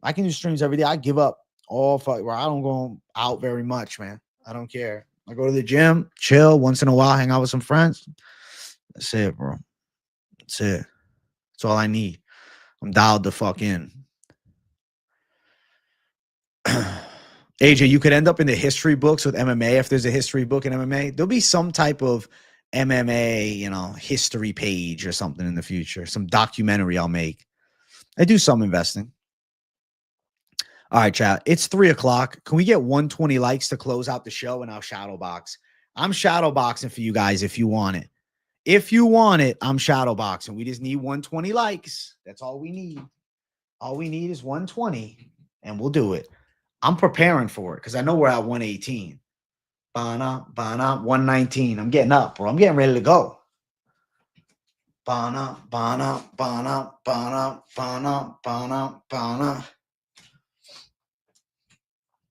I can do streams every day. I give up all where I don't go out very much, man. I don't care. I go to the gym, chill once in a while, hang out with some friends. That's it, bro. That's it. That's all I need. I'm dialed the fuck in. AJ, you could end up in the history books with MMA if there's a history book in MMA. There'll be some type of MMA, you know, history page or something in the future. Some documentary I'll make. I do some investing. All right, chat. It's 3 o'clock. Can we get 120 likes to close out the show and I'll shadow box? I'm shadow boxing for you guys if you want it. If you want it, I'm shadow boxing. We just need 120 likes. That's all we need. All we need is 120 and we'll do it. I'm preparing for it because I know we're at 118. Bana, 119. I'm getting up, bro. I'm getting ready to go. Bana.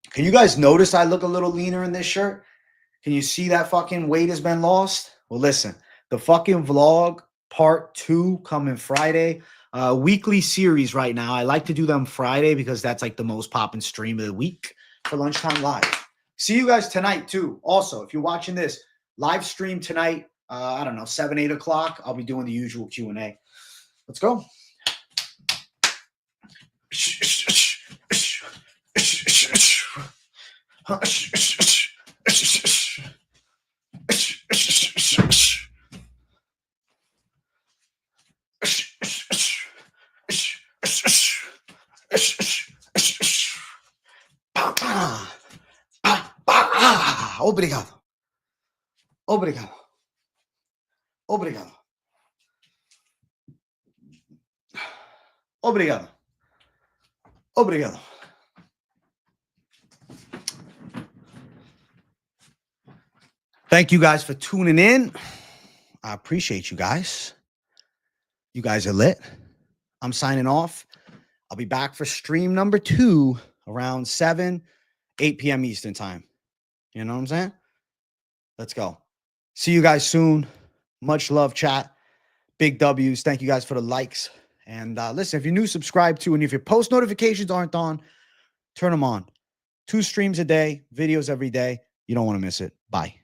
Can you guys notice I look a little leaner in this shirt? Can you see that fucking weight has been lost? Well, listen, the fucking vlog part 2 coming Friday. Weekly series right now. I like to do them Friday because that's like the most popping stream of the week for Lunchtime Live. See you guys tonight too. Also, if you're watching this live stream tonight, I don't know, 7, 8 o'clock, I'll be doing the usual Q&A. Let's go. Obrigado. Obrigado. Obrigado. Obrigado. Obrigado. Thank you guys for tuning in. I appreciate you guys. You guys are lit. I'm signing off. I'll be back for stream number 2 around 7, 8 p.m. Eastern time. You know what I'm saying? Let's go. See you guys soon. Much love, chat. Big W's. Thank you guys for the likes. And listen, if you're new, subscribe to. And if your post notifications aren't on, turn them on. 2 streams a day, videos every day. You don't want to miss it. Bye.